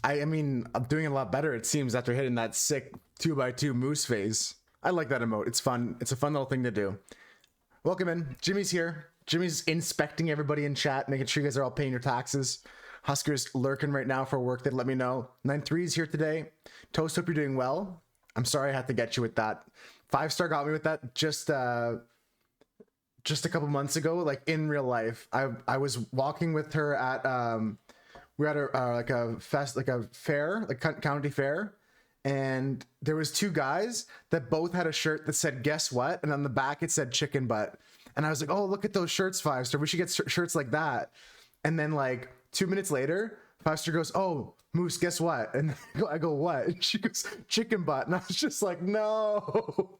I mean, I'm doing a lot better, it seems, after hitting that sick 2x2 moose phase. I like that emote. It's fun. It's a fun little thing to do. Welcome in. Jimmy's here. Jimmy's inspecting everybody in chat, making sure you guys are all paying your taxes. Husker's lurking right now for work. They'd let me know. 9-3's here today. Toast, hope you're doing well. I'm sorry I had to get you with that. 5-star got me with that just a couple months ago, like in real life. I was walking with her at we were at like a fest, like a fair, like county fair, and there was two guys that both had a shirt that said "Guess what?" and on the back it said "Chicken Butt." And I was like, "Oh, look at those shirts, 5-star. We should get shirts like that." And then like 2 minutes later, 5-star goes, "Oh, Moose, guess what?" And I go, "What?" And she goes, "Chicken Butt." And I was just like, "No,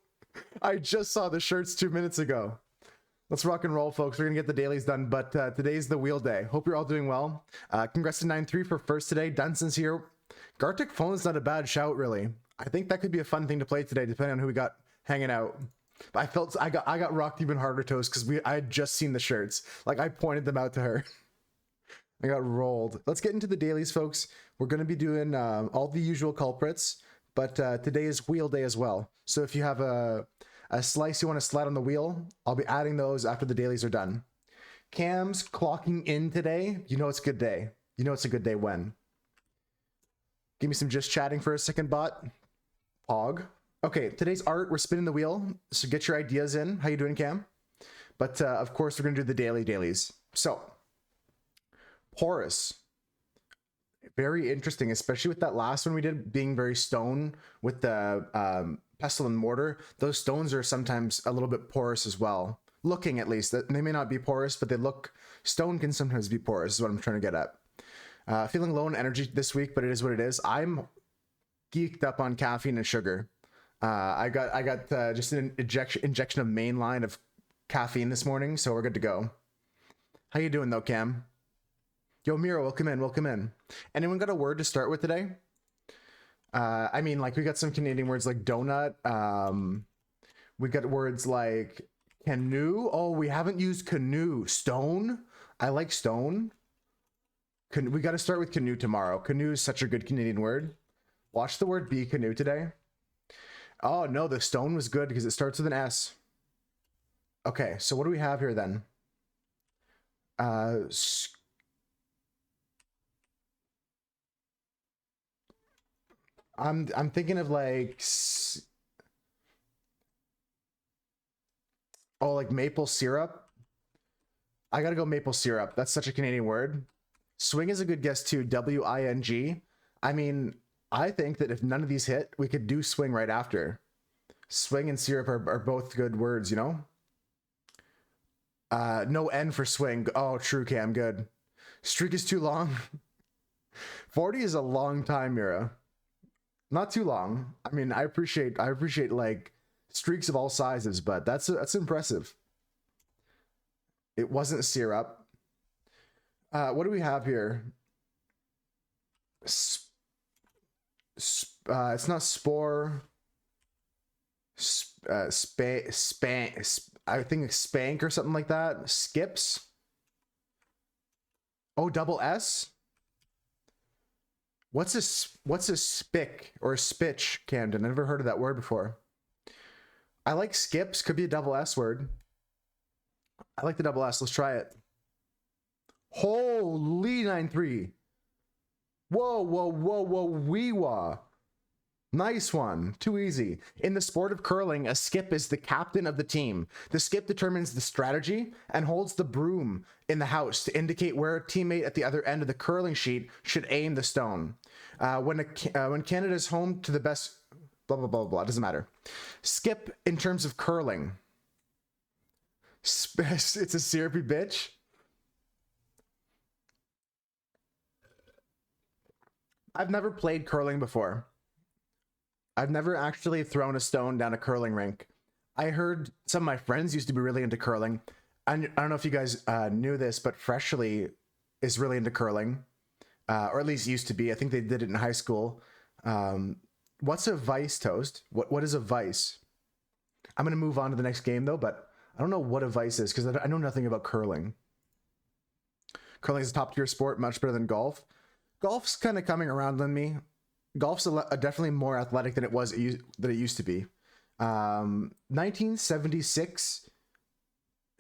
I just saw the shirts 2 minutes ago." Let's rock and roll, folks. We're gonna get the dailies done, but today's the wheel day. Hope you're all doing well. Congrats to 9-3 for first today. Dunson's here. Gartic Phone's not a bad shout, really. I think that could be a fun thing to play today, depending on who we got hanging out. But I got rocked even harder, Toast, because I had just seen the shirts. Like, I pointed them out to her. I got rolled. Let's get into the dailies, folks. We're gonna be doing all the usual culprits, but today is wheel day as well. So if you have a slice you want to slide on the wheel, I'll be adding those after the dailies are done. Cam's clocking in today. You know it's a good day. You know it's a good day when. Give me some just chatting for a second, bot. Pog. Okay, today's art, we're spinning the wheel, so get your ideas in. How you doing, Cam? But of course, we're going to do the dailies. So, Porous. Very interesting, especially with that last one we did, being very stone with the pestle and mortar. Those stones are sometimes a little bit porous as well. Looking, at least. They may not be porous, but they look... Stone can sometimes be porous, is what I'm trying to get at. Feeling low on energy this week, but it is what it is. I'm geeked up on caffeine and sugar. I got just an injection of mainline of caffeine this morning, so we're good to go. How you doing, though, Cam? Yo, Miro, welcome in. Anyone got a word to start with today? I mean, like, we got some Canadian words like donut. We got words like canoe. Oh, we haven't used canoe. Stone. I like stone. We got to start with canoe tomorrow. Canoe is such a good Canadian word. Watch the word be canoe today. Oh, no, the stone was good because it starts with an S. Okay, so what do we have here then? I'm thinking of like, oh, like maple syrup. I gotta go maple syrup. That's such a Canadian word. Swing is a good guess too. W-I-N-G. I mean, I think that if none of these hit, we could do swing right after. Swing and syrup are both good words, you know? No N for swing. Oh, true, Cam. Good. Streak is too long. 40 is a long time, Mira. Not too long. I mean, I appreciate like streaks of all sizes, but that's impressive. It wasn't syrup. What do we have here? It's not spore. I think it's spank or something like that. Skips. Oh, double S. What's a spick or a spitch, Camden? I've never heard of that word before. I like skips. Could be a double S word. I like the double S. Let's try it. Holy 9-3. Whoa, wee-wah. Nice one. Too easy. In the sport of curling, a skip is the captain of the team. The skip determines the strategy and holds the broom in the house to indicate where a teammate at the other end of the curling sheet should aim the stone. When Canada is home to the best... Blah, blah, blah, blah. Doesn't matter. Skip in terms of curling. It's a syrupy bitch. I've never played curling before. I've never actually thrown a stone down a curling rink. I heard some of my friends used to be really into curling. I don't know if you guys knew this, but Freshly is really into curling, or at least used to be. I think they did it in high school. What's a vice, Toast? What is a vice? I'm going to move on to the next game, though, but I don't know what a vice is because I know nothing about curling. Curling is a top-tier sport, much better than golf. Golf's kind of coming around on me. Golf's definitely more athletic than it used to be. 1976,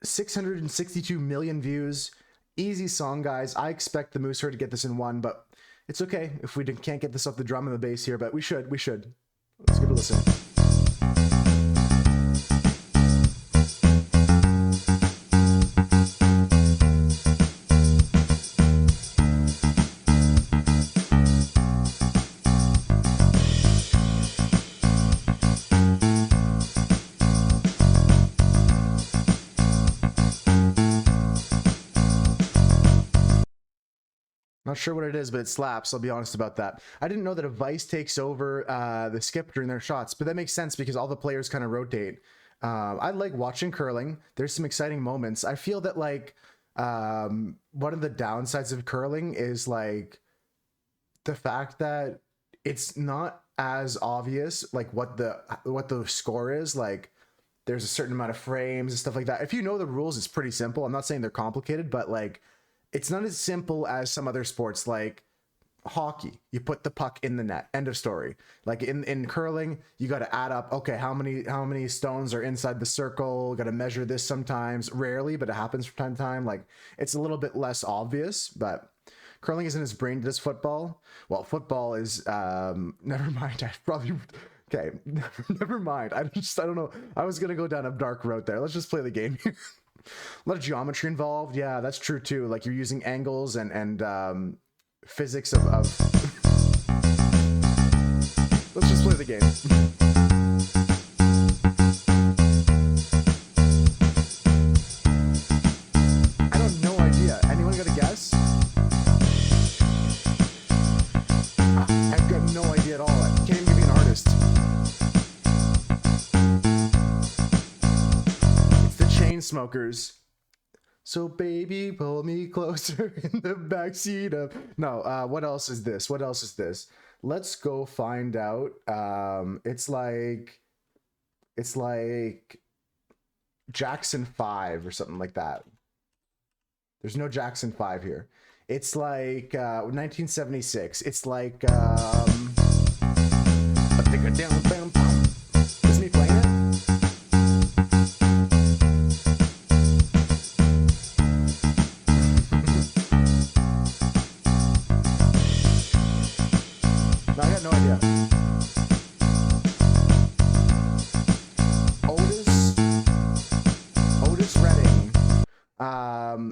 662 million views. Easy song, guys. I expect the Moose Herd to get this in one, but it's okay if we can't get this off the drum and the bass here, but we should. Let's give it a listen. Not sure what it is, but it slaps. I'll be honest about that. I didn't know that a vice takes over the skip during their shots, but that makes sense because all the players kind of rotate. I like watching curling. There's some exciting moments. I feel that like one of the downsides of curling is like the fact that it's not as obvious like what the score is. Like there's a certain amount of frames and stuff like that. If you know the rules, it's pretty simple. I'm not saying they're complicated, but like it's not as simple as some other sports like hockey. You put the puck in the net. End of story. Like in curling, you got to add up. Okay, how many stones are inside the circle? Got to measure this sometimes. Rarely, but it happens from time to time. Like it's a little bit less obvious, but curling isn't as brain dead as football. Well, football is. Never mind. I probably. Okay, never mind. I don't know. I was gonna go down a dark road there. Let's just play the game here. A lot of geometry involved. Yeah, that's true too. Like you're using angles and physics of Let's just play the game. I have no idea. Anyone got a guess? I've got no idea at all. I can't even give you an artist. Smokers. So baby, pull me closer in the backseat of. No, what else is this? Let's go find out. It's like Jackson 5 or something like that. There's no Jackson 5 here. It's like 1976. It's like I think a down bam. Isn't he playing it? I got no idea. Otis Redding.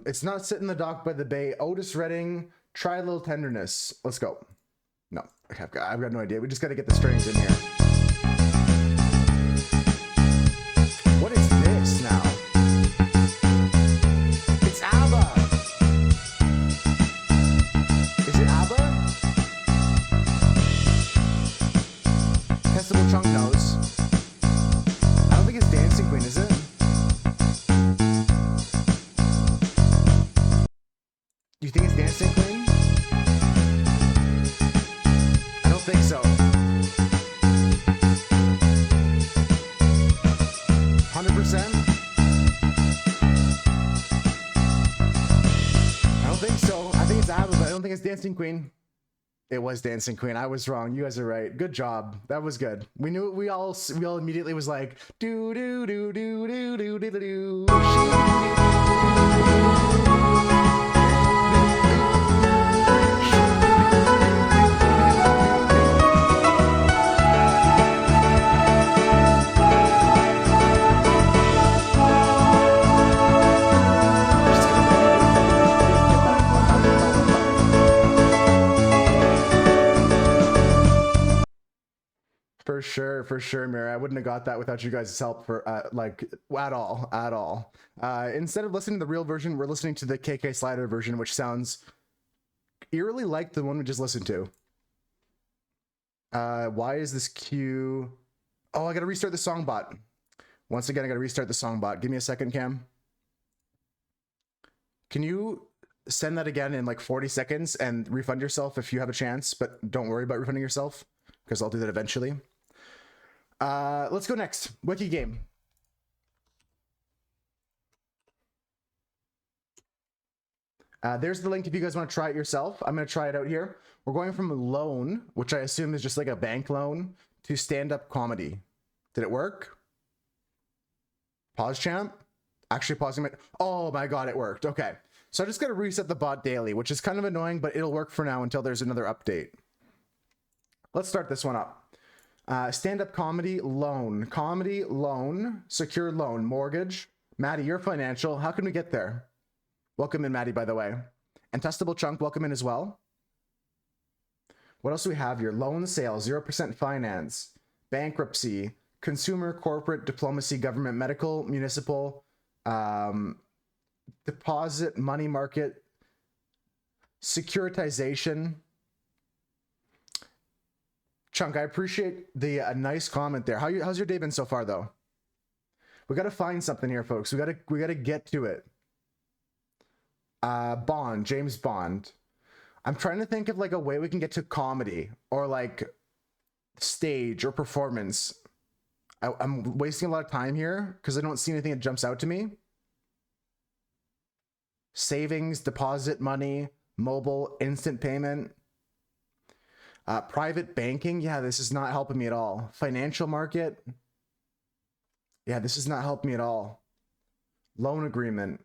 It's not Sit in the Dock by the Bay. Otis Redding, Try a Little Tenderness. Let's go. No, I've got no idea. We just got to get the strings in here. What is this now? It's ABBA. Is it ABBA? Testable Chunk knows. I don't think it's Dancing Queen, is it? You think it's Dancing Queen? I don't think so. 100%? I don't think so. I think it's ABBA, but I don't think it's Dancing Queen. It was Dancing Queen. I was wrong. You guys are right. Good job. That was good. We knew it. We all immediately was like do do do do do do do do. For sure, Mary. I wouldn't have got that without you guys' help for like at all. Instead of listening to the real version, we're listening to the KK Slider version, which sounds eerily like the one we just listened to. Why is this cue? Oh, I gotta restart the song bot. Once again, I gotta restart the song bot. Give me a second, Cam. Can you send that again in like 40 seconds and refund yourself if you have a chance, but don't worry about refunding yourself because I'll do that eventually. Let's go next. Wiki game. There's the link if you guys want to try it yourself. I'm going to try it out here. We're going from loan, which I assume is just like a bank loan, to stand-up comedy. Did it work? Pause champ. Actually pausing it. Oh my god, it worked. Okay. So I just got to reset the bot daily, which is kind of annoying, but it'll work for now until there's another update. Let's start this one up. Stand-up comedy loan. Comedy loan. Secured loan. Mortgage. Maddie, you're financial. How can we get there? Welcome in, Maddie, by the way. And Testable Chunk, welcome in as well. What else do we have here? Loan sale, 0% finance, bankruptcy, consumer, corporate, diplomacy, government, medical, municipal, deposit, money market, securitization. Chunk, I appreciate the nice comment there. How's your day been so far, though? We got to find something here, folks. We got to get to it. Bond, James Bond. I'm trying to think of like a way we can get to comedy or like stage or performance. I'm wasting a lot of time here because I don't see anything that jumps out to me. Savings, deposit, money, mobile, instant payment. Private banking. Yeah, this is not helping me at all. Financial market. Yeah, this is not helping me at all. Loan agreement.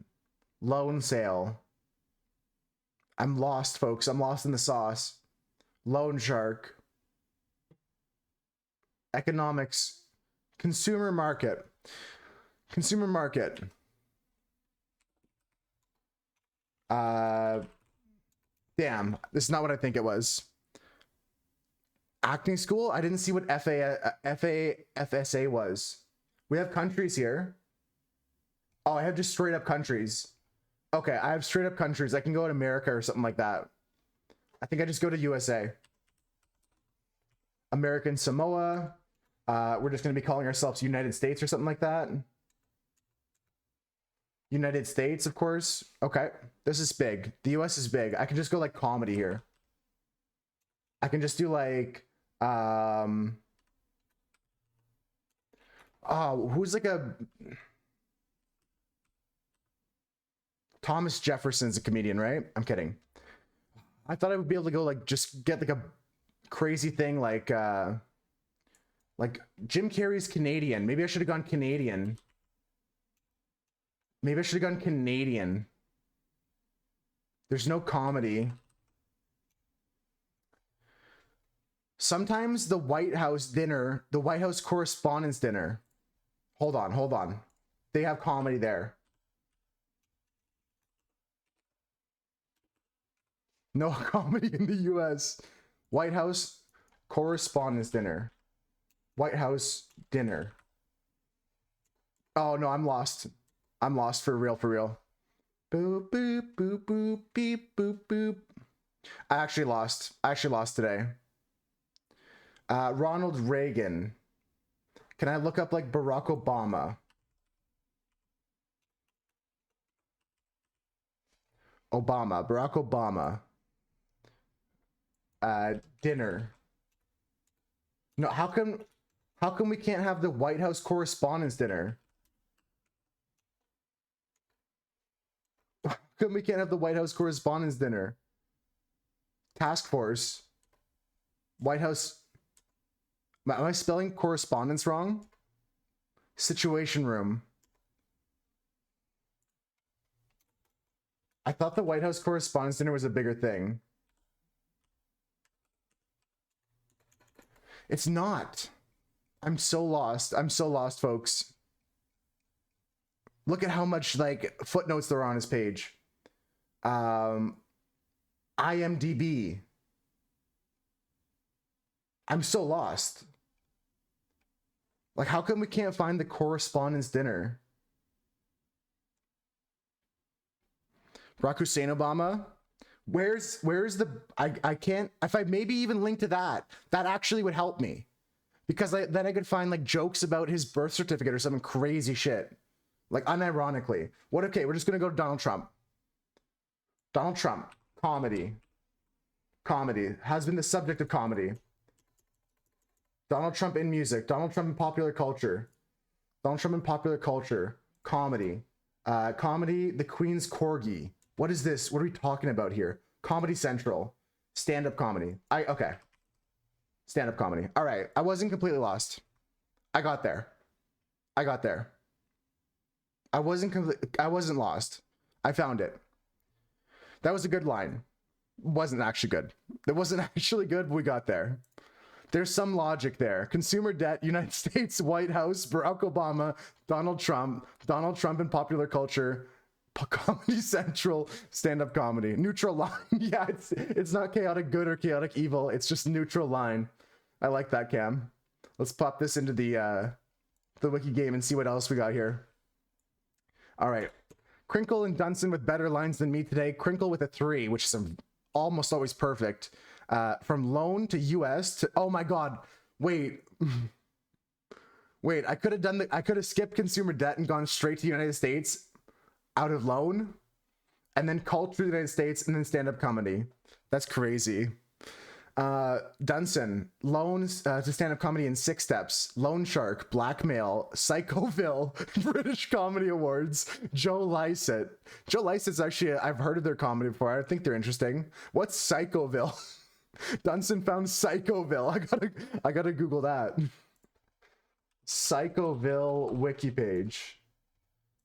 Loan sale. I'm lost, folks. I'm lost in the sauce. Loan shark. Economics. Consumer market. Consumer market. Damn, this is not what I think it was. Acting school? I didn't see what FSA was. We have countries here. Oh, I have just straight up countries. Okay, I have straight up countries. I can go to America or something like that. I think I just go to USA. American Samoa. We're just going to be calling ourselves United States or something like that. United States, of course. Okay, this is big. The US is big. I can just go like comedy here. I can just do like... oh, who's like a... Thomas Jefferson's a comedian, right? I'm kidding. I thought I would be able to go like just get like a crazy thing like Jim Carrey's Canadian. Maybe I should have gone Canadian. Maybe I should have gone Canadian. There's no comedy. Sometimes the White House dinner, the White House Correspondents' Dinner. Hold on. They have comedy there. No comedy in the US. White House Correspondents' Dinner. White House dinner. Oh no, I'm lost. I'm lost for real, for real. Boop, boop, boop, boop, beep, boop, boop. I actually lost today. Ronald Reagan. Can I look up like Barack Obama? Barack Obama. Dinner. No, how come we can't have the White House Correspondents' Dinner? How come we can't have the White House Correspondents' Dinner? Task Force. White House. Am I spelling correspondence wrong? Situation Room. I thought the White House Correspondents' Dinner was a bigger thing. It's not. I'm so lost. I'm so lost, folks. Look at how much like footnotes there are on his page. IMDb. I'm so lost. Like, how come we can't find the Correspondents' Dinner? Barack Hussein Obama. Where's the... I can't... If I maybe even link to that actually would help me. Because then I could find like jokes about his birth certificate or some crazy shit. Like unironically. What? Okay, we're just gonna go to Donald Trump. Donald Trump. Comedy. Comedy. Has been the subject of comedy. Donald Trump in music. Donald Trump in popular culture. Donald Trump in popular culture. Comedy. Comedy, The Queen's Corgi. What is this? What are we talking about here? Comedy Central. Stand-up comedy. Okay. Stand-up comedy. All right. I wasn't completely lost. I got there. I wasn't lost. I found it. That was a good line. Wasn't actually good. It wasn't actually good, but we got there. There's some logic there. Consumer debt, United States, White House, Barack Obama, Donald Trump in popular culture, Comedy Central, stand-up comedy, neutral line. Yeah, it's not chaotic good or chaotic evil. It's just neutral line. I like that, Cam. Let's pop this into the wiki game and see what else we got here. All right. Crinkle and Dunson with better lines than me today. Crinkle with a 3, which is almost always perfect. From loan to US to, oh my God, wait, I could have skipped consumer debt and gone straight to the United States out of loan, and then culture to the United States, and then stand-up comedy. That's crazy. Dunson, loans to stand-up comedy in 6 steps. Loan Shark, Blackmail, Psychoville, British Comedy Awards, Joe Lycett. Joe Lycett's actually, I've heard of their comedy before. I think they're interesting. What's Psychoville? Dunson found Psychoville. I gotta Google that. Psychoville wiki page.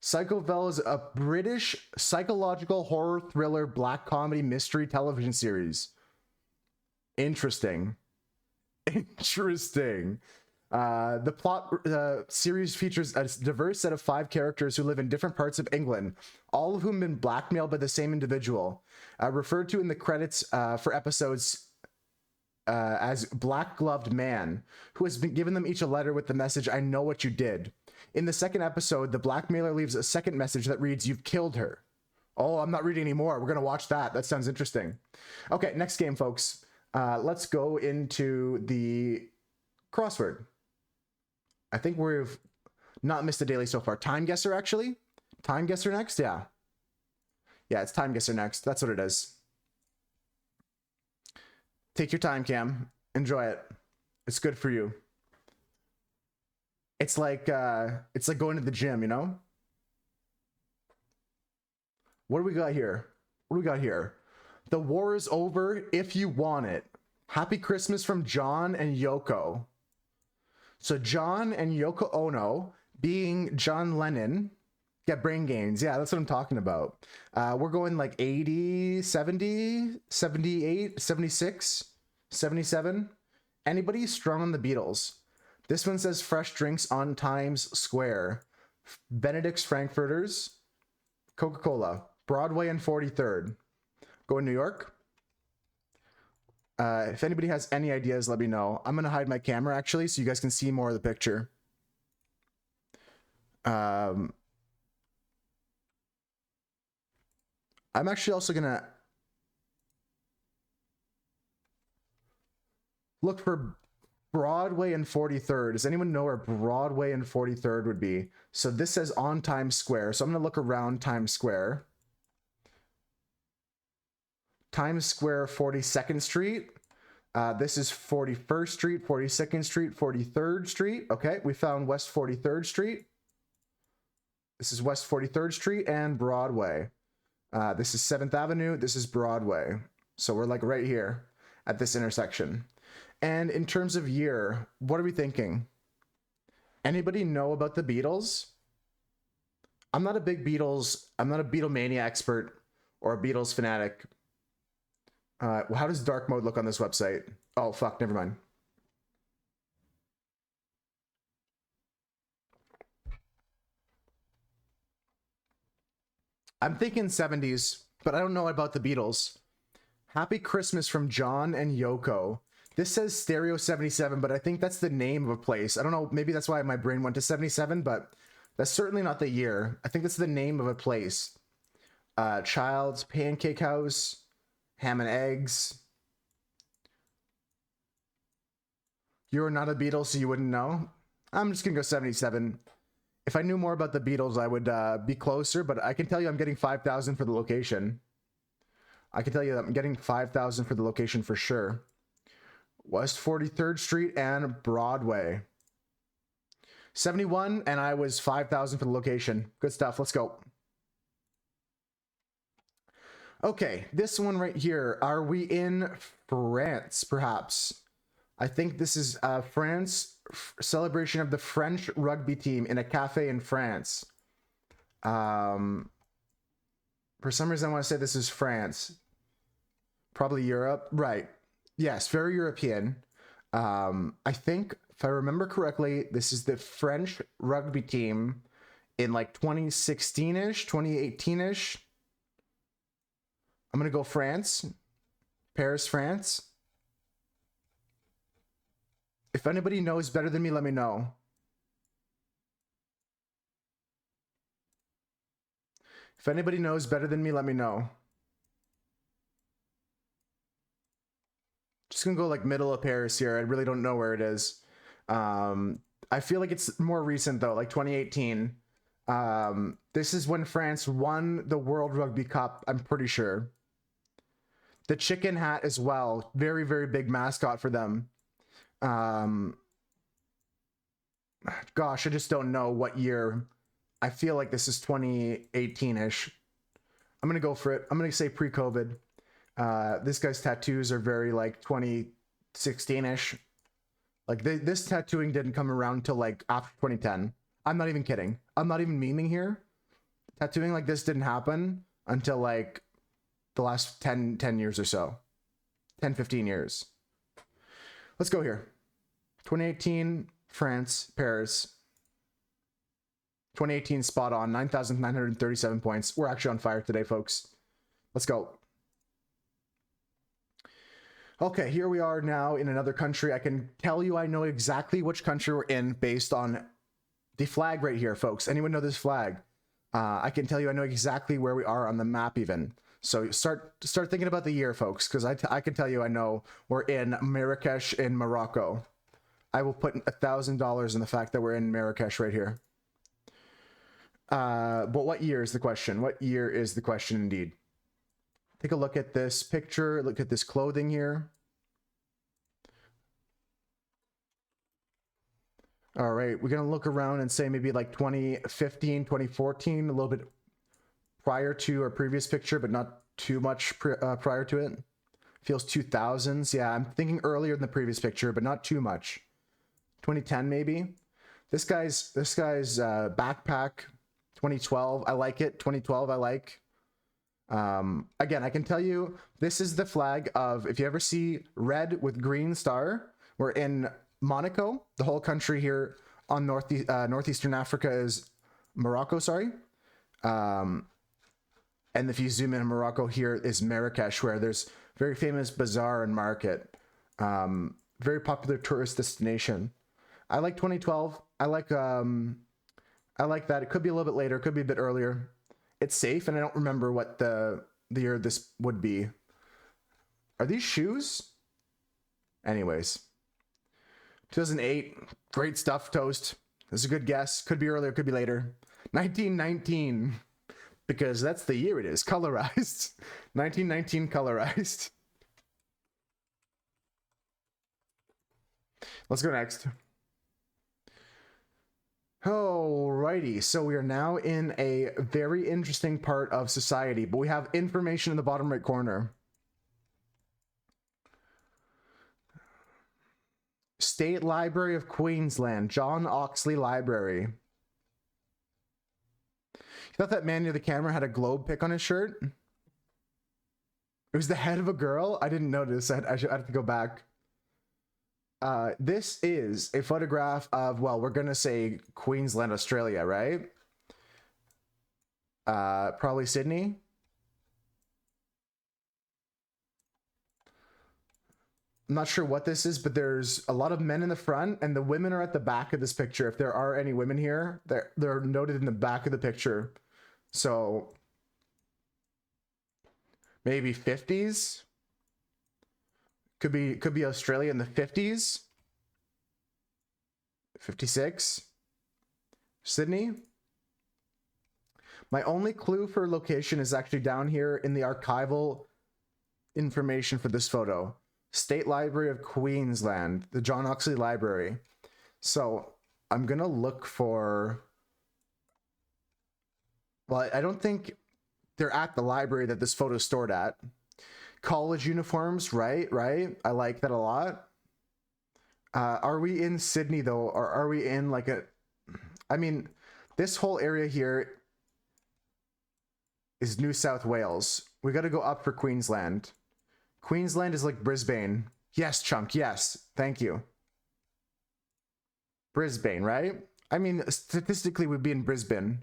Psychoville is a British psychological horror thriller black comedy mystery television series. Interesting. The plot series features a diverse set of 5 characters who live in different parts of England, all of whom have been blackmailed by the same individual. Referred to in the credits for episodes as Black Gloved Man, who has been given them each a letter with the message, "I know what you did." In the second episode, the blackmailer leaves a second message that reads, "You've killed her." Oh, I'm not reading anymore. We're going to watch that. That sounds interesting. Okay, next game, folks. Let's go into the crossword. I think we've not missed a daily so far. Time guesser, actually. Time guesser next? Yeah. Yeah, it's time guesser next. That's what it is. Take your time, Cam. Enjoy it. It's good for you. It's like going to the gym, you know? What do we got here? What do we got here? The war is over if you want it. Happy Christmas from John and Yoko. So John and Yoko Ono, being John Lennon, get brain gains. Yeah, that's what I'm talking about. We're going like 80, 70, 78, 76, 77. Anybody strong on the Beatles? This one says fresh drinks on Times Square. Benedict's Frankfurters. Coca-Cola. Broadway and 43rd. Go in New York. If anybody has any ideas, let me know. I'm going to hide my camera, actually, so you guys can see more of the picture. I'm actually also going to look for Broadway and 43rd. Does anyone know where Broadway and 43rd would be? So this says on Times Square. So I'm going to look around Times Square. Times Square, 42nd Street. This is 41st Street, 42nd Street, 43rd Street. Okay, we found West 43rd Street. This is West 43rd Street and Broadway. This is 7th Avenue. This is Broadway. So we're like right here at this intersection. And in terms of year, what are we thinking? Anybody know about the Beatles? I'm not a Beatlemania expert or a Beatles fanatic. How does dark mode look on this website? Oh, fuck, never mind. I'm thinking 70s, but I don't know about the Beatles. Happy Christmas from John and Yoko. This says Stereo 77, but I think that's the name of a place. I don't know, maybe that's why my brain went to 77, but that's certainly not the year. I think that's the name of a place. Child's Pancake House, Ham and Eggs. You're not a Beatles, so you wouldn't know? I'm just gonna go 77. If I knew more about the Beatles, I would be closer, but I can tell you I'm getting 5,000 for the location. I can tell you that I'm getting 5,000 for the location for sure. West 43rd Street and Broadway. 71, and I was 5,000 for the location. Good stuff. Let's go. Okay, this one right here. Are we in France, perhaps? I think this is France celebration of the French rugby team in a cafe in France. For some reason, I want to say this is France. Probably Europe. Right. Yes, very European. I think, if I remember correctly, this is the French rugby team in like 2016-ish, 2018-ish. I'm going to go France. Paris, France. If anybody knows better than me, let me know. If anybody knows better than me, let me know. Just gonna go like middle of Paris here. I really don't know where it is. I feel like it's more recent though, like 2018. This is when France won the World Rugby Cup, I'm pretty sure. The chicken hat as well. Very, very big mascot for them. Gosh, I just don't know what year. I feel like this is 2018-ish. I'm gonna go for it. I'm gonna say pre-COVID. This guy's tattoos are very like 2016-ish. Like this tattooing didn't come around until like after 2010. I'm not even kidding. I'm not even memeing here. Tattooing like this didn't happen until like the last 10 years or so. 10, 15 years. Let's go here. 2018, France, Paris. 2018 spot on, 9,937 points. We're actually on fire today, folks. Let's go. Okay, here we are now in another country. I can tell you I know exactly which country we're in based on the flag right here, folks. Anyone know this flag? I can tell you I know exactly where we are on the map even. So start thinking about the year, folks, because I can tell you I know we're in Marrakesh in Morocco. I will put $1,000 in the fact that we're in Marrakesh right here. But what year is the question? What year is the question indeed? Take a look at this picture. Look at this clothing here. All right, we're going to look around and say maybe like 2015, 2014, a little bit prior to our previous picture, but not too much prior to it. Feels 2000s. Yeah, I'm thinking earlier than the previous picture, but not too much. 2010 maybe. This guy's backpack, 2012. I like it. 2012 I like. Again, I can tell you this is the flag of, if you ever see red with green star, we're in Monaco. The whole country here on northeastern Africa is Morocco, sorry. And if you zoom in Morocco, here is Marrakesh, where there's very famous bazaar and market. Very popular tourist destination. I like 2012. I like that. It could be a little bit later, it could be a bit earlier. It's safe, and I don't remember what the year this would be. Are these shoes? Anyways. 2008, great stuff, Toast. This is a good guess. Could be earlier, could be later. 1919, because that's the year it is. Colorized. 1919 colorized. Let's go next. Alrighty, so we are now in a very interesting part of society, but we have information in the bottom right corner. State Library of Queensland, John Oxley Library. You thought that man near the camera had a globe pick on his shirt? It was the head of a girl? I didn't notice. I have to go back. This is a photograph of, well, we're going to say Queensland, Australia, right? Probably Sydney. I'm not sure what this is, but there's a lot of men in the front and the women are at the back of this picture. If there are any women here, they're noted in the back of the picture. So maybe 50s. Could be Australia in the 50s. 56. Sydney. My only clue for location is actually down here in the archival information for this photo. State Library of Queensland, the John Oxley Library. So I'm gonna look for, well, I don't think they're at the library that this photo's stored at. College uniforms, right? I like that a lot. Are we in Sydney though, or are we in like a? I mean, this whole area here is New South Wales. We got to go up for Queensland. Queensland is like Brisbane. Yes, Chunk. Yes, thank you. Brisbane, right? I mean, statistically, we'd be in Brisbane.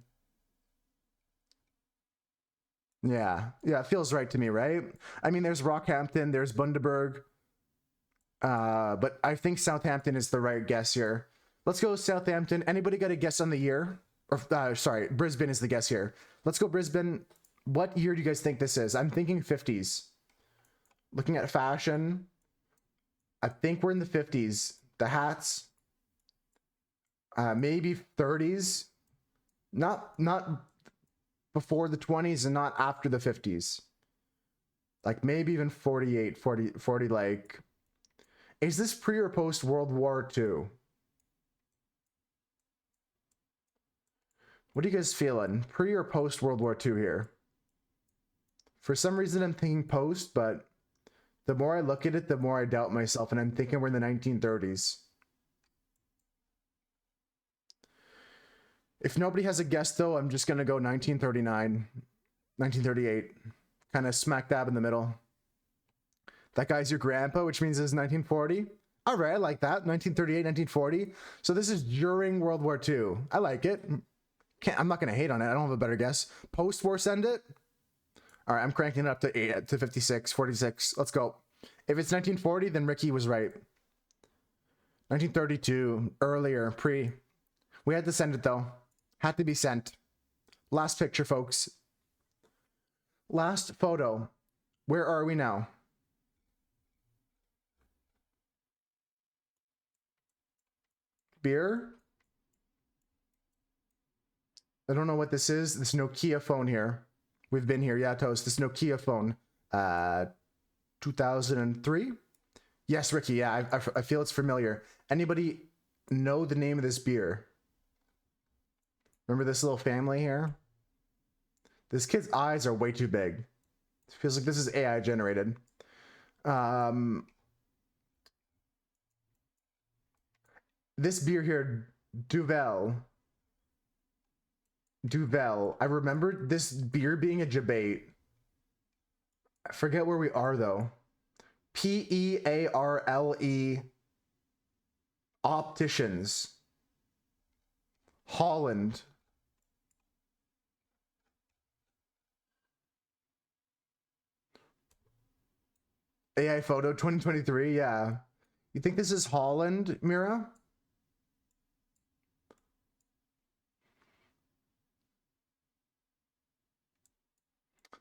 Yeah, it feels right to me, right? I mean, there's Rockhampton, there's Bundaberg, but I think Southampton is the right guess here. Let's go Southampton. Anybody got a guess on the year? Or sorry, Brisbane is the guess here. Let's go Brisbane. What year do you guys think this is? I'm thinking 50s. Looking at fashion, I think we're in the 50s. The hats, maybe 30s. Not before the 20s and not after the 50s. Like maybe even 40, like. Is this pre or post World War II? What are you guys feeling? Pre or post World War II here? For some reason I'm thinking post, but the more I look at it, the more I doubt myself, and I'm thinking we're in the 1930s. If nobody has a guess though, I'm just gonna go 1939, 1938, kind of smack dab in the middle. That guy's your grandpa, which means it's 1940. All right, I like that. 1938, 1940. So this is during World War II. I like it. I'm not gonna hate on it. I don't have a better guess. Post-war send it. All right, I'm cranking it up to 56, 46. Let's go. If it's 1940, then Ricky was right. 1932, earlier, pre. We had to send it though. Had to be sent. Last picture, folks. Last photo. Where are we now? Beer? I don't know what this is. This Nokia phone here. We've been here, yeah, Toast. This Nokia phone. 2003? Yes, Ricky, yeah, I feel it's familiar. Anybody know the name of this beer? Remember this little family here? This kid's eyes are way too big. It feels like this is AI generated. This beer here, Duvel. I remember this beer being a debate. I forget where we are though. Pearle Opticians. Holland. AI photo 2023, yeah. You think this is Holland, Mira?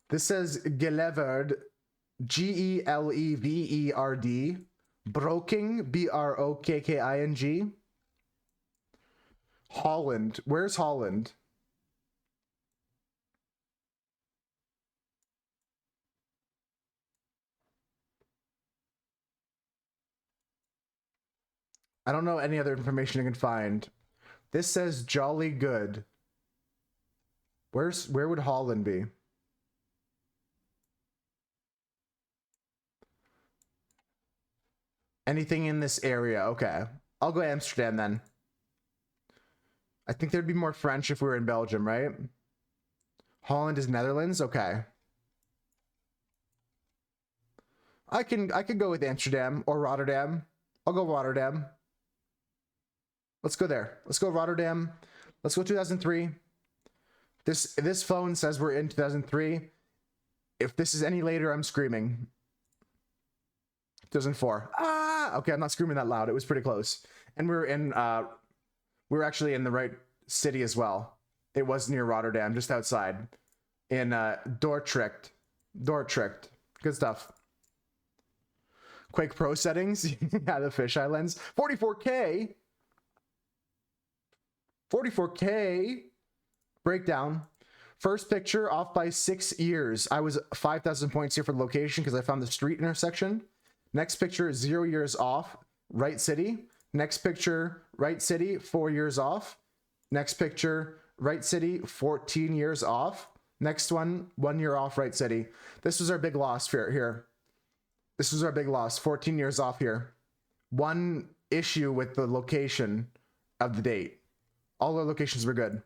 This says Geleverd, Geleverd, Broking, Brokking. Holland. Where's Holland? I don't know any other information I can find. This says Jolly Good. Where would Holland be? Anything in this area? Okay. I'll go Amsterdam then. I think there'd be more French if we were in Belgium, right? Holland is Netherlands? Okay. I can go with Amsterdam or Rotterdam. I'll go Rotterdam. Let's go there. Let's go Rotterdam. Let's go 2003. This phone says we're in 2003. If this is any later, I'm screaming. 2004. Ah! Okay, I'm not screaming that loud. It was pretty close. And we were actually in the right city as well. It was near Rotterdam, just outside. In Dordrecht. Good stuff. Quake Pro settings. Yeah, the fisheye lens. 44K. 44K. Breakdown. First picture off by 6 years. I was 5,000 points here for the location because I found the street intersection. Next picture, 0 years off. Right city. Next picture, right city, 4 years off. Next picture, right city, 14 years off. Next one, 1 year off Right City. This was our big loss here. This was our big loss. 14 years off here. One issue with the location of the date. All our locations were good.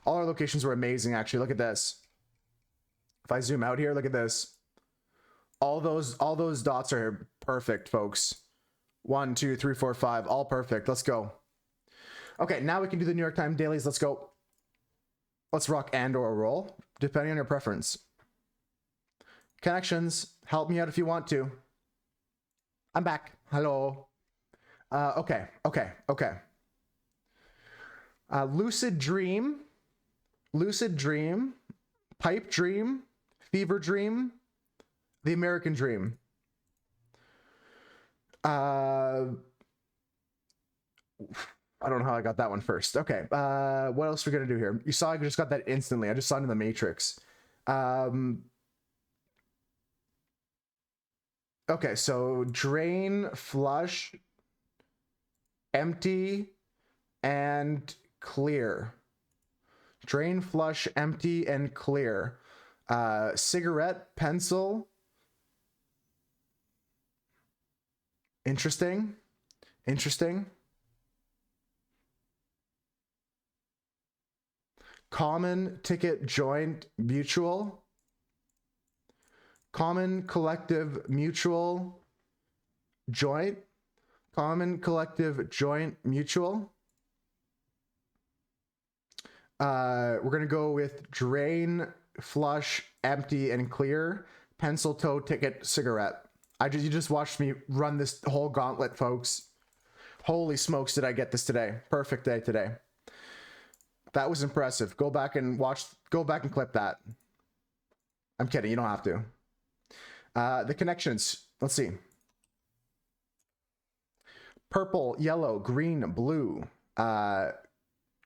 All our locations were amazing, actually. Look at this. If I zoom out here, look at this. All those dots are perfect, folks. 1, 2, 3, 4, 5, all perfect. Let's go. Okay, now we can do the New York Times dailies. Let's go. Let's rock and or roll, depending on your preference. Connections, help me out if you want to. I'm back. Hello. Okay. Lucid dream, pipe dream, fever dream, the American dream. I don't know how I got that one first. Okay. What else are we gonna do here? You saw I just got that instantly. I just saw it in the Matrix. Okay, so drain, flush, empty, and clear. Drain, flush, empty, and clear. Cigarette, pencil. Interesting. Common, ticket, joint, mutual. Common, collective, mutual, joint. Common, collective, joint, mutual. We're gonna go with drain, flush, empty, and clear. Pencil, toe, ticket, cigarette. You just watched me run this whole gauntlet, folks. Holy smokes, did I get this today. Perfect day today. That was impressive. Go back and clip that. I'm kidding, you don't have to. The connections, let's see. Purple, yellow, green, blue.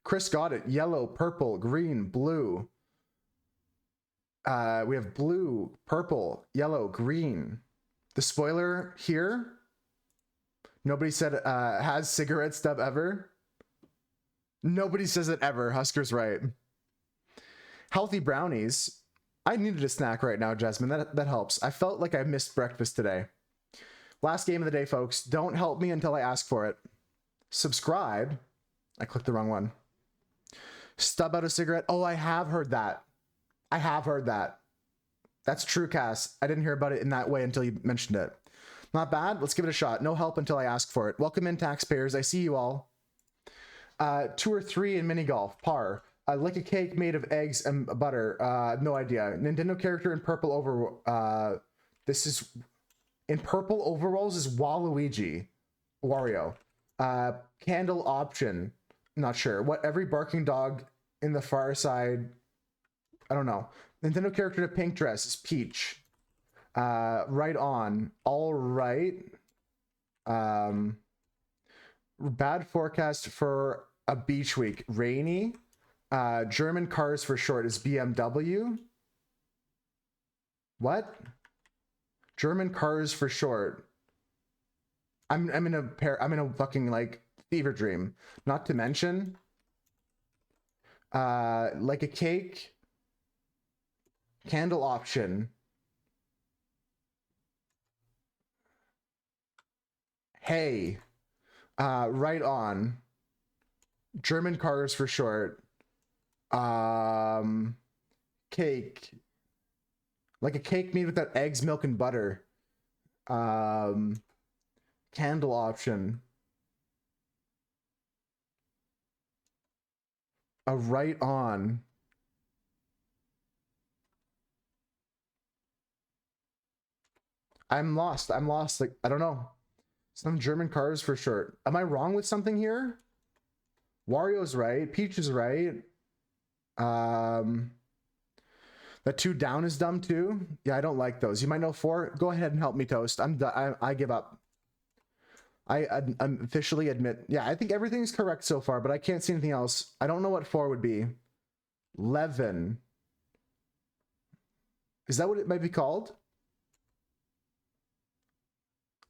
Chris got it. Yellow, purple, green, blue. We have blue, purple, yellow, green. The spoiler here. Nobody said has cigarette stub ever. Nobody says it ever. Husker's right. Healthy brownies. I needed a snack right now, Jasmine. That helps. I felt like I missed breakfast today. Last game of the day, folks. Don't help me until I ask for it. Subscribe. I clicked the wrong one. Stub out a cigarette. Oh, I have heard that. That's true, Cass. I didn't hear about it in that way until you mentioned it. Not bad. Let's give it a shot. No help until I ask for it. Welcome in, taxpayers. I see you all. 2 or 3 in mini golf. Par. Like a cake made of eggs and butter. No idea. Nintendo character in purple over. This is in purple overalls is Waluigi. Wario. Candle option. Not sure. What every barking dog in the far side. I don't know. Nintendo character in a pink dress is Peach. Right on. All right. Bad forecast for a beach week. Rainy. German cars for short is BMW. What? German cars for short. I'm in a fucking like fever dream. Not to mention like a cake. Candle option. Hey. Right on. German cars for short. Cake. Like a cake made without eggs, milk, and butter. Candle option. A right on. I'm lost. Like, I don't know. Some German cars for short. Am I wrong with something here? Wario's right. Peach is right. The 2 down is dumb too. Yeah, I don't like those. You might know 4. Go ahead and help me, Toast. I'm done. I give up. I officially admit. Yeah, I think everything's correct so far, but I can't see anything else. I don't know what 4 would be. Levin. Is that what it might be called?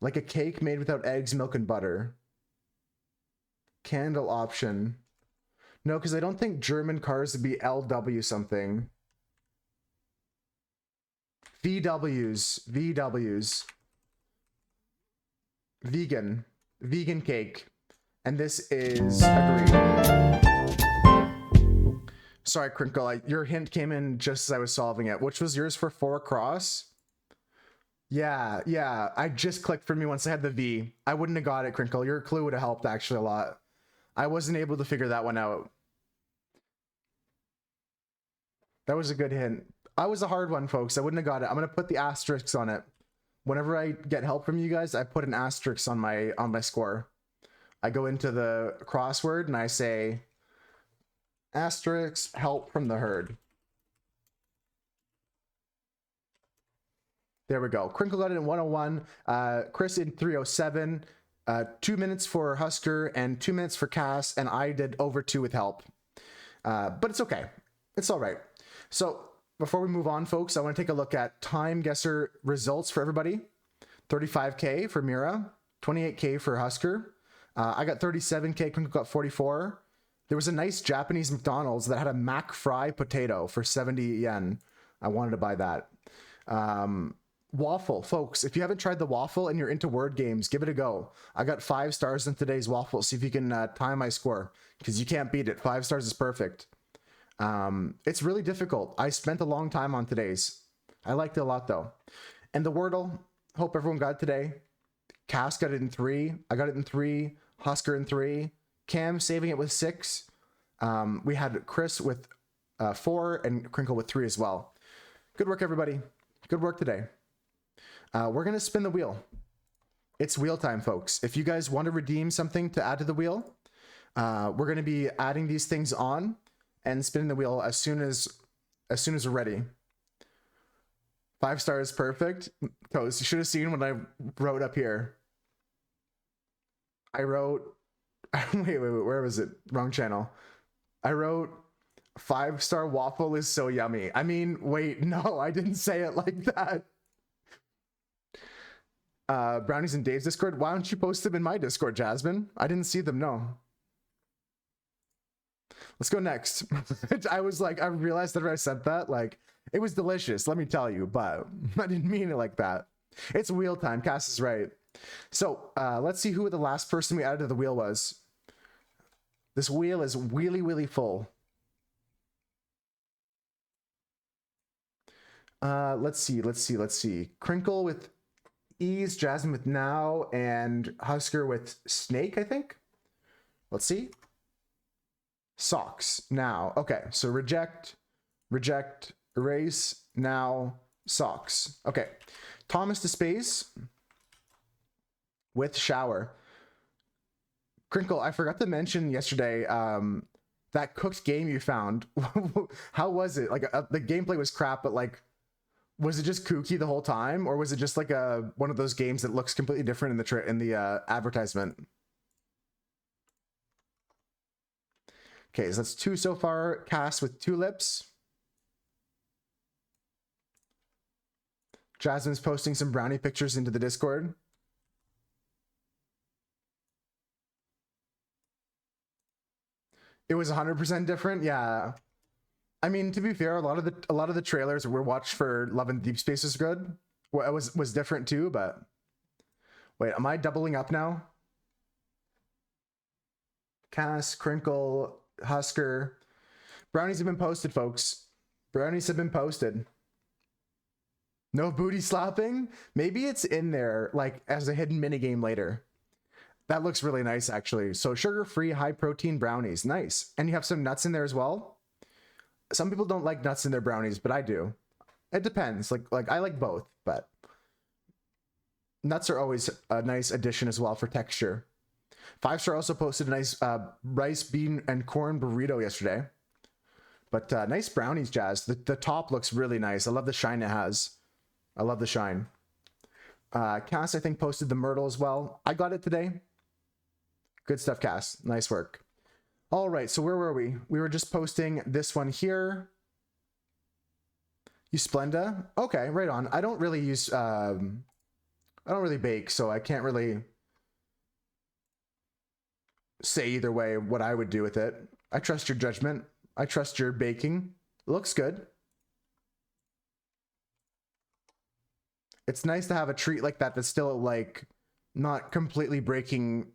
Like a cake made without eggs, milk, and butter. Candle option. No, because I don't think German cars would be LW something. VWs. Vegan cake. And this is agreed. Sorry, Crinkle, your hint came in just as I was solving it. Which was yours for 4 cross? Yeah, I just clicked for me once I had the V. I wouldn't have got it, Crinkle. Your clue would have helped actually a lot. I wasn't able to figure that one out. That was a good hint. I was a hard one, folks. I wouldn't have got it. I'm gonna put the asterisks on it. Whenever I get help from you guys, I put an asterisk on my score. I go into the crossword and I say asterisk help from the herd. There we go. Crinkle got it in 101. Chris in 307. 2 minutes for Husker and 2 minutes for Cass, and I did over 2 with help. But it's okay. It's all right. So before we move on, folks, I want to take a look at time guesser results for everybody. 35K for Mira, 28K for Husker. I got 37K, Crinkle got 44. There was a nice Japanese McDonald's that had a Mac fry potato for 70 yen. I wanted to buy that. Waffle, folks, if you haven't tried the waffle and you're into word games, give it a go. I got 5 stars in today's waffle. See if you can tie my score, because you can't beat it. 5 stars is perfect. It's really difficult. I spent a long time on today's. I liked it a lot though. And the Wordle, hope everyone got it today. Cass got it in 3. I got it in 3. Husker in 3. Cam saving it with 6. We had Chris with 4 and Crinkle with 3 as well. Good work, everybody. Good work today. We're going to spin the wheel. It's wheel time, folks. If you guys want to redeem something to add to the wheel, we're going to be adding these things on and spinning the wheel as soon as we're ready. 5 stars, perfect. Toast, you should have seen what I wrote up here. I wrote, wait, where was it? Wrong channel. I wrote 5-star waffle is so yummy. I mean, wait, no, I didn't say it like that. Brownies in Dave's Discord. Why don't you post them in my Discord, Jasmine? I didn't see them, no. Let's go next. I was like, I realized that I said that, like, it was delicious, let me tell you, but I didn't mean it like that. It's wheel time, Cass is right. So let's see who the last person we added to the wheel was. This wheel is really full. Let's see. Crinkle with ease, Jasmine with now, and Husker with snake, I think. Let's see. Socks now. Okay, so reject, erase, now, socks. Okay. Thomas to space with shower. Crinkle, I forgot to mention yesterday that cooked game you found. How was it? Like the gameplay was crap, but like, was it just kooky the whole time, or was it just like one of those games that looks completely different in the advertisement? Okay, so that's 2 so far. Cass with tulips. Jasmine's posting some brownie pictures into the Discord. It was 100% different, yeah. I mean, to be fair, a lot of the trailers we watched for Love and Deep Space was good. Well, it was different too, but wait, am I doubling up now? Cass, Crinkle, Husker. Brownies have been posted, folks. Brownies have been posted. No booty slapping? Maybe it's in there like as a hidden minigame later. That looks really nice, actually. So sugar-free, high-protein brownies. Nice. And you have some nuts in there as well? Some people don't like nuts in their brownies, but I do. It depends. Like I like both, but nuts are always a nice addition as well for texture. 5-star also posted a nice rice, bean, and corn burrito yesterday. But nice brownies, Jazz. The top looks really nice. I love the shine it has. I love the shine. Cass, I think, posted the Myrtle as well. I got it today. Good stuff, Cass. Nice work. All right, so where were we? We were just posting this one here. Use Splenda? Okay, right on. I don't really use, I don't really bake, so I can't really say either way what I would do with it. I trust your judgment. I trust your baking. It looks good. It's nice to have a treat like that that's still like not completely breaking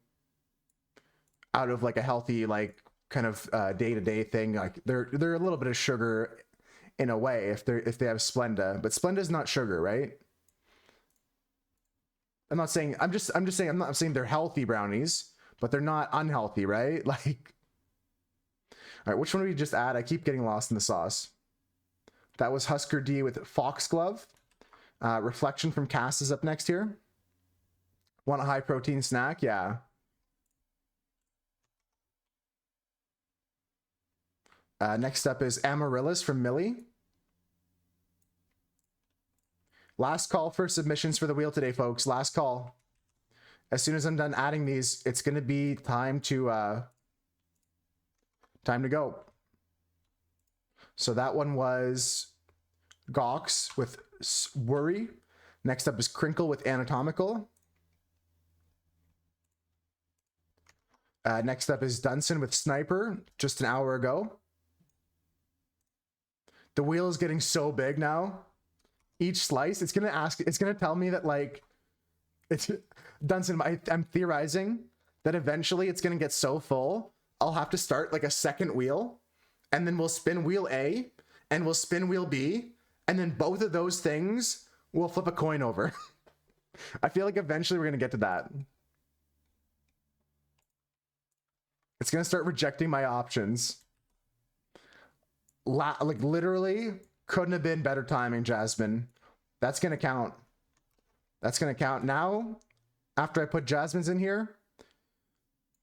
out of like a healthy like kind of day-to-day thing. Like they're a little bit of sugar in a way if they have Splenda, but Splenda's not sugar, right? I'm not saying I'm not saying they're healthy brownies, but they're not unhealthy, right? Like, all right, which one do we just add? I keep getting lost in the sauce. That was Husker D with Foxglove. Reflection from Cass is up next here. Want a high protein snack? Yeah. Next up is Amaryllis from Millie. Last call for submissions for the wheel today, folks. Last call. As soon as I'm done adding these, it's going to be time to go. So that one was Gox with Worry. Next up is Crinkle with Anatomical. Next up is Dunson with Sniper, just an hour ago. The wheel is getting so big now. Each slice, it's gonna tell me that like, it's Dunson. I'm theorizing that eventually it's gonna get so full, I'll have to start like a second wheel, and then we'll spin wheel A, and we'll spin wheel B, and then both of those things we'll flip a coin over. I feel like eventually we're gonna get to that. It's gonna start rejecting my options. Like literally couldn't have been better timing, Jasmine. That's gonna count. That's gonna count. Now, after I put Jasmine's in here,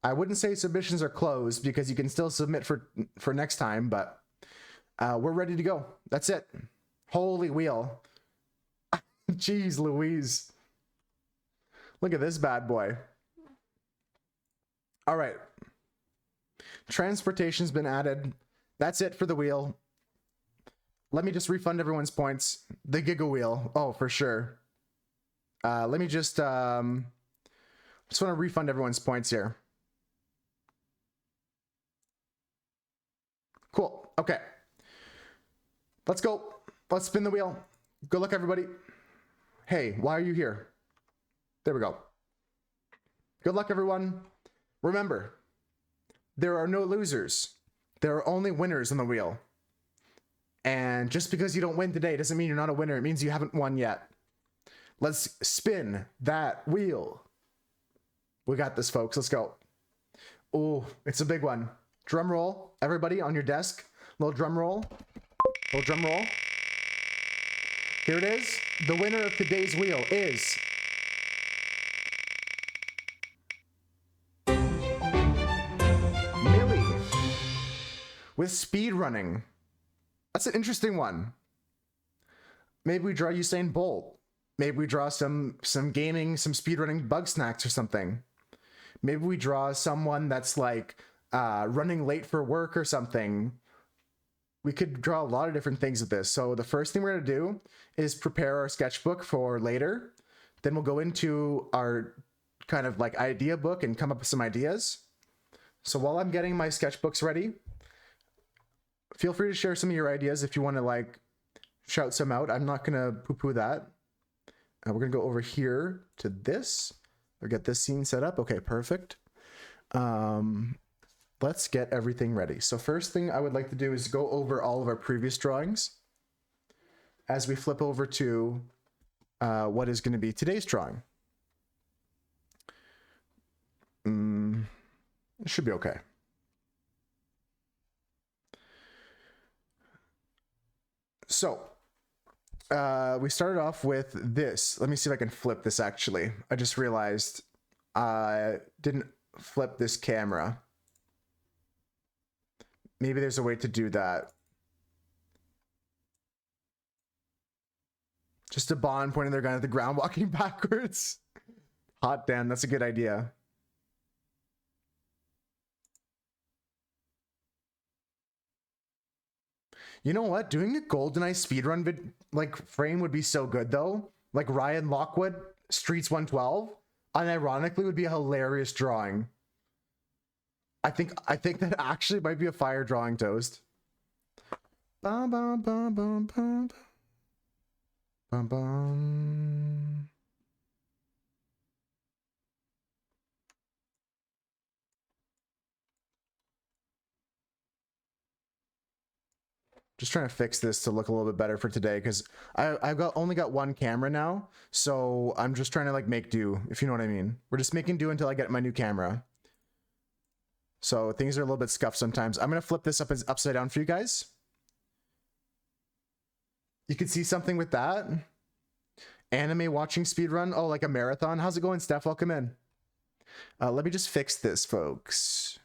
I wouldn't say submissions are closed because you can still submit for next time, but we're ready to go. That's it. Holy wheel. Jeez Louise. Look at this bad boy. All right. Transportation's been added. That's it for the wheel. Let me just refund everyone's points. The Giga Wheel. Oh, for sure. Let me just want to refund everyone's points here. Cool. Okay. Let's go. Let's spin the wheel. Good luck, everybody. Hey, why are you here? There we go. Good luck, everyone. Remember, there are no losers. There are only winners on the wheel. And just because you don't win today doesn't mean you're not a winner. It means you haven't won yet. Let's spin that wheel. We got this, folks. Let's go. Oh, it's a big one. Drum roll. Everybody on your desk. Little drum roll. Little drum roll. Here it is. The winner of today's wheel is... Millie. With speed running. That's an interesting one. Maybe we draw Usain Bolt. Maybe we draw some gaming, some speedrunning bug snacks or something. Maybe we draw someone that's like running late for work or something. We could draw a lot of different things with this. So the first thing we're going to do is prepare our sketchbook for later. Then we'll go into our kind of like idea book and come up with some ideas. So while I'm getting my sketchbooks ready, feel free to share some of your ideas if you want to like shout some out. I'm not going to poo-poo that. We're going to go over here to this. We'll get this scene set up. Okay, perfect. Let's get everything ready. So first thing I would like to do is go over all of our previous drawings as we flip over to what is going to be today's drawing. It should be okay. So we started off with this. Let me see if I can flip this actually. I just realized I didn't flip this camera. Maybe there's a way to do that. Just a Bond pointing their gun at the ground, walking backwards. Hot damn, that's a good idea. You know what? Doing a GoldenEye speedrun like frame would be so good though. Like Ryan Lockwood, Streets 112, unironically would be a hilarious drawing. I think that actually might be a fire drawing, Toast. Bum, bum, bum, bum, bum, bum, bum. Just trying to fix this to look a little bit better for today, because I've only got one camera now, so I'm just trying to like make do, if you know what I mean. We're just making do until I get my new camera. So things are a little bit scuffed sometimes. I'm gonna flip this upside down for you guys. You can see something with that. Anime watching speedrun. Oh, like a marathon. How's it going, Steph? Welcome in. Let me just fix this, folks.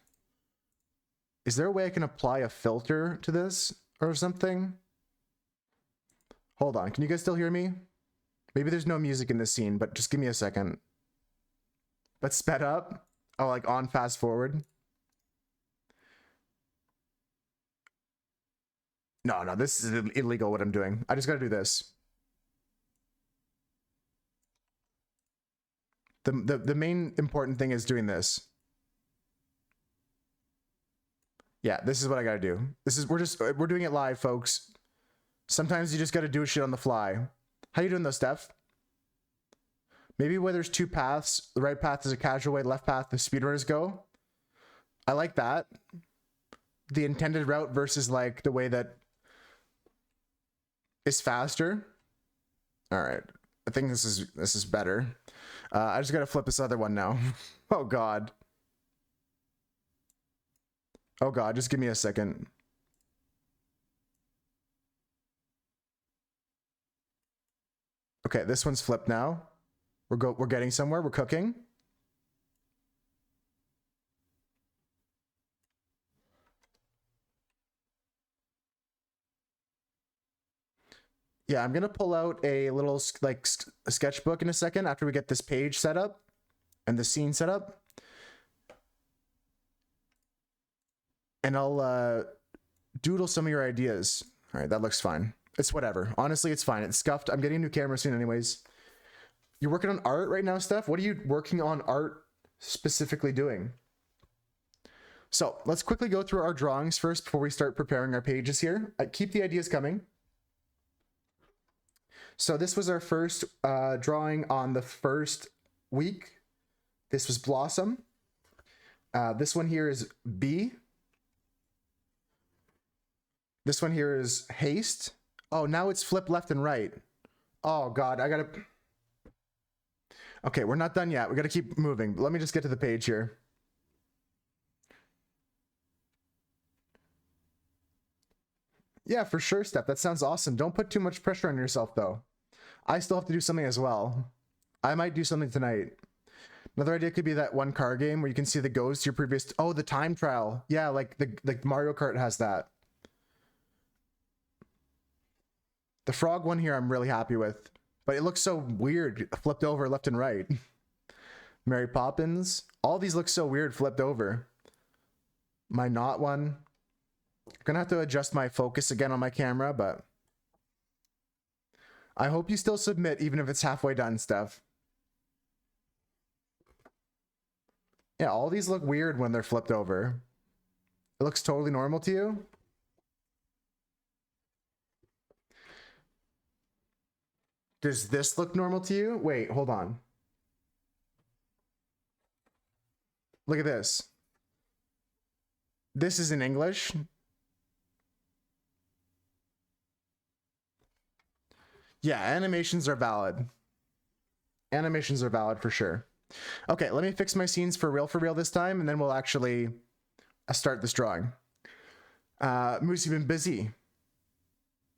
Is there a way I can apply a filter to this or something? Hold on. Can you guys still hear me? Maybe there's no music in this scene, but just give me a second. But sped up. Oh, like on fast forward. No, this is illegal what I'm doing. I just gotta do this. The main important thing is doing this. Yeah, this is what I gotta do. We're doing it live, folks. Sometimes you just gotta do shit on the fly. How you doing though, Steph? Maybe where there's two paths, the right path is a casual way, left path the speedrunners go. I like that. The intended route versus like the way that is faster. All right, I think this is better. I just gotta flip this other one now. Oh God. Oh God, just give me a second. Okay, this one's flipped now. We're getting somewhere. We're cooking. Yeah, I'm gonna pull out a little like a sketchbook in a second after we get this page set up and the scene set up, and I'll doodle some of your ideas. All right, that looks fine. It's whatever. Honestly, it's fine. It's scuffed. I'm getting a new camera soon, anyways. You're working on art right now, Steph? What are you working on art specifically doing? So let's quickly go through our drawings first before we start preparing our pages here. Keep the ideas coming. So this was our first drawing on the first week. This was Blossom. This one here is B. This one here is Haste. Oh, now it's flipped left and right. Oh God, I gotta... Okay, we're not done yet. We gotta keep moving. Let me just get to the page here. Yeah, for sure, Steph. That sounds awesome. Don't put too much pressure on yourself, though. I still have to do something as well. I might do something tonight. Another idea could be that one car game where you can see the goes to your previous... Oh, the time trial. Yeah, like the Mario Kart has that. The frog one here I'm really happy with. But it looks so weird, flipped over left and right. Mary Poppins. All these look so weird flipped over. My knot one. I'm gonna have to adjust my focus again on my camera, but I hope you still submit even if it's halfway done, Steph. Yeah, all these look weird when they're flipped over. It looks totally normal to you? Does this look normal to you? Wait, hold on. Look at this. This is in English. Yeah, animations are valid. Animations are valid for sure. Okay, let me fix my scenes for real this time, and then we'll actually start this drawing. Moose, you've been busy.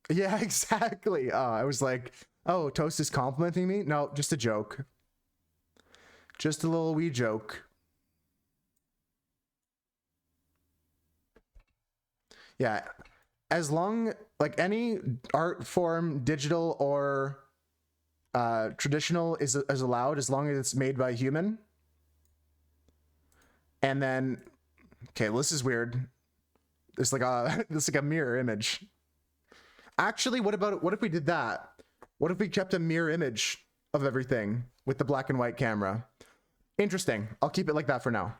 Yeah, exactly. I was like, oh, Toast is complimenting me? No, just a joke. Just a little wee joke. Yeah, as long, like any art form, digital or traditional is allowed as long as it's made by a human. And then, okay, well, this is weird. It's like a mirror image. Actually, what if we did that? What if we kept a mirror image of everything with the black and white camera? Interesting. I'll keep it like that for now.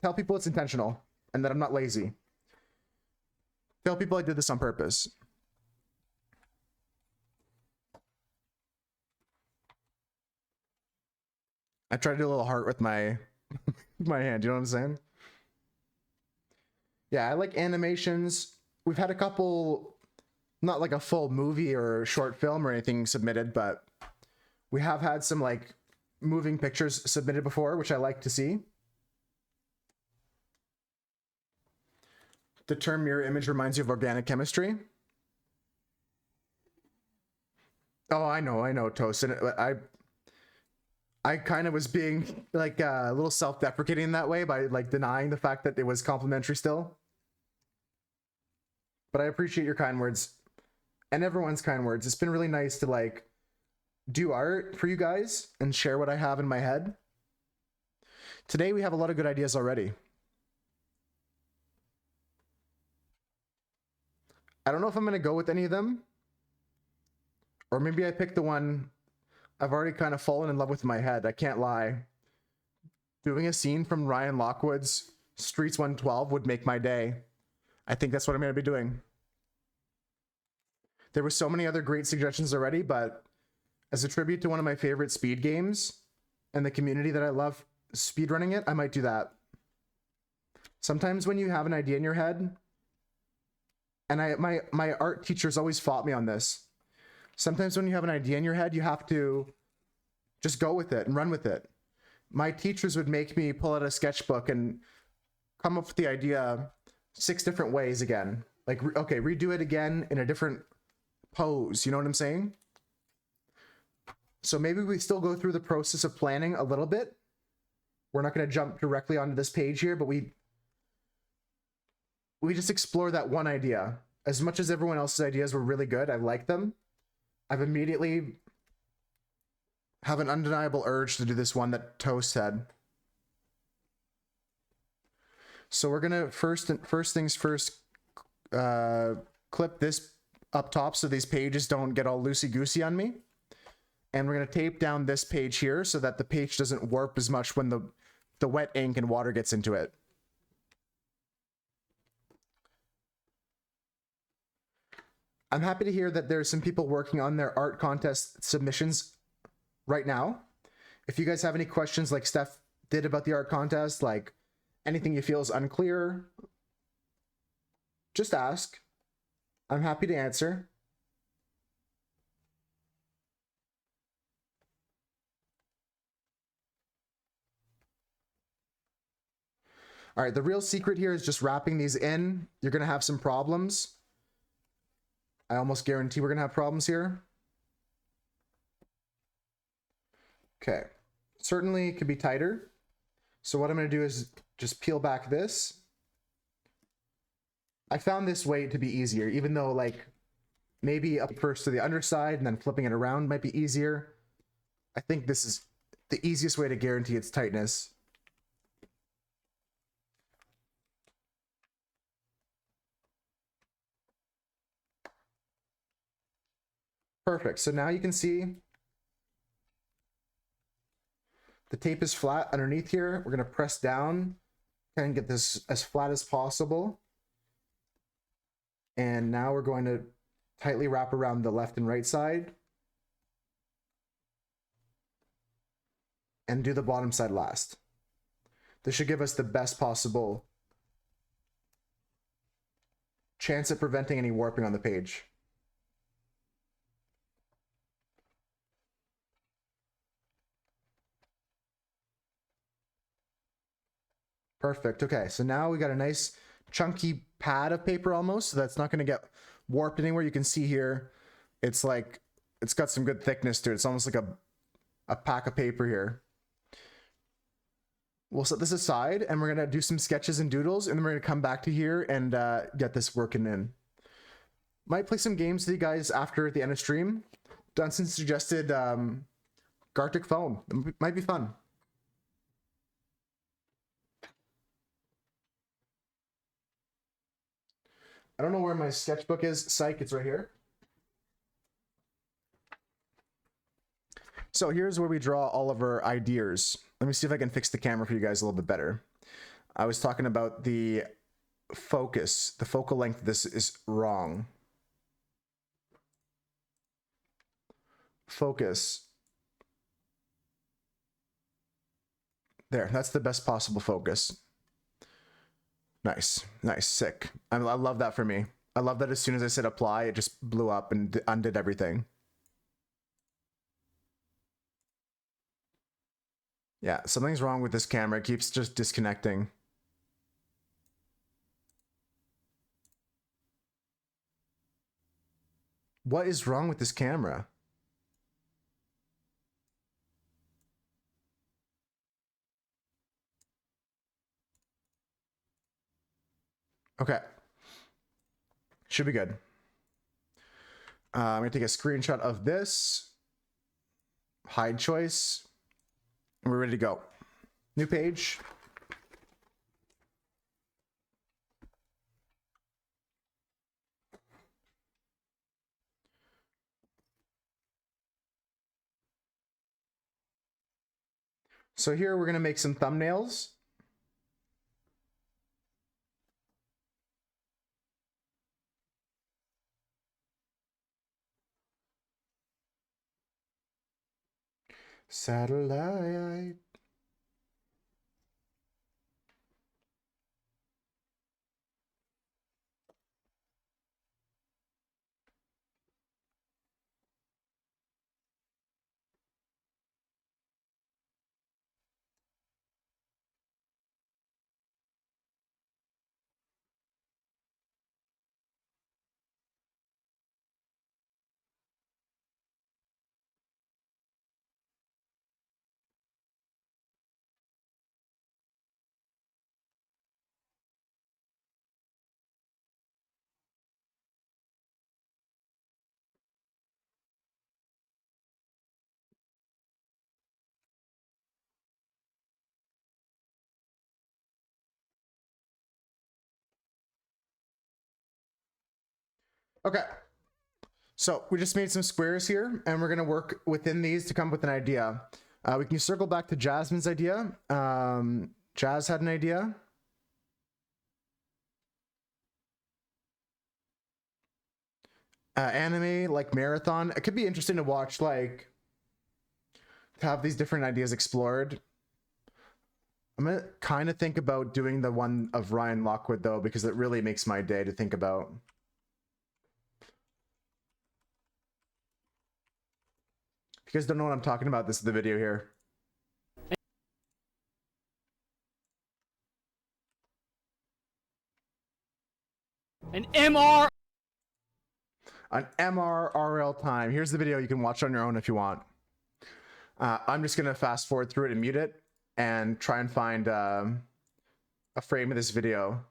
Tell people it's intentional and that I'm not lazy. Tell people I did this on purpose. I try to do a little heart with my my hand, you know what I'm saying? Yeah, I like animations. We've had a couple, not like a full movie or short film or anything submitted, but we have had some like moving pictures submitted before, which I like to see. The term mirror image reminds you of organic chemistry. Oh, I know, Toast. And I kind of was being like a little self-deprecating in that way by like denying the fact that it was complimentary still. But I appreciate your kind words and everyone's kind words. It's been really nice to like do art for you guys and share what I have in my head. Today we have a lot of good ideas already. I don't know if I'm going to go with any of them. Or maybe I picked the one I've already kind of fallen in love with in my head. I can't lie. Doing a scene from Ryan Lockwood's Streets 112 would make my day. I think that's what I'm going to be doing. There were so many other great suggestions already, but as a tribute to one of my favorite speed games and the community that I love speedrunning it, I might do that. Sometimes when you have an idea in your head, and my art teachers always fought me on this. Sometimes when you have an idea in your head, you have to just go with it and run with it. My teachers would make me pull out a sketchbook and come up with the idea 6 different ways again. Like, okay, redo it again in a different pose. You know what I'm saying? So maybe we still go through the process of planning a little bit. We're not going to jump directly onto this page here, but we just explore that one idea. As much as everyone else's ideas were really good, I like them. I've immediately have an undeniable urge to do this one that Toast said. So we're gonna first things first, clip this up top so these pages don't get all loosey-goosey on me. And we're gonna tape down this page here so that the page doesn't warp as much when the wet ink and water gets into it. I'm happy to hear that there's some people working on their art contest submissions right now. If you guys have any questions like Steph did about the art contest, like anything you feel is unclear, just ask. I'm happy to answer. All right, the real secret here is just wrapping these in. You're gonna have some problems. I almost guarantee we're gonna have problems here. Okay, certainly it could be tighter. So what I'm gonna do is just peel back this. I found this way to be easier, even though like maybe up first to the underside and then flipping it around might be easier. I think this is the easiest way to guarantee its tightness. Perfect. So now you can see the tape is flat underneath here. We're going to press down and get this as flat as possible. And now we're going to tightly wrap around the left and right side. And do the bottom side last. This should give us the best possible chance at preventing any warping on the page. Perfect. Okay, so now we got a nice chunky pad of paper almost, so that's not going to get warped anywhere. You can see here, it's like, it's got some good thickness to it. It's almost like a pack of paper here. We'll set this aside and we're going to do some sketches and doodles, and then we're going to come back to here and get this working in. Might play some games with you guys after at the end of stream. Dunson suggested Gartic Phone. It might be fun. I don't know where my sketchbook is. Psych, it's right here. So here's where we draw all of our ideas. Let me see if I can fix the camera for you guys a little bit better. I was talking about the focus. The focal length of this is wrong. Focus. There, that's the best possible focus. Nice, nice, sick. I love that for me. I love that as soon as I said apply, it just blew up and undid everything. Yeah, something's wrong with this camera. It keeps just disconnecting. What is wrong with this camera? Okay. Should be good. I'm gonna take a screenshot of this. Hide choice. And we're ready to go. New page. So here we're gonna make some thumbnails. Satellite. Okay. So we just made some squares here, and we're gonna work within these to come up with an idea. We can circle back to Jasmine's idea. Jazz had an idea. Anime, like marathon. It could be interesting to watch, like, to have these different ideas explored. I'm gonna kind of think about doing the one of Ryan Lockwood, though, because it really makes my day to think about. If you guys don't know what I'm talking about, this is the video here. An MR. An MRRL time. Here's the video. You can watch on your own if you want. I'm just gonna fast forward through it and mute it and try and find a frame of this video.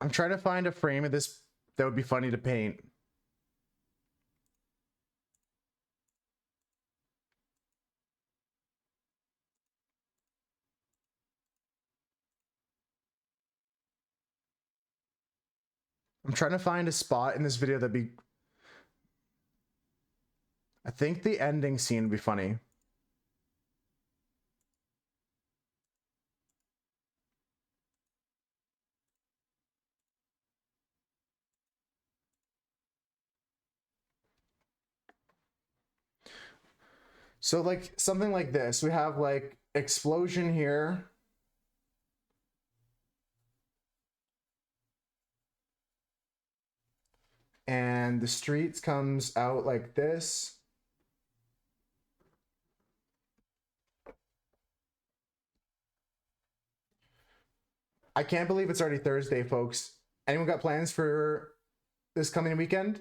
I'm trying to find a frame of this that would be funny to paint. I'm trying to find a spot in this video that'd be... I think the ending scene would be funny. So like something like this, we have like explosion here. And the streets comes out like this. I can't believe it's already Thursday, folks. Anyone got plans for this coming weekend?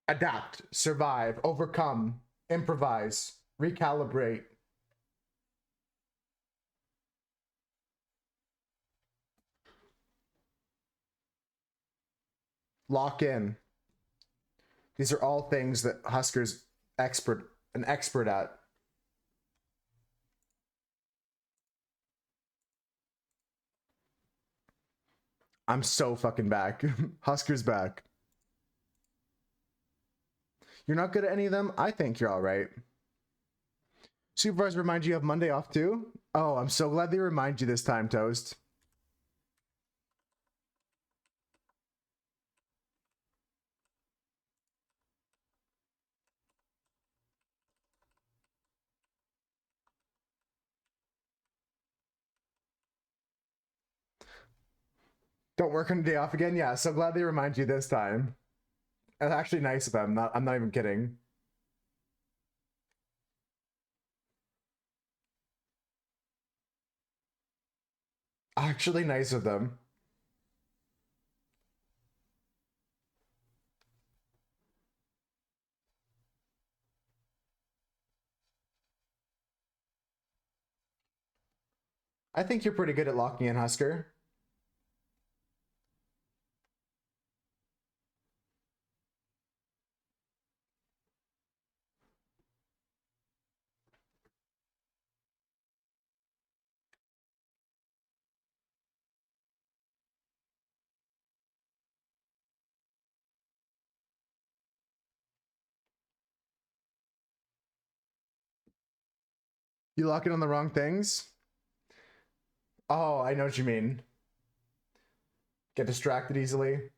adapt, survive, overcome, improvise, recalibrate. Lock in. These are all things that Husker's an expert at. I'm so fucking back. Husker's back. You're not good at any of them? I think you're all right. Supervisor remind you have Monday off too? Oh, I'm so glad they remind you this time, Toast. Don't work on a day off again? Yeah, so glad they remind you this time. That's actually nice of them. I'm not even kidding. Actually nice of them. I think you're pretty good at locking in, Husker. You lock in on the wrong things? Oh, I know what you mean. Get distracted easily.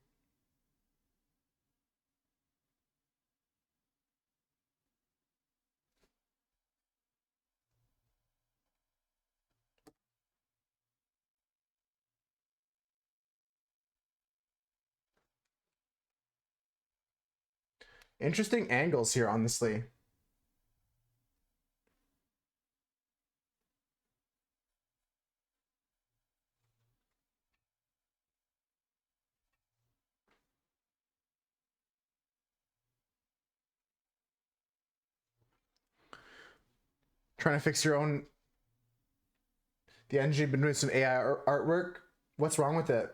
Interesting angles here, honestly. Trying to fix your own. The engine been doing some AI artwork. What's wrong with it?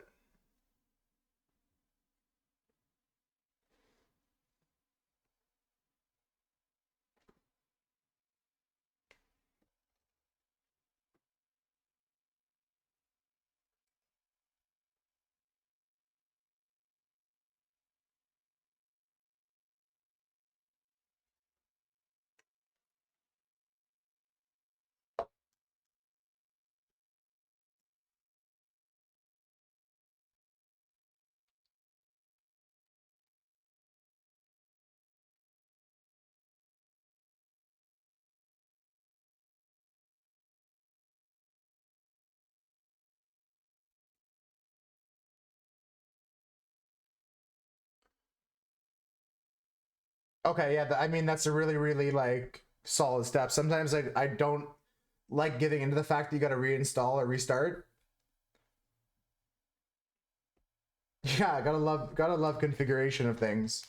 Okay, yeah, I mean, that's a really, really like solid step. Sometimes I don't like getting into the fact that you got to reinstall or restart. Yeah, gotta love configuration of things.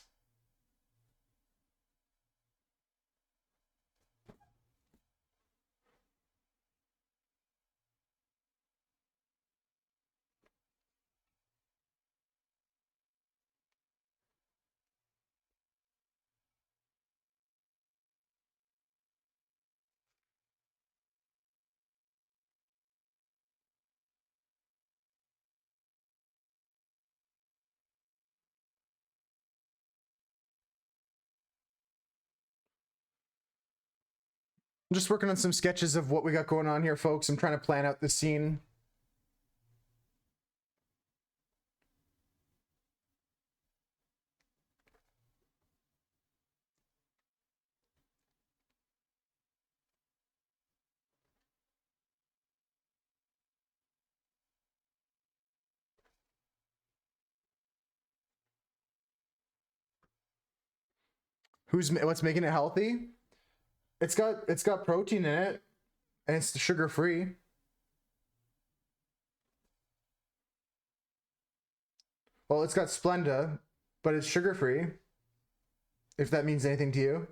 I'm just working on some sketches of what we got going on here, folks. I'm trying to plan out the scene. What's making it healthy? It's got protein in it, and it's sugar free. Well, it's got Splenda, but it's sugar free. if that means anything to you.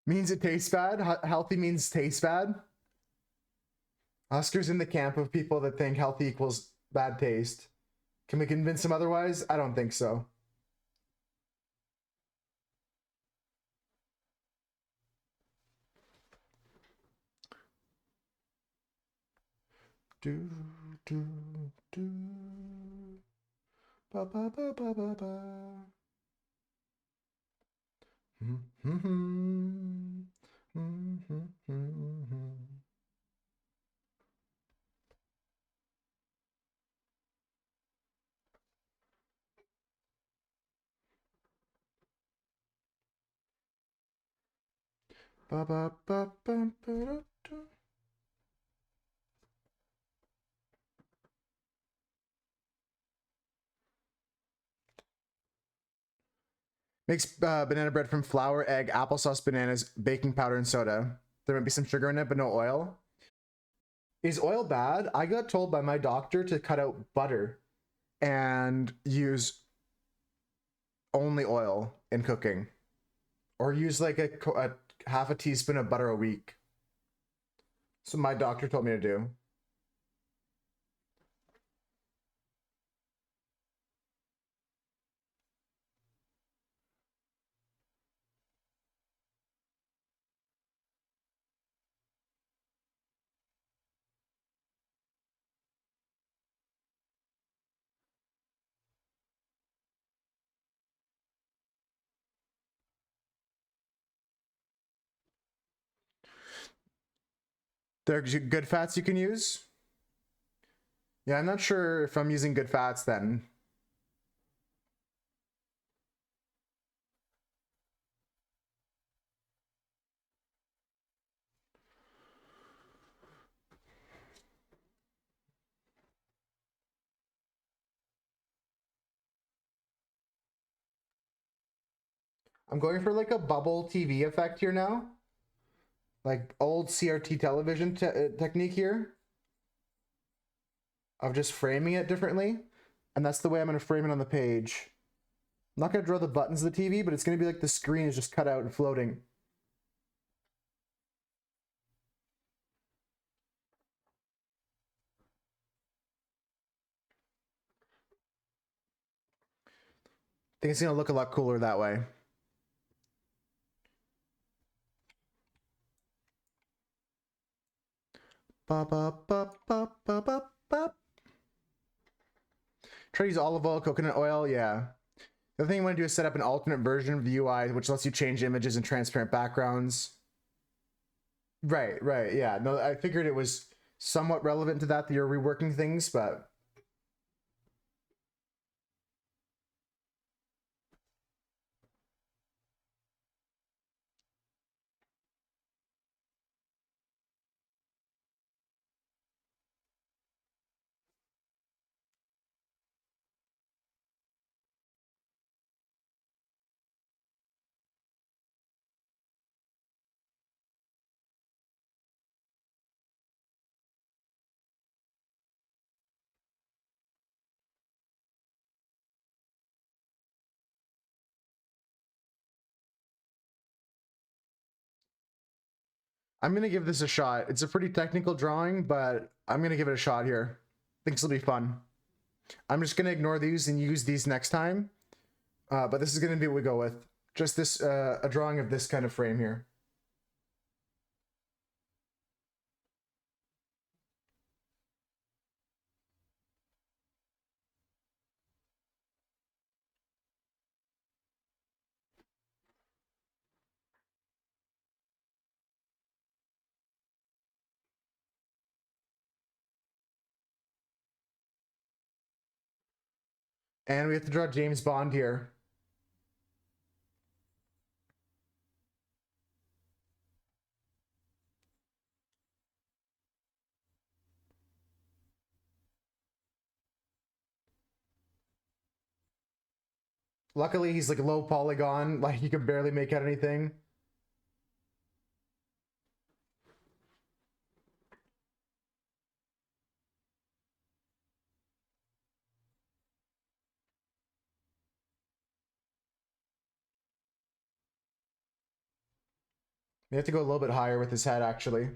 Means it tastes bad? Healthy means tastes bad? Oscar's in the camp of people that think healthy equals bad taste. Can we convince him otherwise? I don't think so. Do, do, do. Ba, ba, ba, ba, ba, ba. Ba, ba, ba, ba, ba, da. Makes banana bread from flour, egg, applesauce, bananas, baking powder, and soda. There might be some sugar in it, but no oil. Is oil bad? I got told by my doctor to cut out butter and use only oil in cooking, or use like a half a teaspoon of butter a week. So my doctor told me to do. There are good fats you can use. Yeah, I'm not sure if I'm using good fats then. I'm going for like a bubble TV effect here now. Like old CRT television technique here. Of just framing it differently. And that's the way I'm going to frame it on the page. I'm not going to draw the buttons of the TV, but it's going to be like the screen is just cut out and floating. I think it's going to look a lot cooler that way. Ba, ba, ba, ba, ba, ba, ba. Try to use olive oil, coconut oil, yeah. The other thing you want to do is set up an alternate version of the UI, which lets you change images and transparent backgrounds. Right, right, yeah. No, I figured it was somewhat relevant to that you're reworking things, but I'm gonna give this a shot. It's a pretty technical drawing, but I'm gonna give it a shot here. I think this will be fun. I'm just gonna ignore these and use these next time. But this is gonna be what we go with. Just this, a drawing of this kind of frame here. And we have to draw James Bond here. Luckily, he's like low polygon, like you can barely make out anything. We have to go a little bit higher with his head, actually.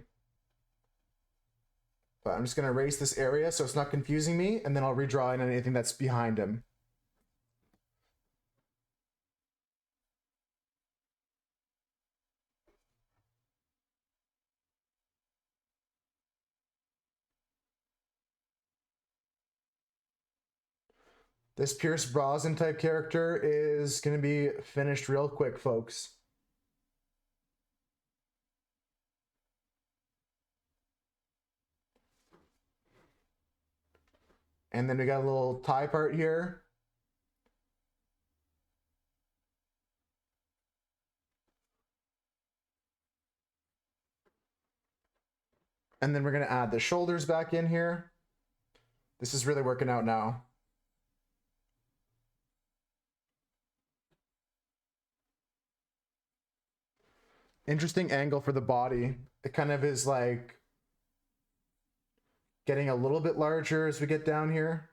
But I'm just going to erase this area so it's not confusing me, and then I'll redraw in anything that's behind him. This Pierce Brosnan type character is going to be finished real quick, folks. And then we got a little tie part here. And then we're going to add the shoulders back in here. This is really working out now. Interesting angle for the body. It kind of is like getting a little bit larger as we get down here.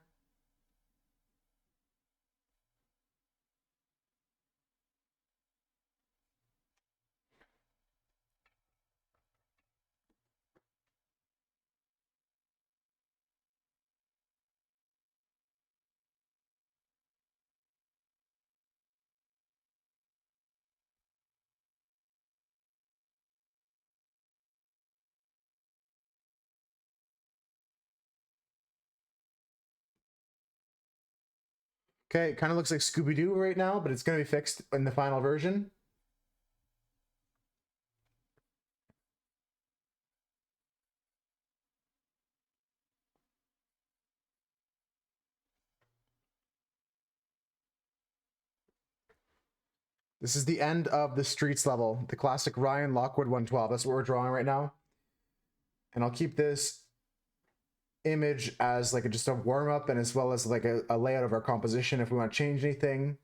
Okay, it kind of looks like Scooby-Doo right now, but it's going to be fixed in the final version. This is the end of the Streets level, the classic Ryan Lockwood 112. That's what we're drawing right now. And I'll keep this image as like just a warm-up and as well as like a layout of our composition if we want to change anything.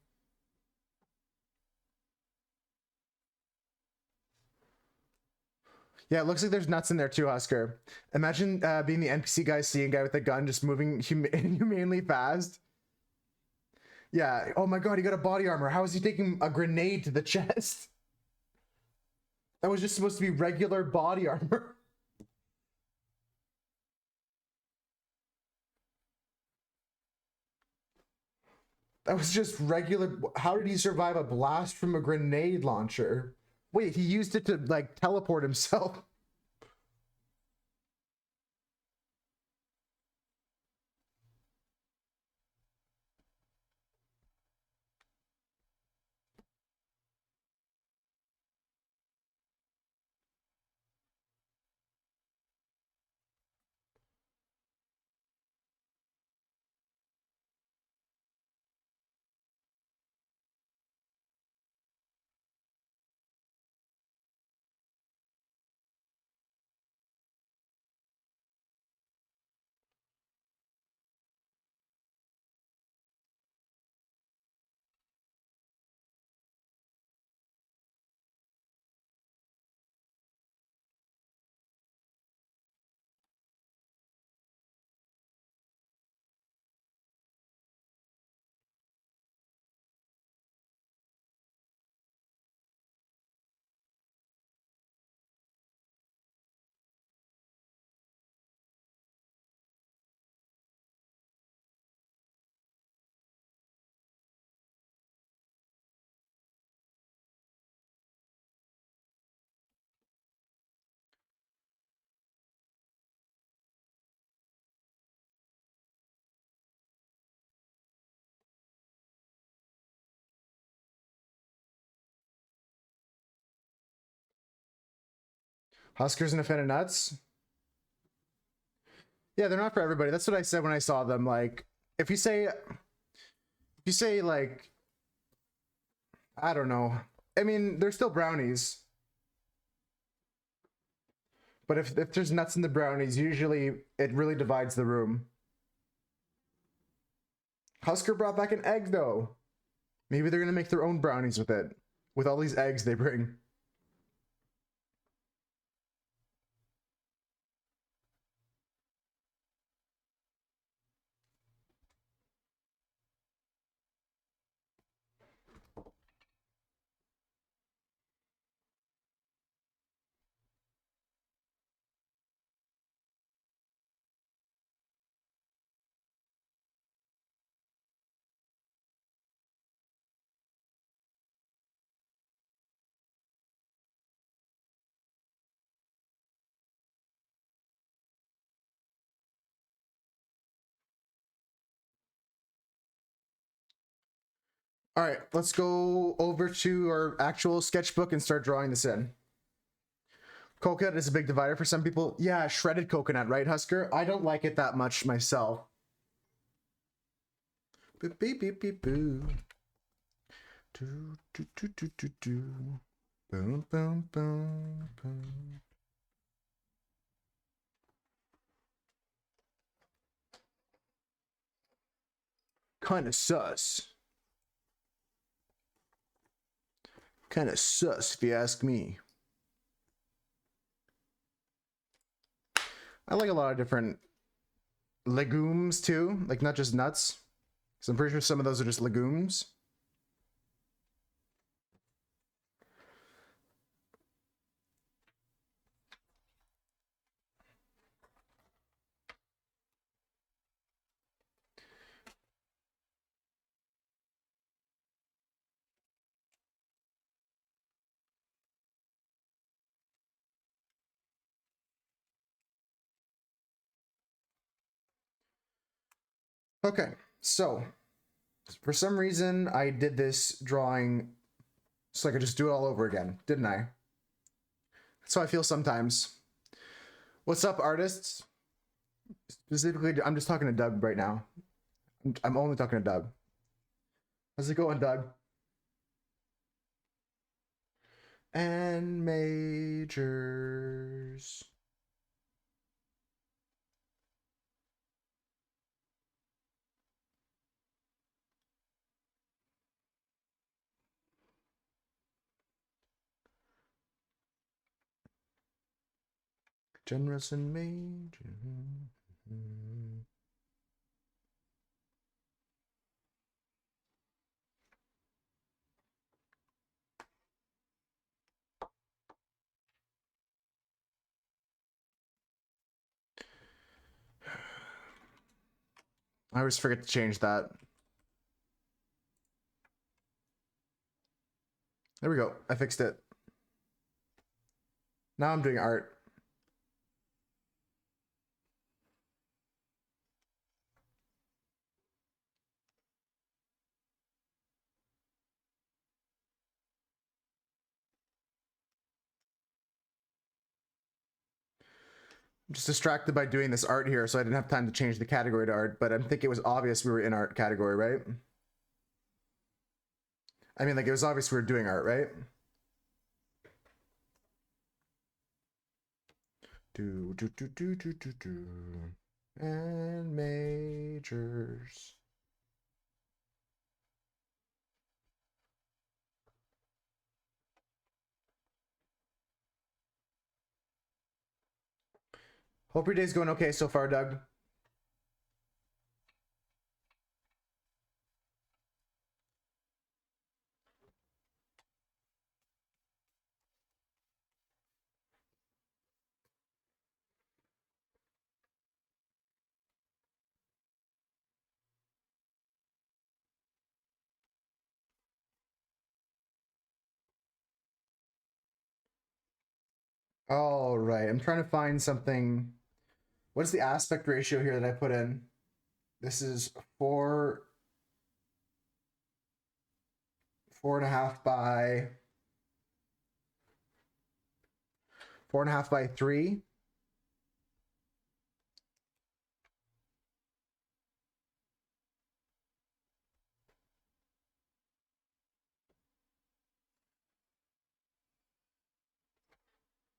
Yeah, it looks like there's nuts in there too, Husker. Imagine being the NPC guy, seeing a guy with a gun just moving humanely fast. Yeah, oh my god, he got a body armor. How is he taking a grenade to the chest? That was just supposed to be regular body armor. That was just regular. How did he survive a blast from a grenade launcher? Wait, he used it to like teleport himself. Huskers and a fan of nuts. Yeah, they're not for everybody. That's what I said when I saw them. Like, if you say like, I don't know. I mean, they're still brownies. But if there's nuts in the brownies, usually it really divides the room. Husker brought back an egg, though. Maybe they're gonna make their own brownies with it, with all these eggs they bring. All right, let's go over to our actual sketchbook and start drawing this in. Coconut is a big divider for some people. Yeah, shredded coconut, right, Husker? I don't like it that much myself. Beep, beep, beep, beep, boo. Do, do, do, do, do, do. Boom, boom, boom, boom. Kind of sus. Kind of sus, if you ask me. I like a lot of different legumes too, like not just nuts. Because I'm pretty sure some of those are just legumes. Okay, so for some reason I did this drawing so I could just do it all over again, didn't I? That's how I feel sometimes. What's up, artists? Specifically, I'm just talking to Doug right now. I'm only talking to Doug. How's it going, Doug? And majors. Generous and major. I always forget to change that. There we go. I fixed it. Now I'm doing art. I'm just distracted by doing this art here, so I didn't have time to change the category to art, but I think it was obvious we were in art category, right? I mean, like, it was obvious we were doing art, right? Do, do, do, do, do, do, do. And majors. Hope your day's going okay so far, Doug. All right, I'm trying to find something. What is the aspect ratio here that I put in? This is 4.5 by 4.5 by 3.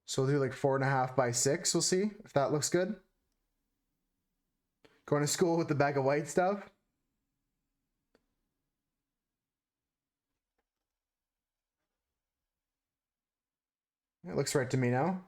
So we'll do like 4.5 by 6. We'll see if that looks good. Going to school with the bag of white stuff. looks right to me now.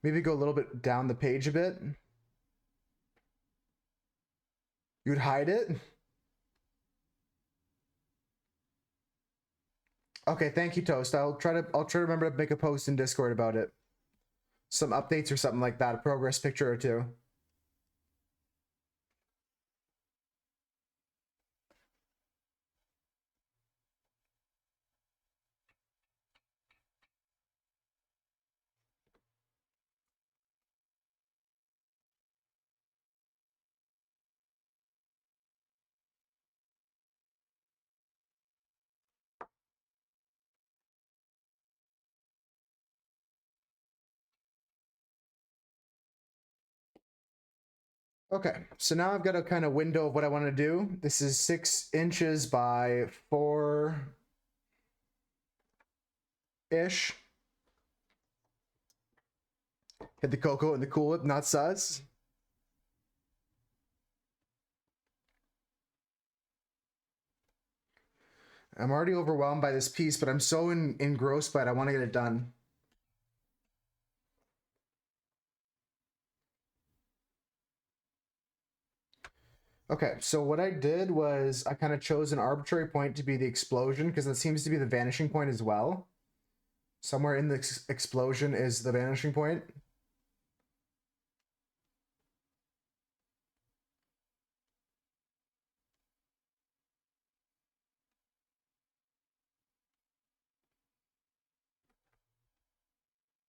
Maybe go a little bit down the page a bit. You would hide it? Okay, thank you, Toast. I'll try to remember to make a post in Discord about it. Some updates or something like that, a progress picture or two. Okay, so now I've got a kind of window of what I want to do. This is 6 inches by 4-ish. Hit the Coco and the Cool Whip, not sus. I'm already overwhelmed by this piece, but I'm so engrossed by it, I want to get it done. Okay, so what I did was I kind of chose an arbitrary point to be the explosion because it seems to be the vanishing point as well. Somewhere in the explosion is the vanishing point.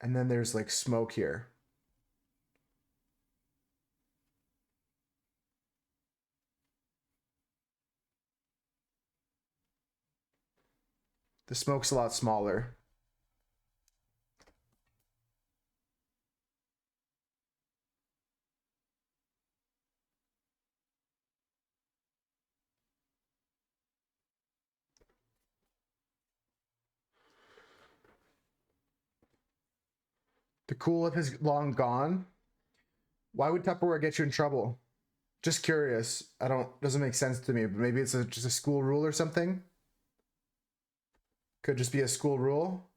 And then there's like smoke here. The smoke's a lot smaller. The Cool Whip is long gone. Why would Tupperware get you in trouble? Just curious. Doesn't make sense to me, but maybe it's just a school rule or something. Could just be a school rule.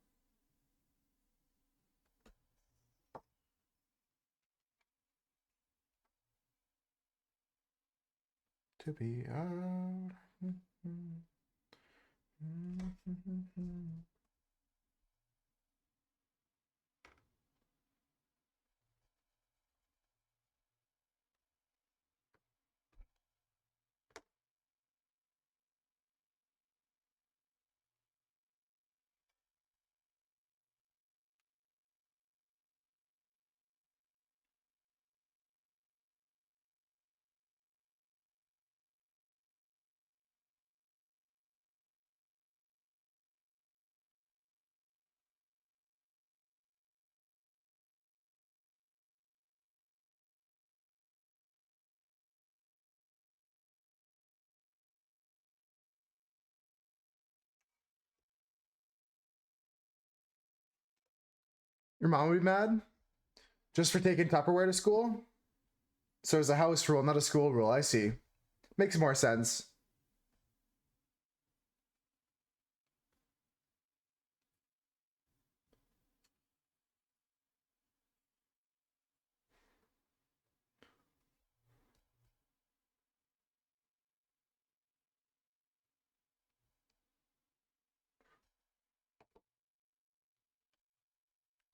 To be out. Your mom would be mad? Just for taking Tupperware to school? So it's a house rule, not a school rule. I see. Makes more sense.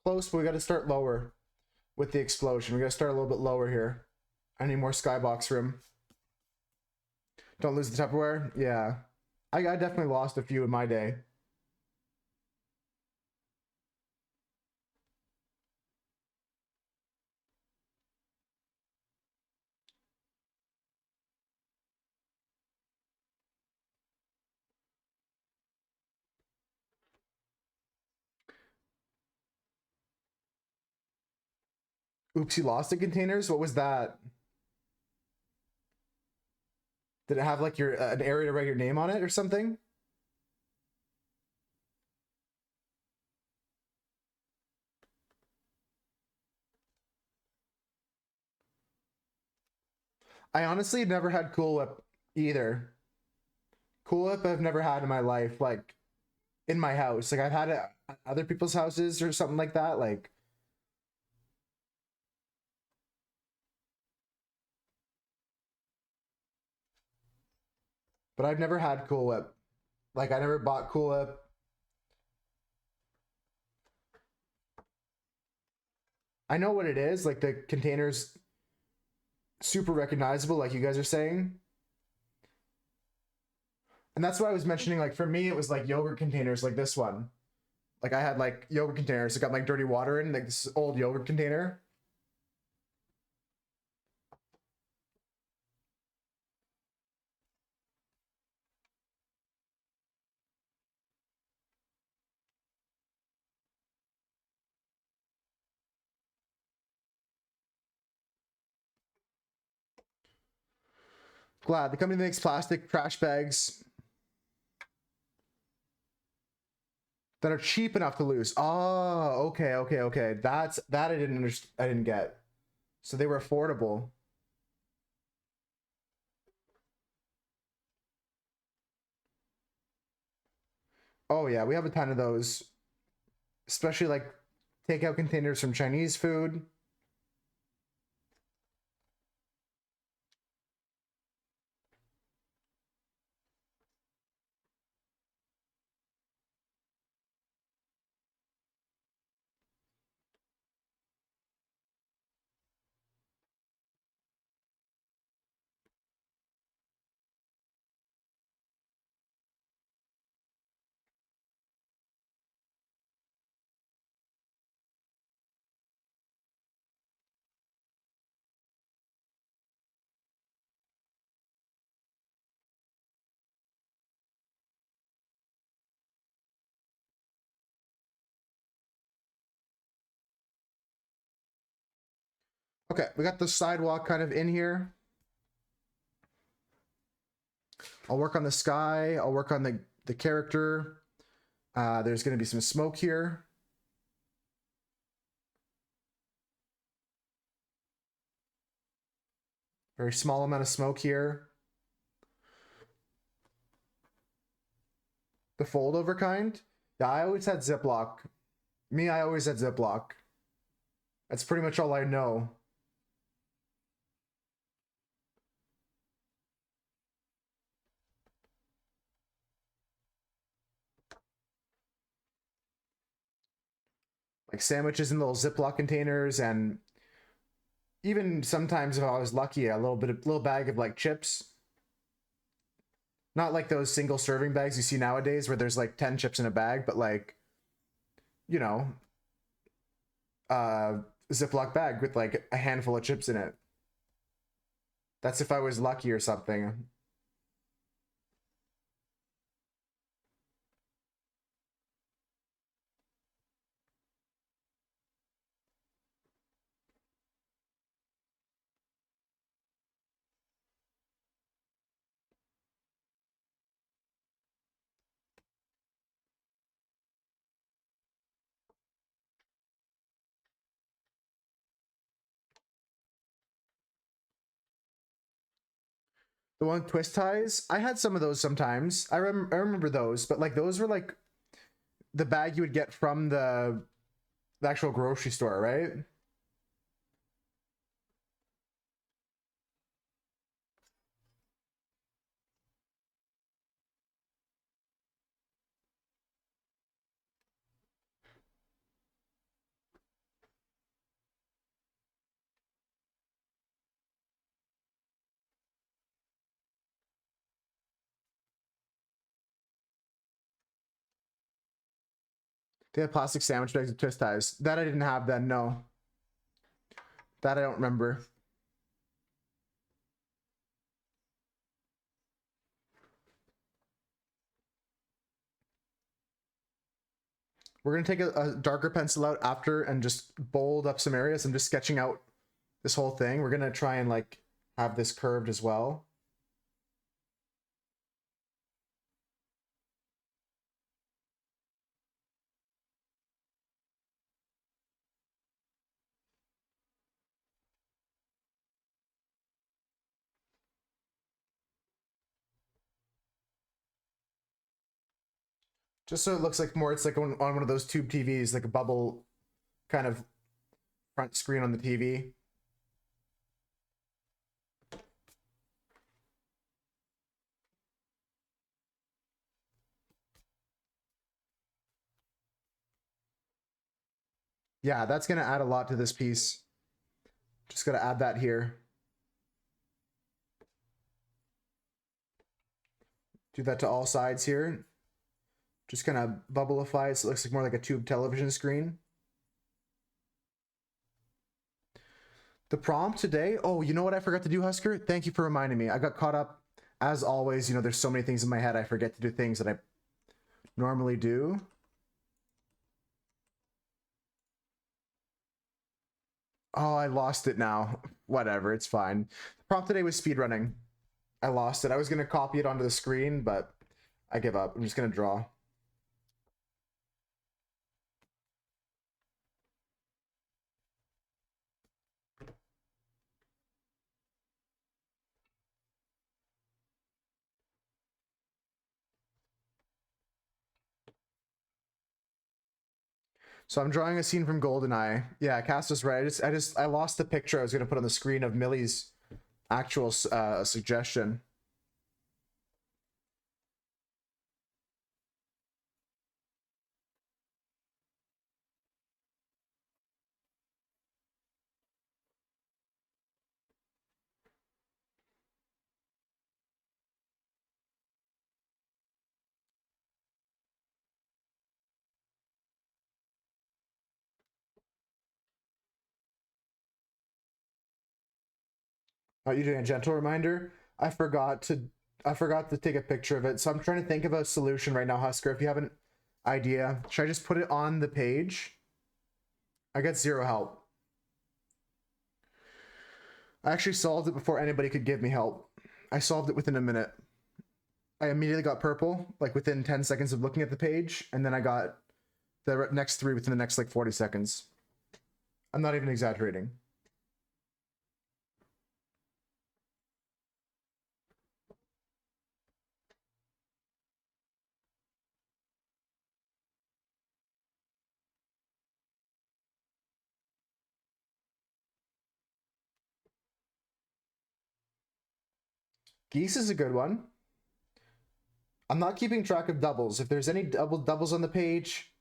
Close, but we got to start lower with the explosion. We got to start a little bit lower here. I need more skybox room. Don't lose the Tupperware? Yeah. I definitely lost a few in my day. Oops, you lost the containers? What was that? Did it have like your an area to write your name on it or something? I honestly never had Cool Whip either. Cool Whip I've never had in my life, like in my house. Like I've had it at other people's houses or something like that. Like, but I've never had Cool Whip. Like I never bought Cool Whip. I know what it is. Like the container's super recognizable, like you guys are saying. And that's why I was mentioning, like for me, it was like yogurt containers like this one. Like I had like yogurt containers. It got like dirty water in, like this old yogurt container. Glad the company makes plastic trash bags that are cheap enough to lose. Oh, okay. That's that I didn't understand. I didn't get. So they were affordable. Oh yeah, we have a ton of those, especially like takeout containers from Chinese food. Okay, we got the sidewalk kind of in here. I'll work on the sky. I'll work on the character. There's going to be some smoke here. Very small amount of smoke here. The fold over kind? Yeah, I always had Ziploc. Me, I always had Ziploc. That's pretty much all I know. Like sandwiches in little Ziploc containers, and even sometimes if I was lucky, a little bag of like chips. Not like those single serving bags you see nowadays where there's like 10 chips in a bag, but like, you know, uh Ziploc bag with like a handful of chips in it. That's if I was lucky or something. The one with twist ties, I had some of those sometimes. I remember those, but like those were like the bag you would get from the actual grocery store, right? They had plastic sandwich bags with twist ties. That I didn't have then, no. That I don't remember. We're gonna take a darker pencil out after and just bold up some areas. I'm just sketching out this whole thing. We're gonna try and like have this curved as well. Just so it looks like more, it's like on one of those tube TVs, like a bubble kind of front screen on the TV. Yeah, that's gonna add a lot to this piece. Just gotta add that here. Do that to all sides here. Just kind of bubbleify it so it looks like more like a tube television screen. The prompt today, oh, you know what I forgot to do, Husker? Thank you for reminding me. I got caught up, as always, you know, there's so many things in my head, I forget to do things that I normally do. Oh, I lost it now. Whatever, it's fine. The prompt today was speedrunning. I lost it. I was going to copy it onto the screen, but I give up. I'm just going to draw. So I'm drawing a scene from GoldenEye. Yeah, Cass was right. I lost the picture I was going to put on the screen of Millie's actual suggestion. Are you doing a gentle reminder? I forgot to take a picture of it. So I'm trying to think of a solution right now, Husker. If you have an idea, should I just put it on the page? I get zero help. I actually solved it before anybody could give me help. I solved it within a minute. I immediately got purple, like within 10 seconds of looking at the page, and then I got the next three within the next like 40 seconds. I'm not even exaggerating. Geese is a good one. I'm not keeping track of doubles. If there's any doubles on the page,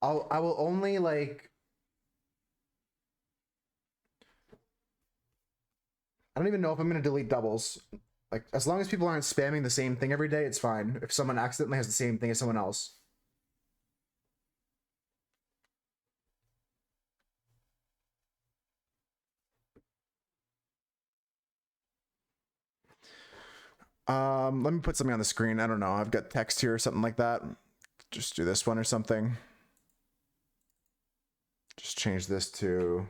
I will only like, I don't even know if I'm gonna delete doubles. Like, as long as people aren't spamming the same thing every day, it's fine. If someone accidentally has the same thing as someone else. Let me put something on the screen. I don't know. I've got text here or something like that. Just do this one or something. Just change this to...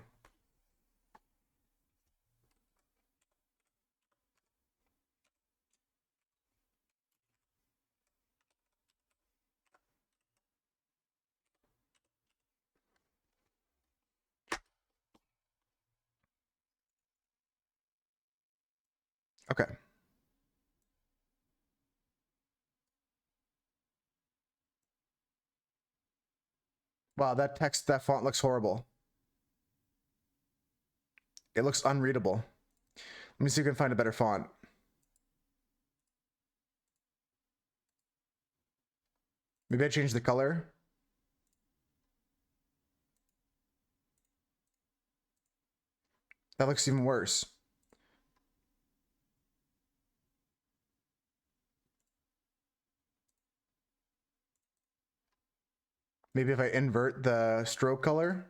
Okay. Wow, that font looks horrible. It looks unreadable. Let me see if we can find a better font. Maybe I change the color. That looks even worse. Maybe if I invert the stroke color.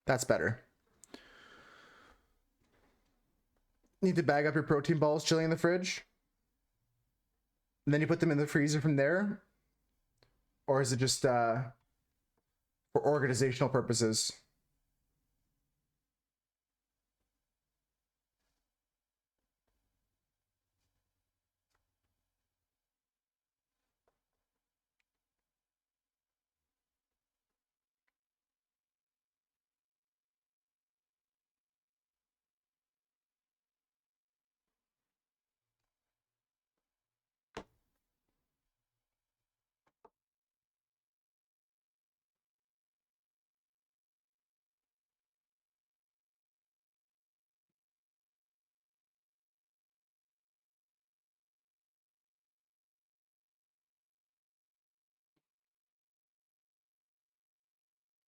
That's better. Need to bag up your protein balls chilling in the fridge? And then you put them in the freezer from there? Or is it just for organizational purposes?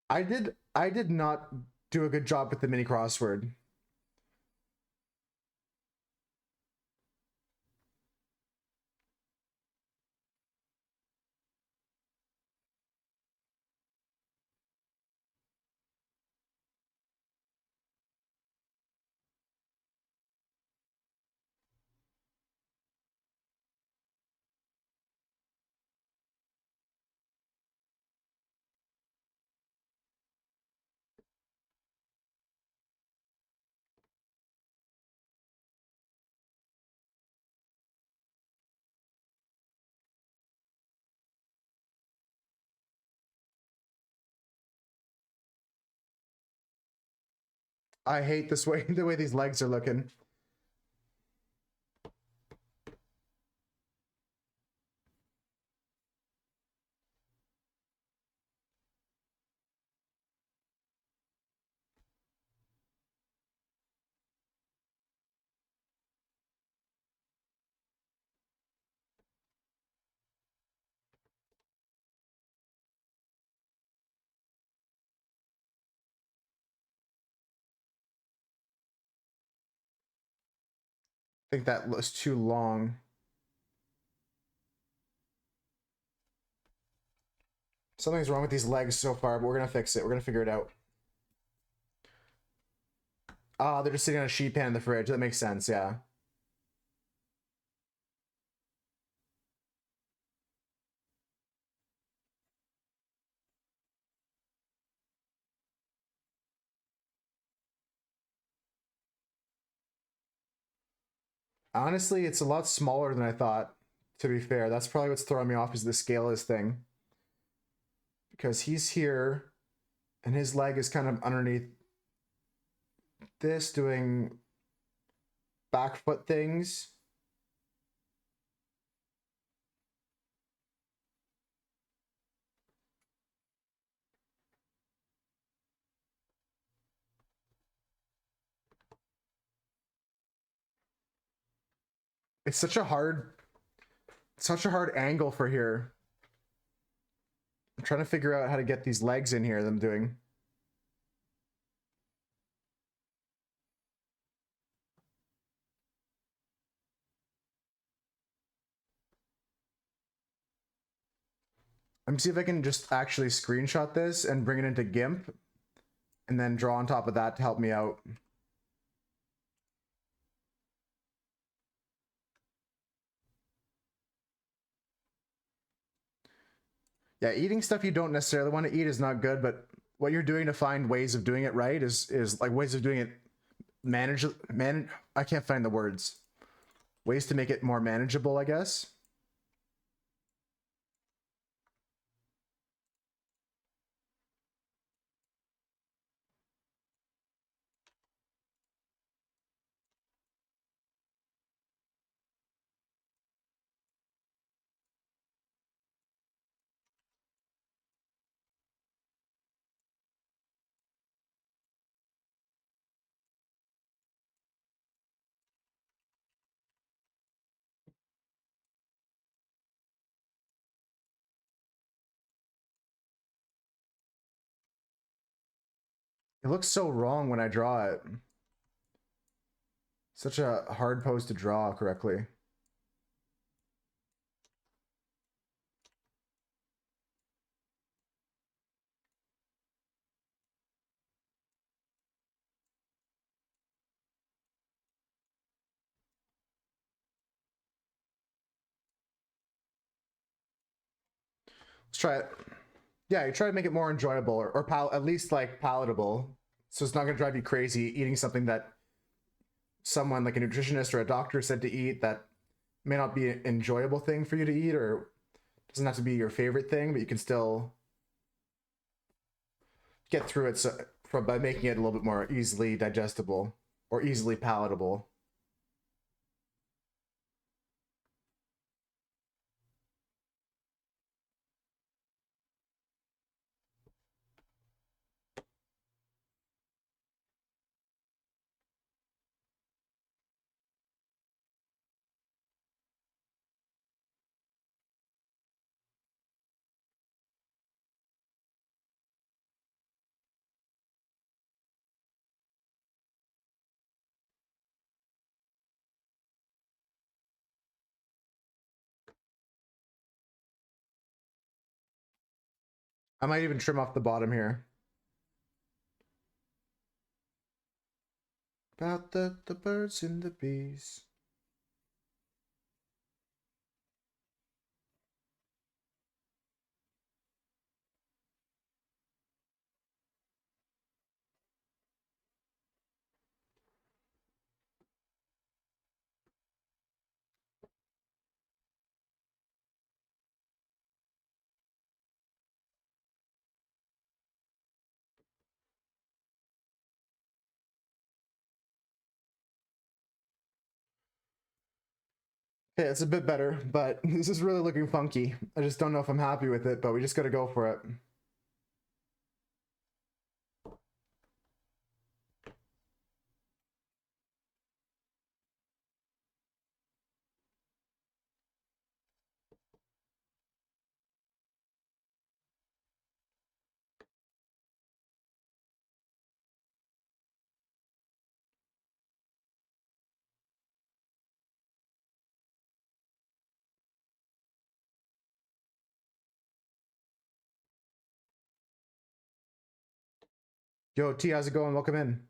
I did not do a good job with the mini crossword. I hate this way the way these legs are looking. I think that was too long. Something's wrong with these legs so far, but we're gonna fix it. We're gonna figure it out. Ah, they're just sitting on a sheet pan in the fridge. That makes sense, yeah. Honestly, it's a lot smaller than I thought, to be fair. That's probably what's throwing me off is the scale of this thing. Because he's here, and his leg is kind of underneath this, doing back foot things. It's such a hard angle for here. I'm trying to figure out how to get these legs in here that I'm doing. Let me see if I can just actually screenshot this and bring it into GIMP and then draw on top of that to help me out. Yeah, eating stuff you don't necessarily want to eat is not good, but what you're doing to find ways of doing it right is like ways of doing it I can't find the words. Ways to make it more manageable, I guess. It looks so wrong when I draw it. Such a hard pose to draw correctly. Let's try it. Yeah, you try to make it more enjoyable or at least like palatable. So it's not going to drive you crazy eating something that someone like a nutritionist or a doctor said to eat that may not be an enjoyable thing for you to eat or doesn't have to be your favorite thing, but you can still get through it by making it a little bit more easily digestible or easily palatable. I might even trim off the bottom here. About the birds and the bees. Okay, it's a bit better, but this is really looking funky. I just don't know if I'm happy with it, but we just gotta go for it. Yo, T, how's it going? Welcome in.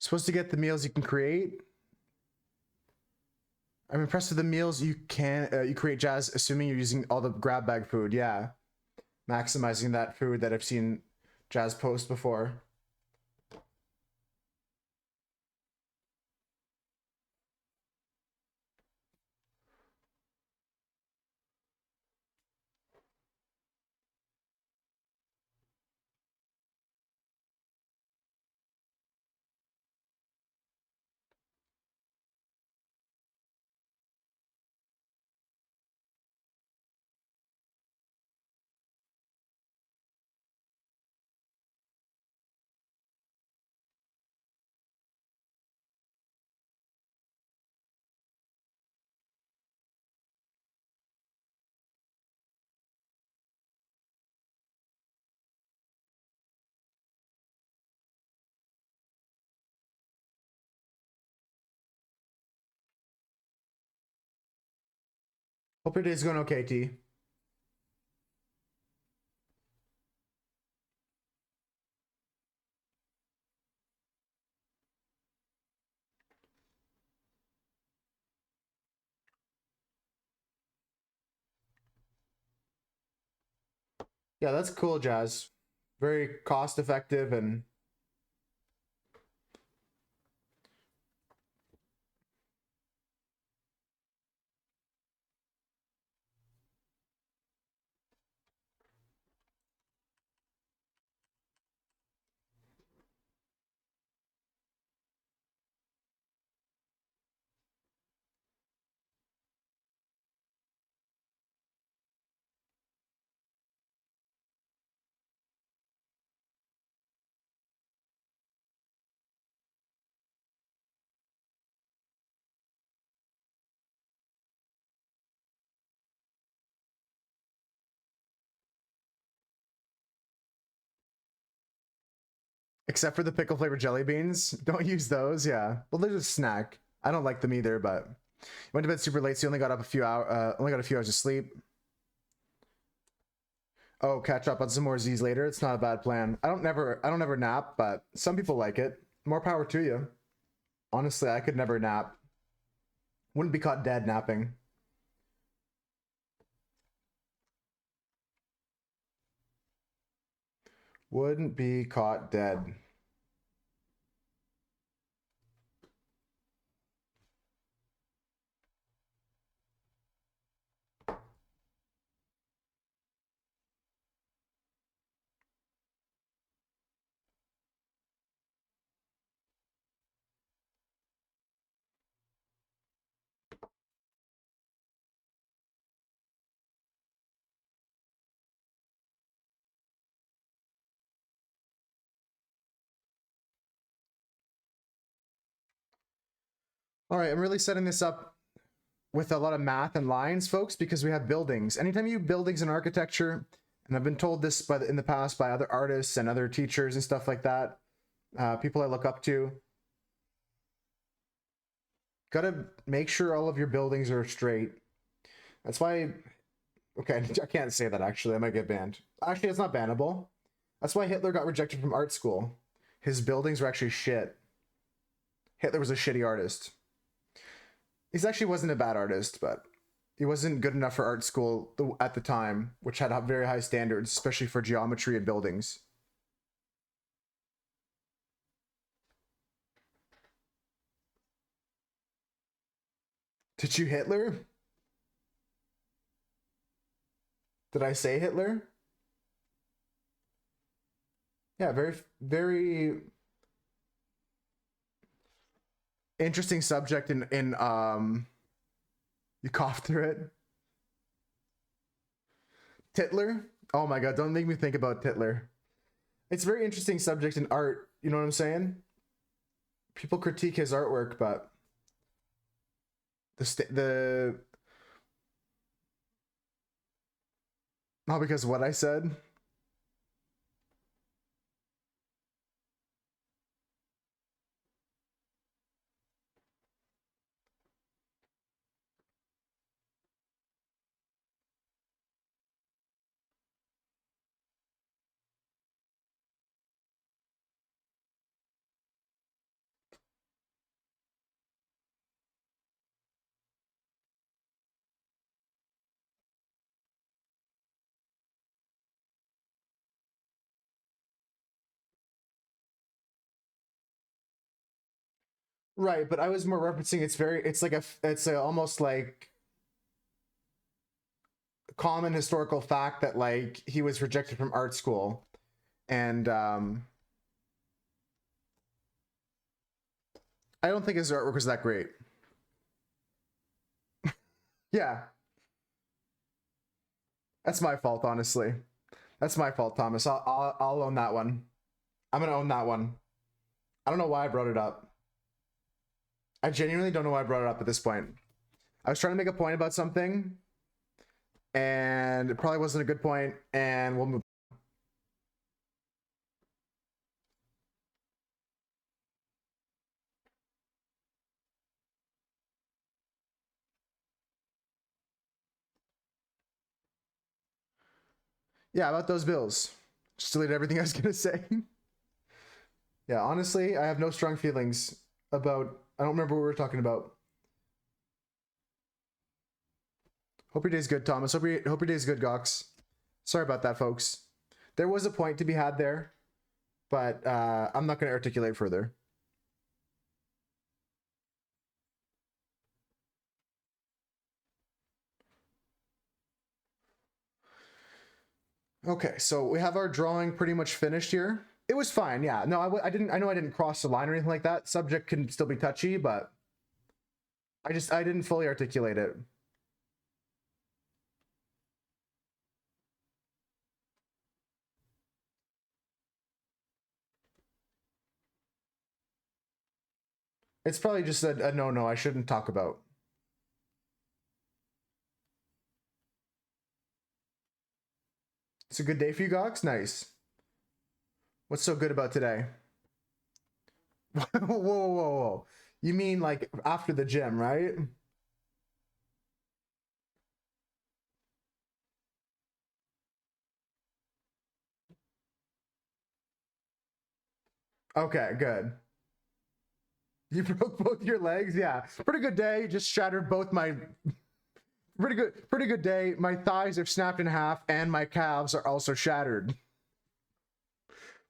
Supposed to get the meals you can create. I'm impressed with the meals you create, Jazz, assuming you're using all the grab bag food. Yeah, maximizing that food that I've seen Jazz post before. Hope your day's going okay, T. Yeah, that's cool, Jazz. Very cost effective and except for the pickle flavored jelly beans, don't use those. Yeah, well, they're just a snack. I don't like them either, but went to bed super late, so you only got up a few hours. Only got a few hours of sleep. Oh, catch up on some more Z's later. It's not a bad plan. I don't ever nap, but some people like it. More power to you. Honestly, I could never nap. Wouldn't be caught dead napping. Wouldn't be caught dead. All right, I'm really setting this up with a lot of math and lines, folks, because we have buildings. Anytime you buildings in architecture, and I've been told this in the past by other artists and other teachers and stuff like that, people I look up to, gotta make sure all of your buildings are straight. That's why, okay, I can't say that actually, I might get banned. Actually, it's not bannable. That's why Hitler got rejected from art school. His buildings were actually shit. Hitler was a shitty artist. He actually wasn't a bad artist, but he wasn't good enough for art school at the time, which had very high standards, especially for geometry and buildings. Did you Hitler? Did I say Hitler? Yeah, very, very interesting subject in you coughed through it. Titler? Oh my god, don't make me think about Titler. It's a very interesting subject in art, you know what I'm saying? People critique his artwork, but not because of what I said. Right, but I was more referencing it's a almost like common historical fact that like he was rejected from art school, and I don't think his artwork was that great. Yeah, that's my fault, honestly. That's my fault, Thomas. I'll own that one. I'm gonna own that one. I don't know why I brought it up. I genuinely don't know why I brought it up at this point. I was trying to make a point about something, and it probably wasn't a good point, and we'll move. Yeah, about those bills. Just delete everything I was gonna say. Yeah, honestly, I have no strong feelings about. I don't remember what we were talking about. Hope your day's good, Thomas. Hope your day's good, Gox. Sorry about that, folks. There was a point to be had there, but I'm not going to articulate further. Okay, so we have our drawing pretty much finished here. It was fine, yeah. No, I didn't. I know I didn't cross the line or anything like that. Subject can still be touchy, but I didn't fully articulate it. It's probably just a no I shouldn't talk about. It's a good day for you, Gox? Nice. What's so good about today? Whoa. You mean like after the gym, right? Okay, good. You broke both your legs? Yeah. Pretty good day. Just shattered both my pretty good day. My thighs are snapped in half and my calves are also shattered.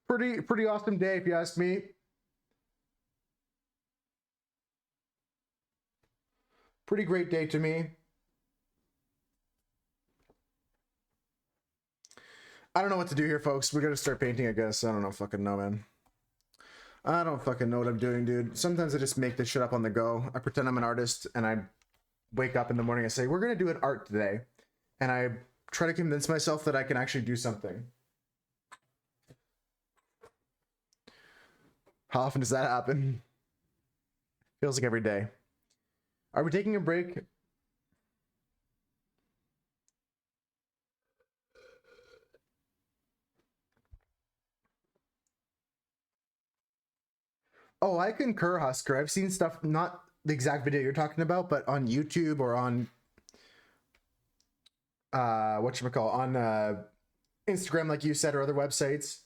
Pretty awesome day if you ask me. Pretty great day to me. I don't know what to do here, folks. We gotta start painting, I guess. I don't fucking know, man. I don't fucking know what I'm doing, dude. Sometimes I just make this shit up on the go. I pretend I'm an artist and I wake up in the morning and say, we're gonna do an art today. And I try to convince myself that I can actually do something. How often does that happen? Feels like every day. Are we taking a break? Oh, I concur, Husker. I've seen stuff, not the exact video you're talking about, but on YouTube or on whatchamacall, on Instagram, like you said, or other websites.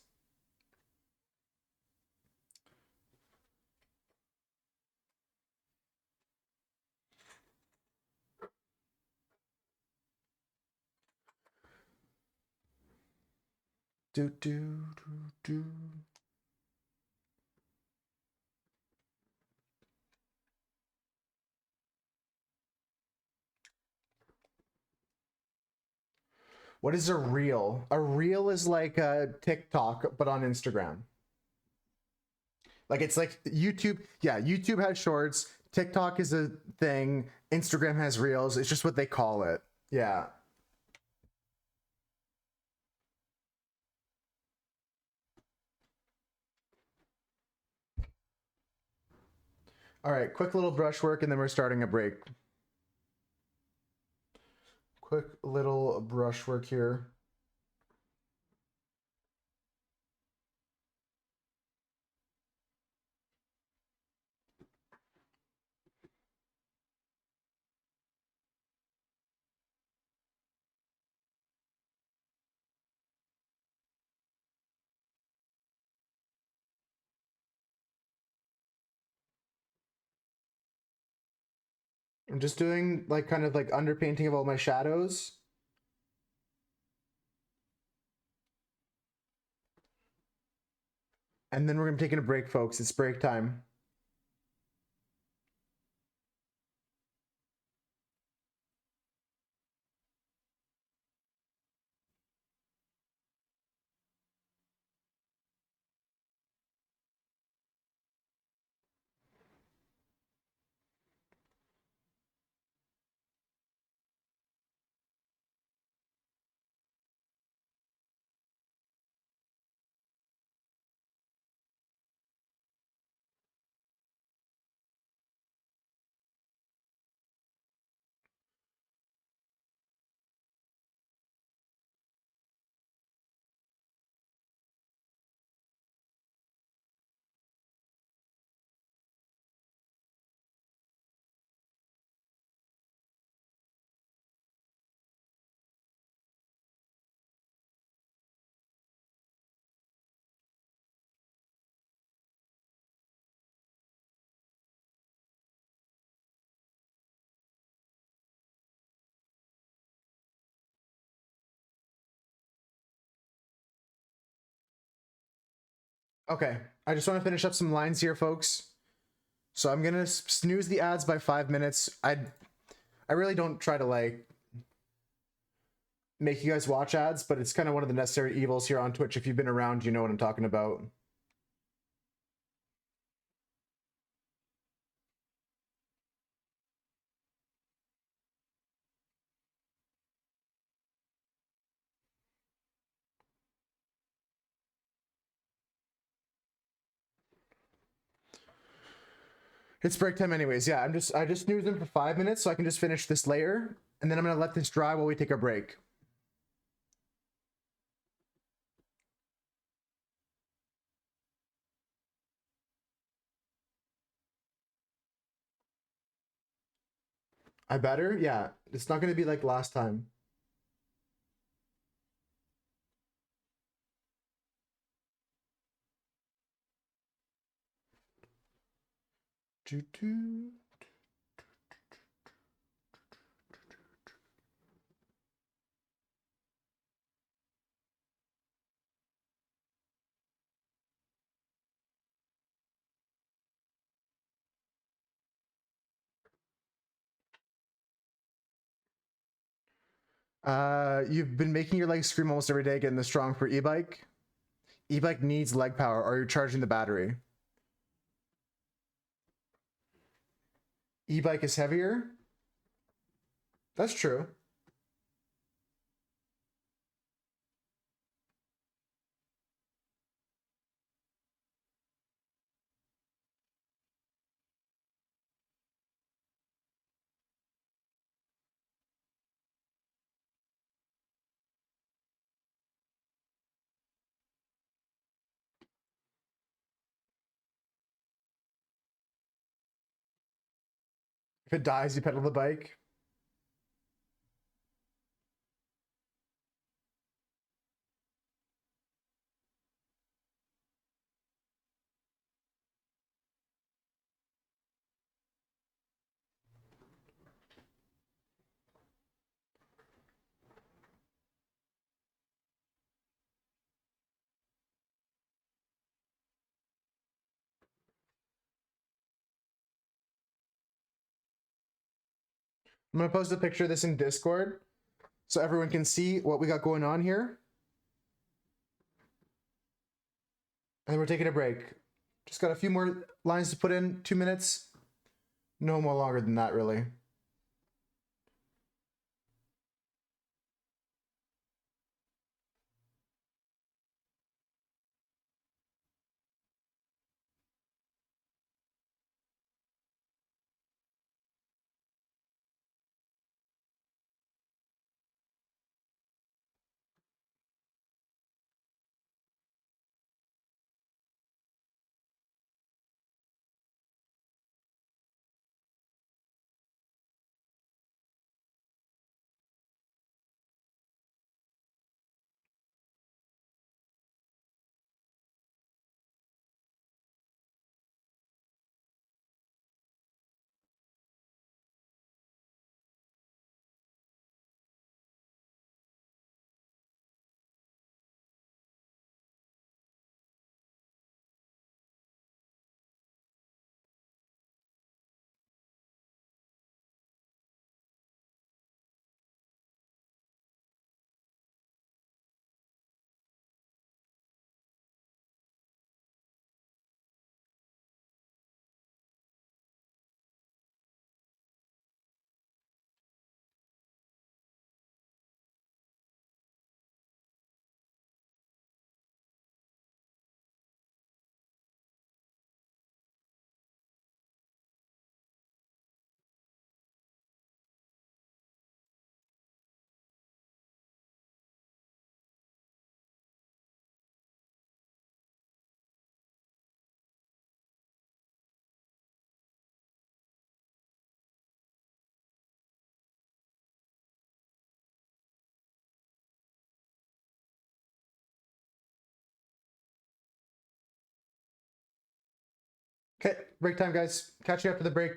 Do do do do. What is a reel? A reel is like a TikTok, but on Instagram. Like it's like YouTube. Yeah, YouTube has shorts. TikTok is a thing. Instagram has reels. It's just what they call it. Yeah. All right, quick little brushwork, and then we're starting a break. Quick little brushwork here. I'm just doing like kind of like underpainting of all my shadows. And then we're gonna be taking a break, folks. It's break time. Okay, I just want to finish up some lines here, folks. So I'm gonna snooze the ads by 5 minutes. I really don't try to like make you guys watch ads, but it's kind of one of the necessary evils here on Twitch. If you've been around, you know what I'm talking about. It's break time anyways. Yeah, I just snoozed them for 5 minutes so I can just finish this layer, and then I'm gonna let this dry while we take a break. I better? Yeah. It's not gonna be like last time. Doo-doo. You've been making your legs scream almost every day, getting the strong for e-bike. E-bike needs leg power, or you're charging the battery. E-bike is heavier. That's true. If it dies, you pedal the bike. I'm gonna post a picture of this in Discord so everyone can see what we got going on here. And we're taking a break. Just got a few more lines to put in, 2 minutes. No more longer than that, really. Okay, break time, guys. Catch you after the break.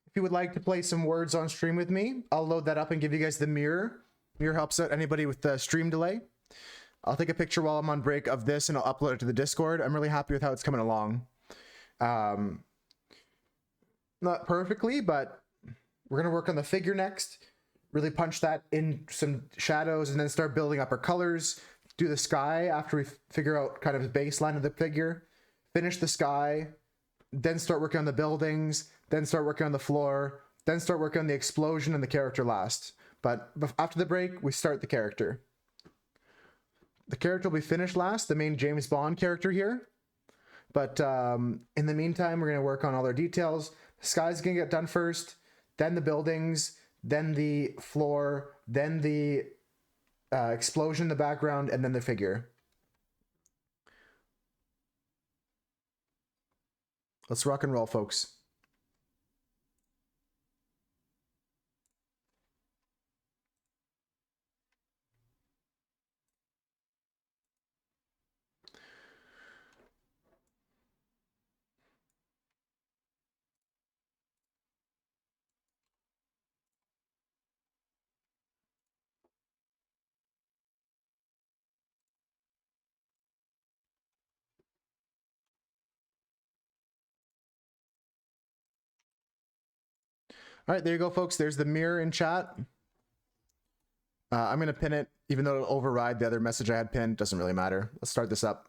If you would like to play some words on stream with me, I'll load that up and give you guys the mirror. Mirror helps out anybody with the stream delay. I'll take a picture while I'm on break of this and I'll upload it to the Discord. I'm really happy with how it's coming along. Not perfectly, but we're going to work on the figure next. Really punch that in some shadows and then start building up our colors. Do the sky after we figure out kind of the baseline of the figure. Finish the sky. Then start working on the buildings, then start working on the floor, then start working on the explosion and the character last. But after the break, we start the character. The character will be finished last, the main James Bond character here. But in the meantime, we're going to work on all our details. The sky's going to get done first, then the buildings, then the floor, then the explosion in the background, and then the figure. Let's rock and roll, folks. All right, there you go, folks. There's the mirror in chat. I'm going to pin it, even though it'll override the other message I had pinned. Doesn't really matter. Let's start this up.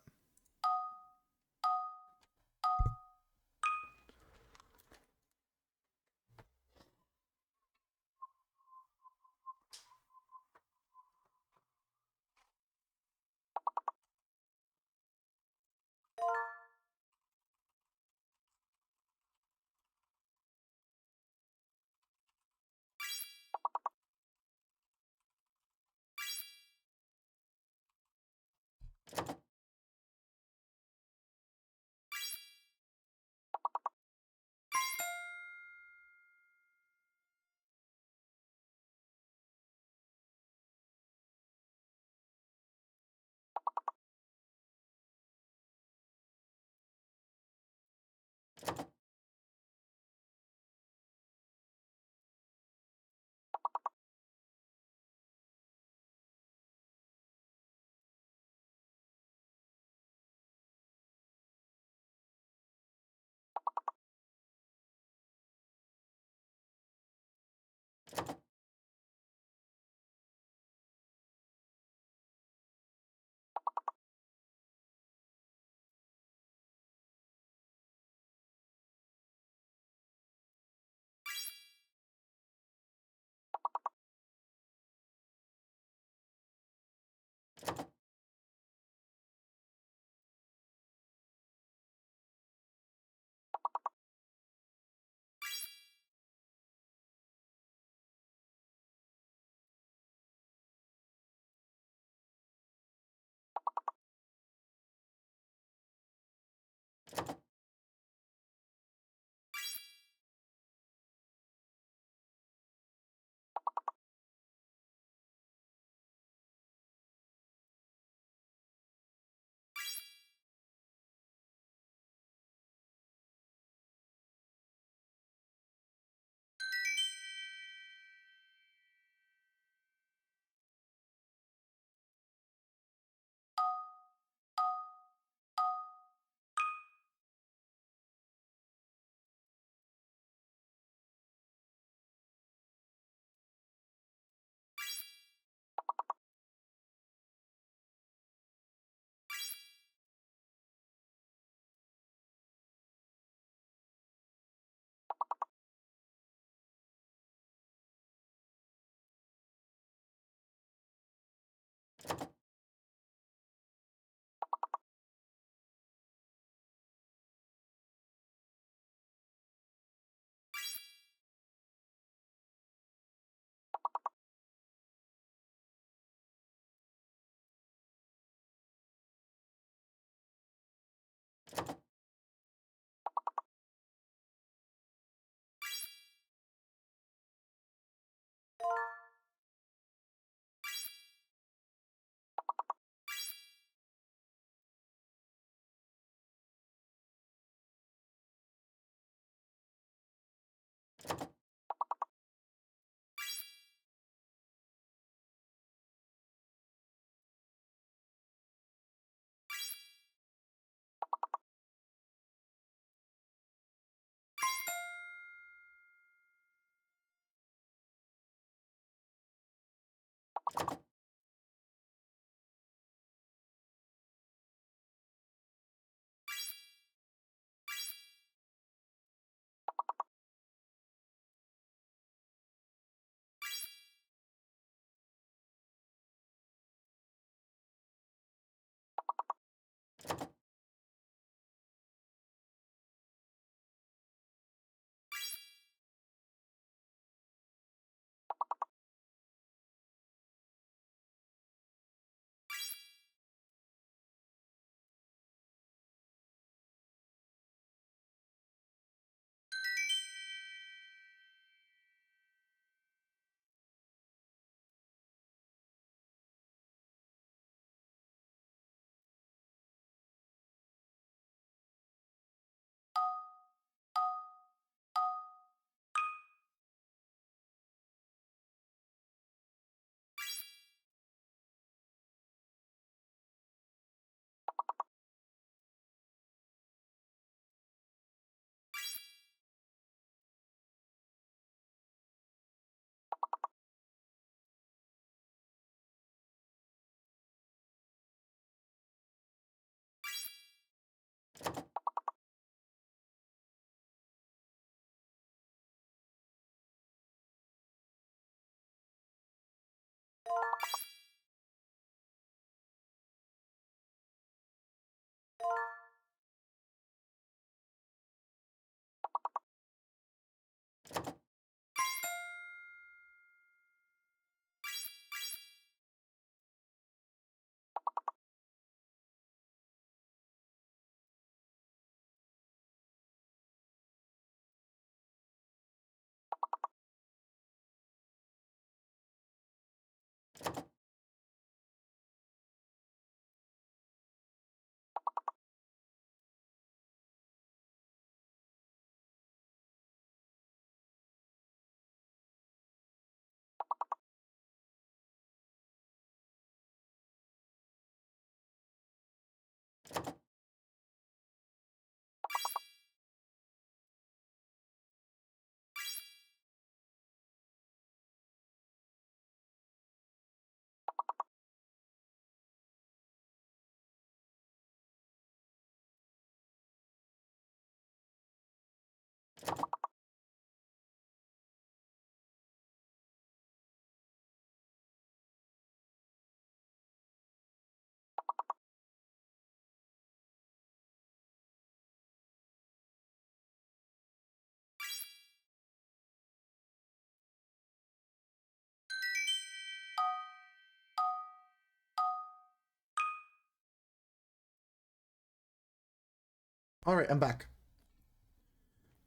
All right, I'm back.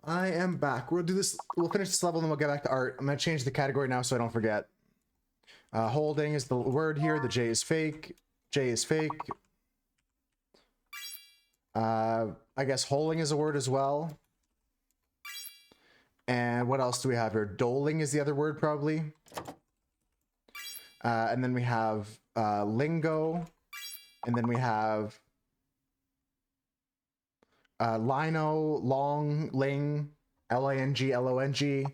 I am back. We'll do this. We'll finish this level and then we'll get back to art. I'm gonna change the category now so I don't forget. Holding is the word here. The J is fake. J is fake. I guess holding is a word as well. And what else do we have here? Doling is the other word probably. And then we have lingo. And then we have lino, long, ling, L-I-N-G, L-O-N-G.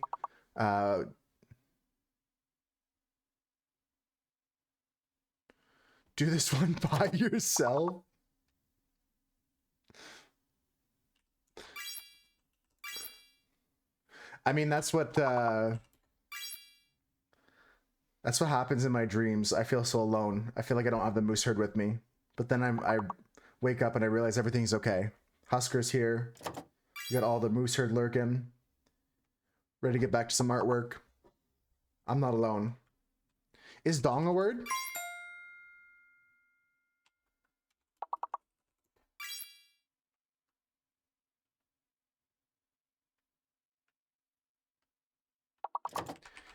Do this one by yourself. I mean, that's what happens in my dreams. I feel so alone. I feel like I don't have the moose herd with me. But then I wake up and I realize everything's okay. Husker's here. We got all the moose herd lurking. Ready to get back to some artwork. I'm not alone. Is dong a word?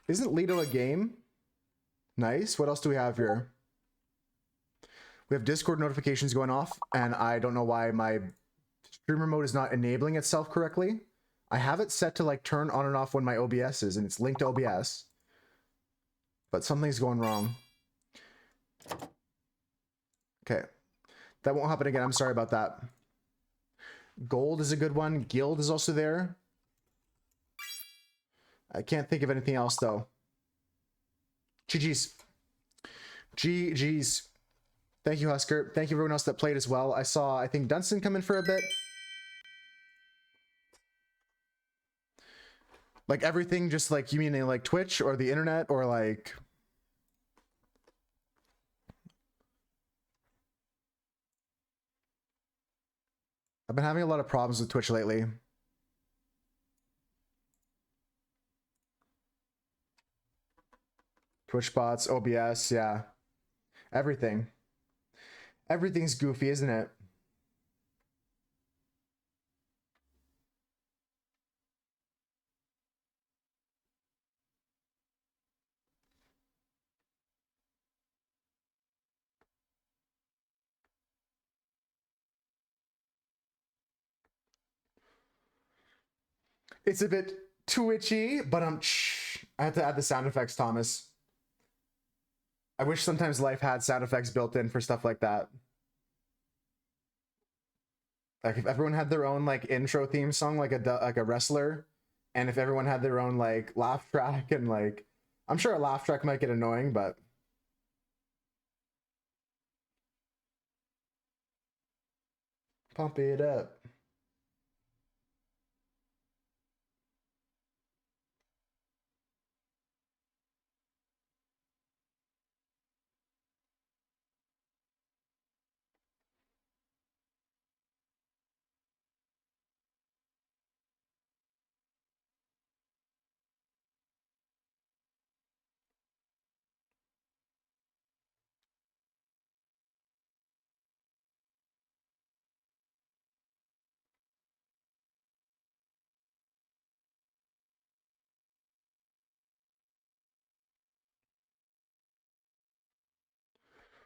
Isn't Lido a game? Nice. What else do we have here? We have Discord notifications going off, and I don't know why my streamer mode is not enabling itself correctly. I have it set to like turn on and off when my OBS is, and it's linked to OBS. But something's going wrong. Okay. That won't happen again. I'm sorry about that. Gold is a good one. Guild is also there. I can't think of anything else though. GG's. GG's. Thank you, Husker. Thank you everyone else that played as well. I think Dunstan come in for a bit. Like everything, just like, you mean in like Twitch or the internet or like... I've been having a lot of problems with Twitch lately. Twitch bots, OBS, yeah. Everything. Everything's goofy, isn't it? It's a bit twitchy, but I have to add the sound effects, Thomas. I wish sometimes life had sound effects built in for stuff like that. Like if everyone had their own like intro theme song, like a wrestler, and if everyone had their own like laugh track and like, I'm sure a laugh track might get annoying, but pump it up.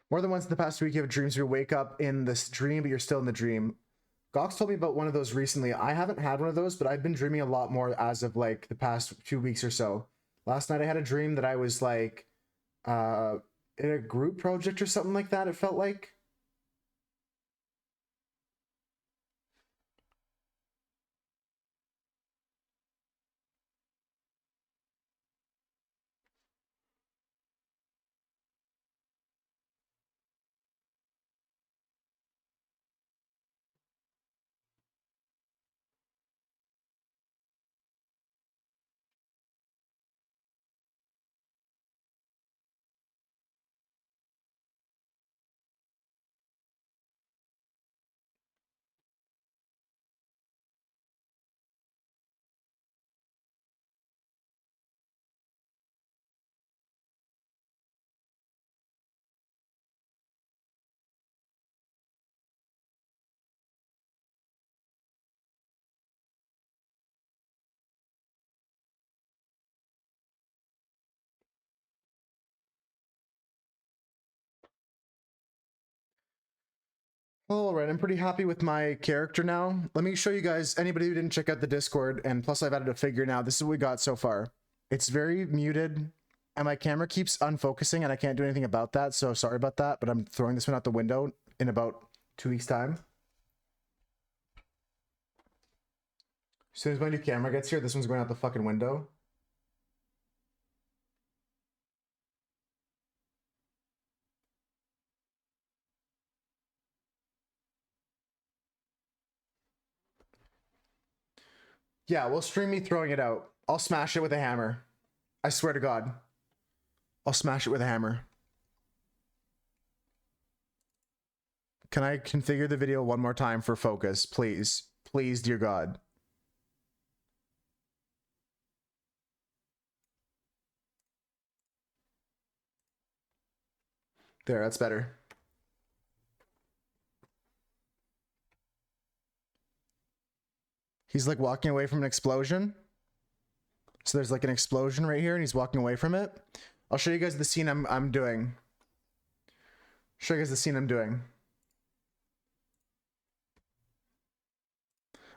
More than once in the past week, you have dreams where you wake up in this dream, but you're still in the dream. Gox told me about one of those recently. I haven't had one of those, but I've been dreaming a lot more as of like the past 2 weeks or so. Last night I had a dream that I was like in a group project or something like that, it felt like. All right, I'm pretty happy with my character now. Let me show you guys, anybody who didn't check out the Discord, and plus I've added a figure now. This is what we got so far. It's very muted, and my camera keeps unfocusing, and I can't do anything about that, so sorry about that, but I'm throwing this one out the window in about 2 weeks' time. As soon as my new camera gets here, this one's going out the fucking window. Yeah, we'll stream me throwing it out. I'll smash it with a hammer. I swear to God. I'll smash it with a hammer. Can I configure the video one more time for focus, please? Please, dear God. There, that's better. He's like walking away from an explosion. So there's like an explosion right here and he's walking away from it. I'll show you guys the scene I'm doing. Show you guys the scene I'm doing.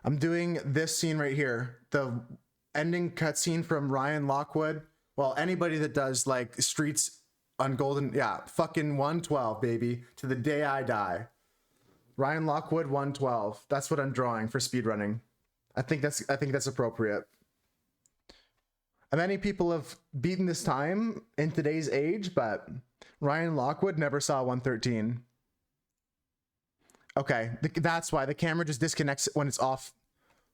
I'm doing this scene right here. The ending cutscene from Ryan Lockwood. Well, anybody that does like Streets on Golden, yeah, fucking 112, baby, to the day I die. Ryan Lockwood 112. That's what I'm drawing for speedrunning. I think that's appropriate. Many people have beaten this time in today's age, but Ryan Lockwood never saw 113. Okay, that's why the camera just disconnects when it's off.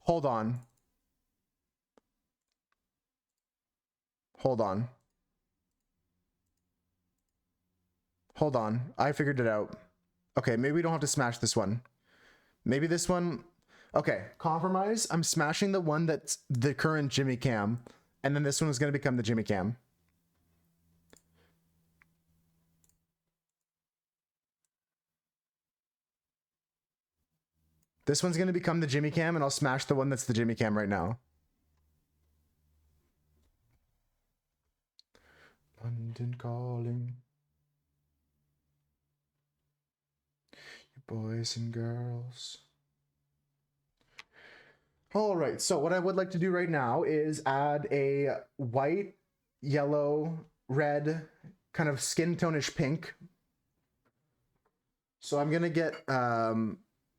Hold on. Hold on. Hold on. I figured it out. Okay, maybe we don't have to smash this one. Maybe this one. Okay, compromise. I'm smashing the one that's the current Jimmy Cam, and then this one is going to become the Jimmy Cam. This one's going to become the Jimmy Cam, and I'll smash the one that's the Jimmy Cam right now. London calling. You boys and girls. All right, so what I would like to do right now is add a white, yellow, red, kind of skin tone-ish pink. So I'm going to get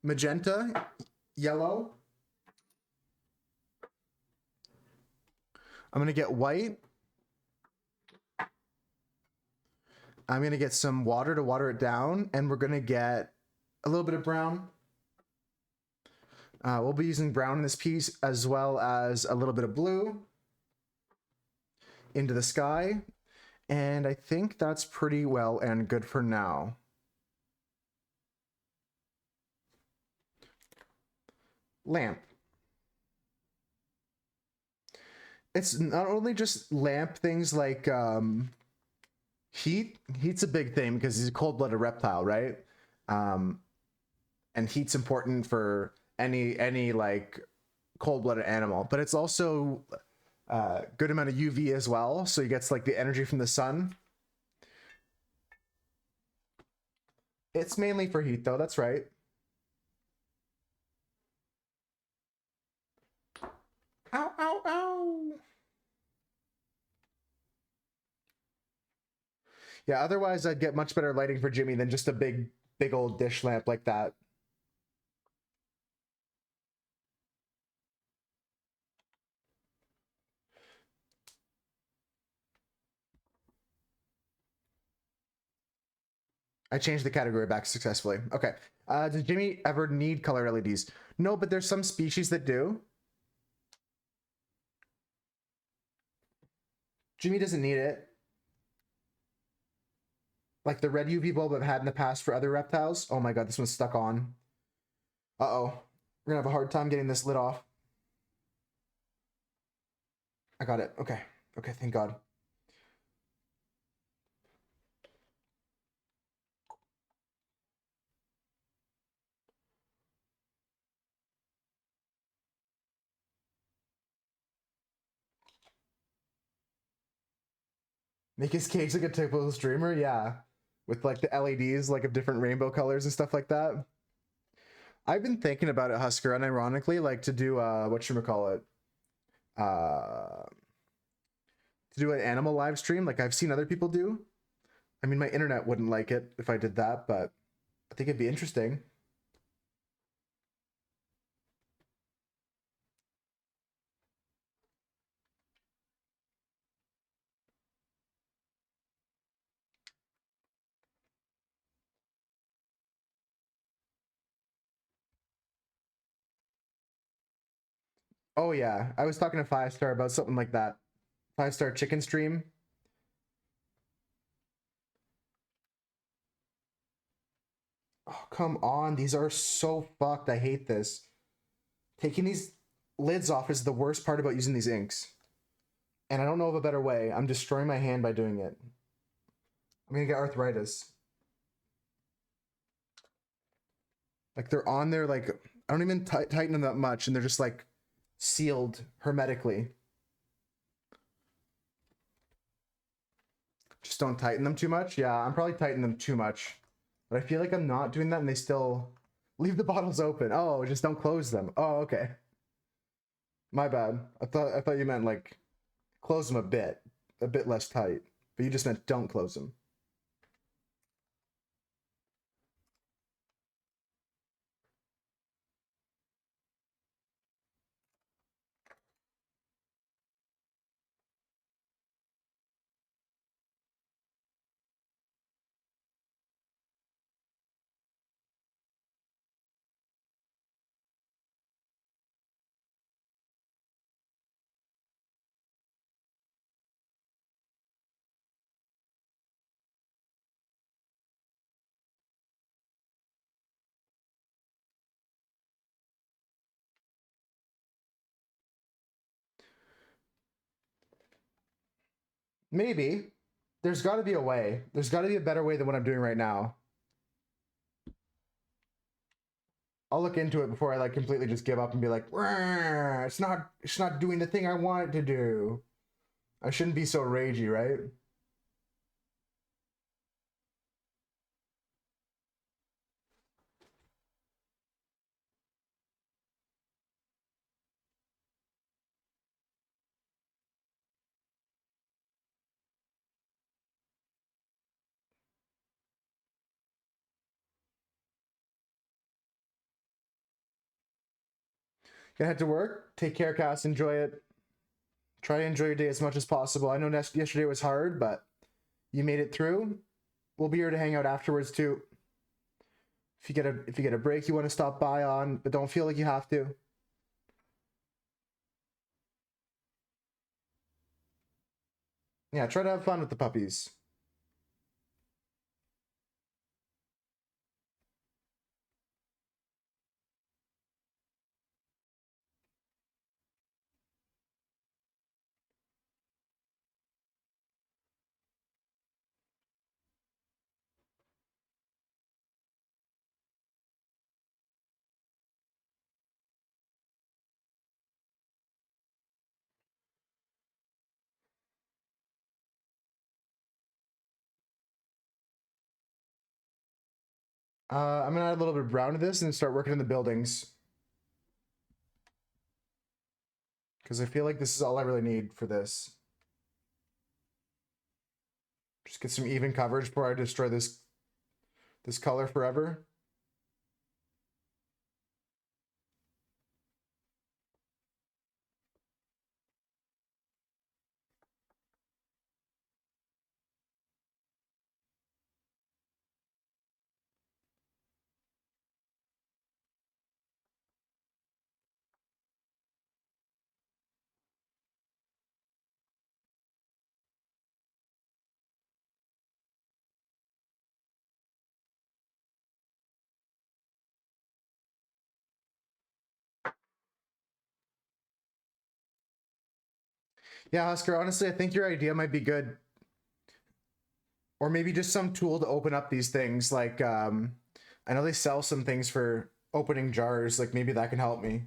magenta, yellow. I'm going to get white. I'm going to get some water to water it down, and we're going to get a little bit of brown. We'll be using brown in this piece, as well as a little bit of blue into the sky. And I think that's pretty well and good for now. Lamp. It's not only just lamp things like heat. Heat's a big thing because he's a cold-blooded reptile, right? And heat's important for any like cold-blooded animal, but it's also a good amount of UV as well, so he gets like the energy from the sun. It's mainly for heat though, that's right. Ow, ow, ow. Yeah, otherwise I'd get much better lighting for Jimmy than just a big old dish lamp like that. I changed the category back successfully. Okay. Does Jimmy ever need color LEDs? No, but there's some species that do. Jimmy doesn't need it. Like the red UV bulb I've had in the past for other reptiles. Oh my god, this one's stuck on. Uh-oh. We're gonna have a hard time getting this lid off. I got it. Okay. Okay, thank God. Make his cage like a typical streamer? Yeah. With like the LEDs like of different rainbow colors and stuff like that. I've been thinking about it, Husker, unironically, like to do whatchamacallit, uh to do an animal live stream like I've seen other people do. I mean, my internet wouldn't like it if I did that, but I think it'd be interesting. Oh yeah, I was talking to Five Star about something like that. Five Star Chicken stream. Oh, come on. These are so fucked. I hate this. Taking these lids off is the worst part about using these inks. And I don't know of a better way. I'm destroying my hand by doing it. I'm gonna get arthritis. Like they're on there, like I don't even tighten them that much, and they're just like sealed hermetically. Just don't tighten them too much. Yeah, I'm probably tightening them too much. But I feel like I'm not doing that and they still leave the bottles open. Oh, just don't close them. Oh, okay. My bad. I thought you meant like close them a bit less tight. But you just meant don't close them. Maybe. There's got to be a way. There's got to be a better way than what I'm doing right now. I'll look into it before I like completely just give up and be like, it's not doing the thing I want it to do. I shouldn't be so ragey, right? Gonna head to work. Take care, Cass. Enjoy it. Try to enjoy your day as much as possible. I know yesterday was hard, but you made it through. We'll be here to hang out afterwards too. If you get a break you want to stop by on, but don't feel like you have to. Yeah, try to have fun with the puppies. I'm gonna add a little bit of brown to this and start working in the buildings. Because I feel like this is all I really need for this. Just get some even coverage before I destroy this color forever. Yeah, Oscar, honestly, I think your idea might be good. Or maybe just some tool to open up these things. Like, I know they sell some things for opening jars. Like, maybe that can help me.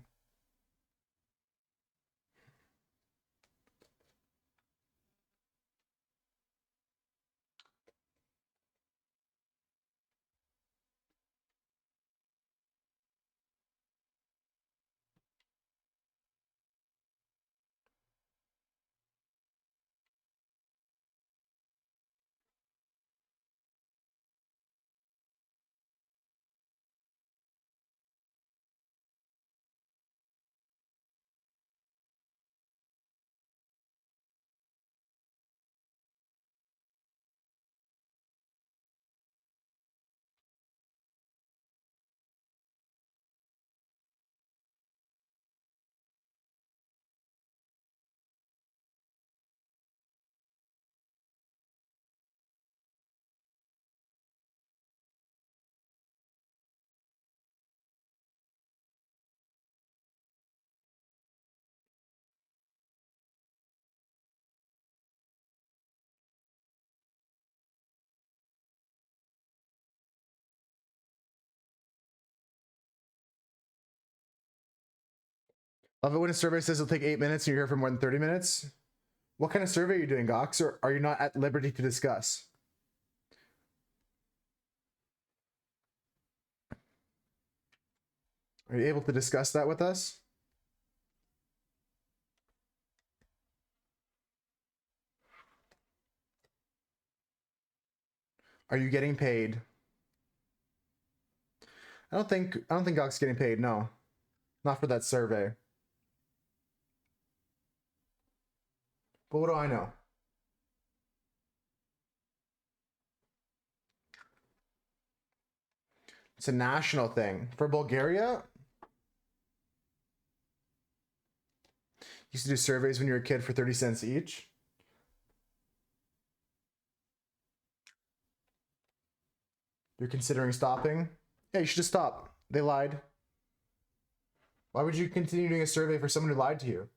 Love it when a survey says it'll take 8 minutes and you're here for more than 30 minutes. What kind of survey are you doing, Gox, or are you not at liberty to discuss? Are you able to discuss that with us? Are you getting paid? I don't think Gox is getting paid, no. Not for that survey. But what do I know? It's a national thing. For Bulgaria, used to do surveys when you were a kid for 30 cents each. You're considering stopping? Yeah, you should just stop. They lied. Why would you continue doing a survey for someone who lied to you?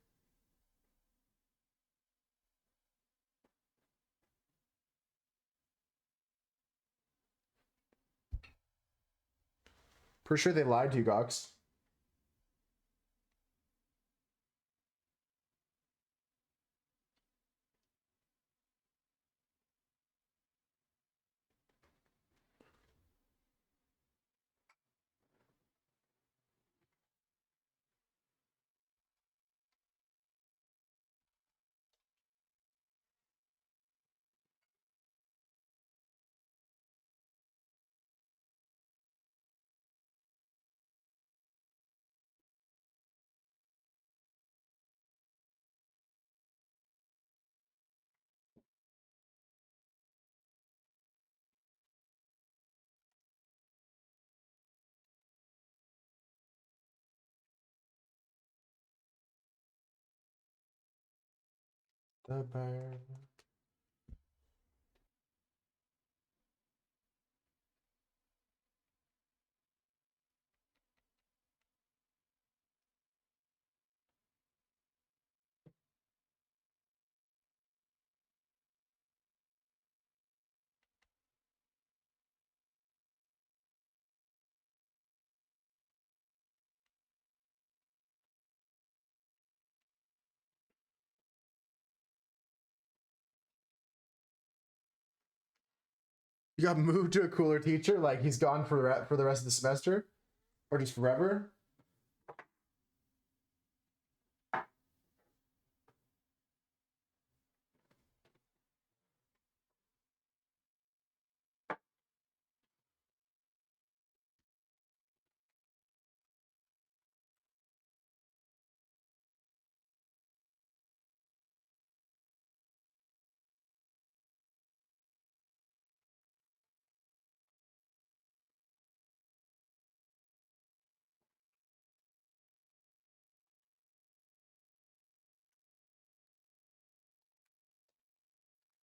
Pretty sure they lied to you, Gox. The bear. You got moved to a cooler teacher? Like he's gone for the rest of the semester? Or just forever?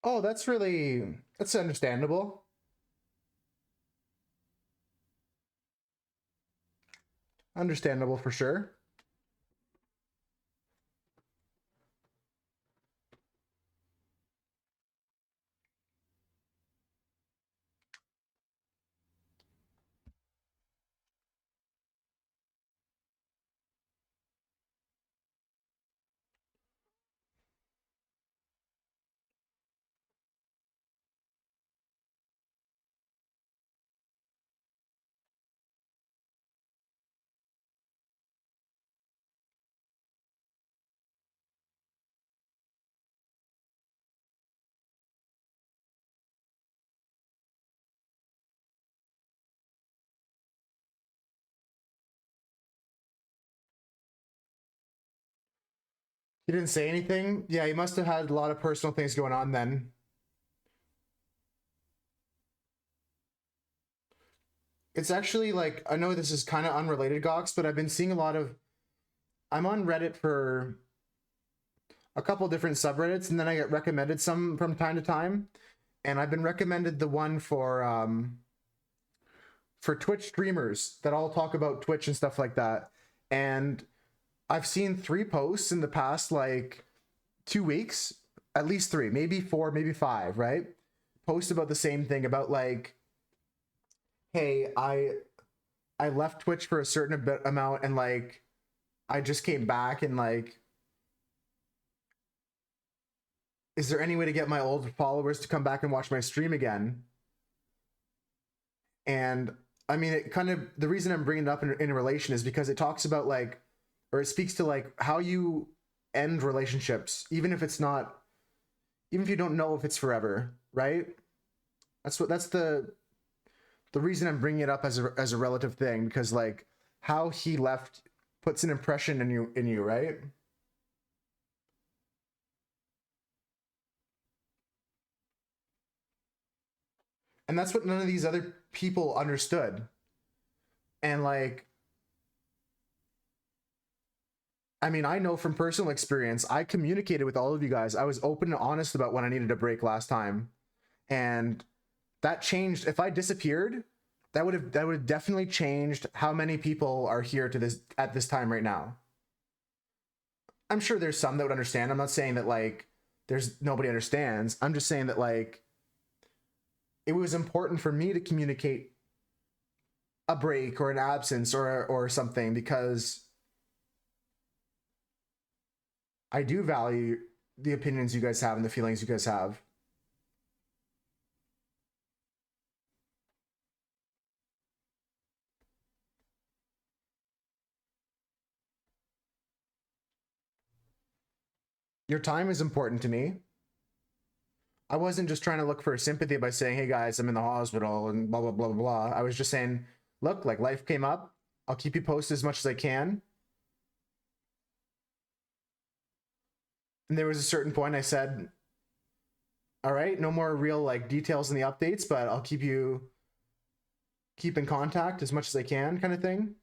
Oh, that's understandable. Understandable for sure. He didn't say anything? Yeah, he must have had a lot of personal things going on then. It's actually like, I know this is kind of unrelated, Gox, but I've been seeing a lot of. I'm on Reddit for a couple different subreddits, and then I get recommended some from time to time. And I've been recommended the one for Twitch streamers that all talk about Twitch and stuff like that. And I've seen 3 posts in the past like 2 weeks, at least 3, maybe 4, maybe 5, right? Post about the same thing about like, hey, I left Twitch for a certain amount and like I just came back and like, is there any way to get my old followers to come back and watch my stream again? And I mean, it kind of, the reason I'm bringing it up in relation is because it talks about like, or it speaks to like how you end relationships, even if it's not, even if you don't know if it's forever, right? That's the reason I'm bringing it up as a relative thing, because like how he left puts an impression in you, right? And that's what none of these other people understood. And like, I mean, I know from personal experience, I communicated with all of you guys. I was open and honest about when I needed a break last time. And that changed. If I disappeared, that would have definitely changed how many people are here to this at this time right now. I'm sure there's some that would understand. I'm not saying that like there's nobody understands. I'm just saying that like it was important for me to communicate a break or an absence or something, because I do value the opinions you guys have and the feelings you guys have. Your time is important to me. I wasn't just trying to look for sympathy by saying, hey guys, I'm in the hospital and blah, blah, blah, blah, blah. I was just saying, look, like life came up. I'll keep you posted as much as I can. And there was a certain point I said, all right, no more real like details in the updates, but I'll keep in contact as much as I can, kind of thing.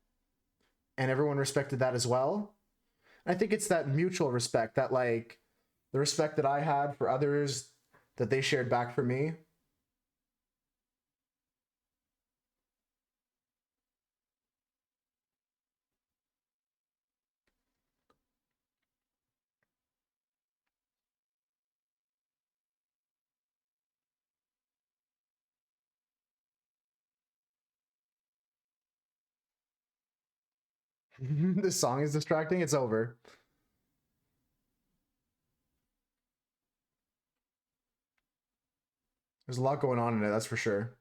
And everyone respected that as well. I think it's that mutual respect, that like the respect that I had for others that they shared back for me. This song is distracting. It's over. There's a lot going on in it, that's for sure.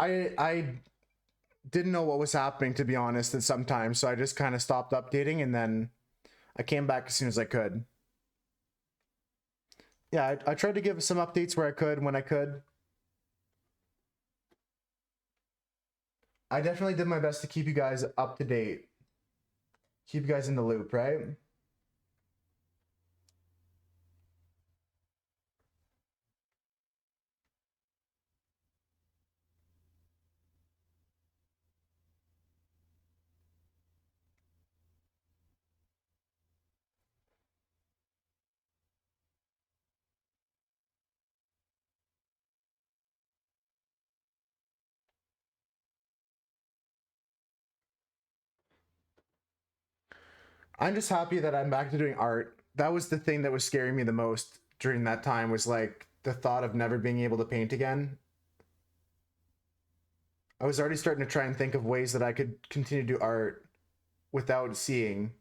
I didn't know what was happening, to be honest, at some time, so I just kind of stopped updating, and then I came back as soon as I could. Yeah, I tried to give some updates where I could, when I could. I definitely did my best to keep you guys up to date, keep you guys in the loop, right? I'm just happy that I'm back to doing art. That was the thing that was scaring me the most during that time, was like the thought of never being able to paint again. I was already starting to try and think of ways that I could continue to do art without seeing.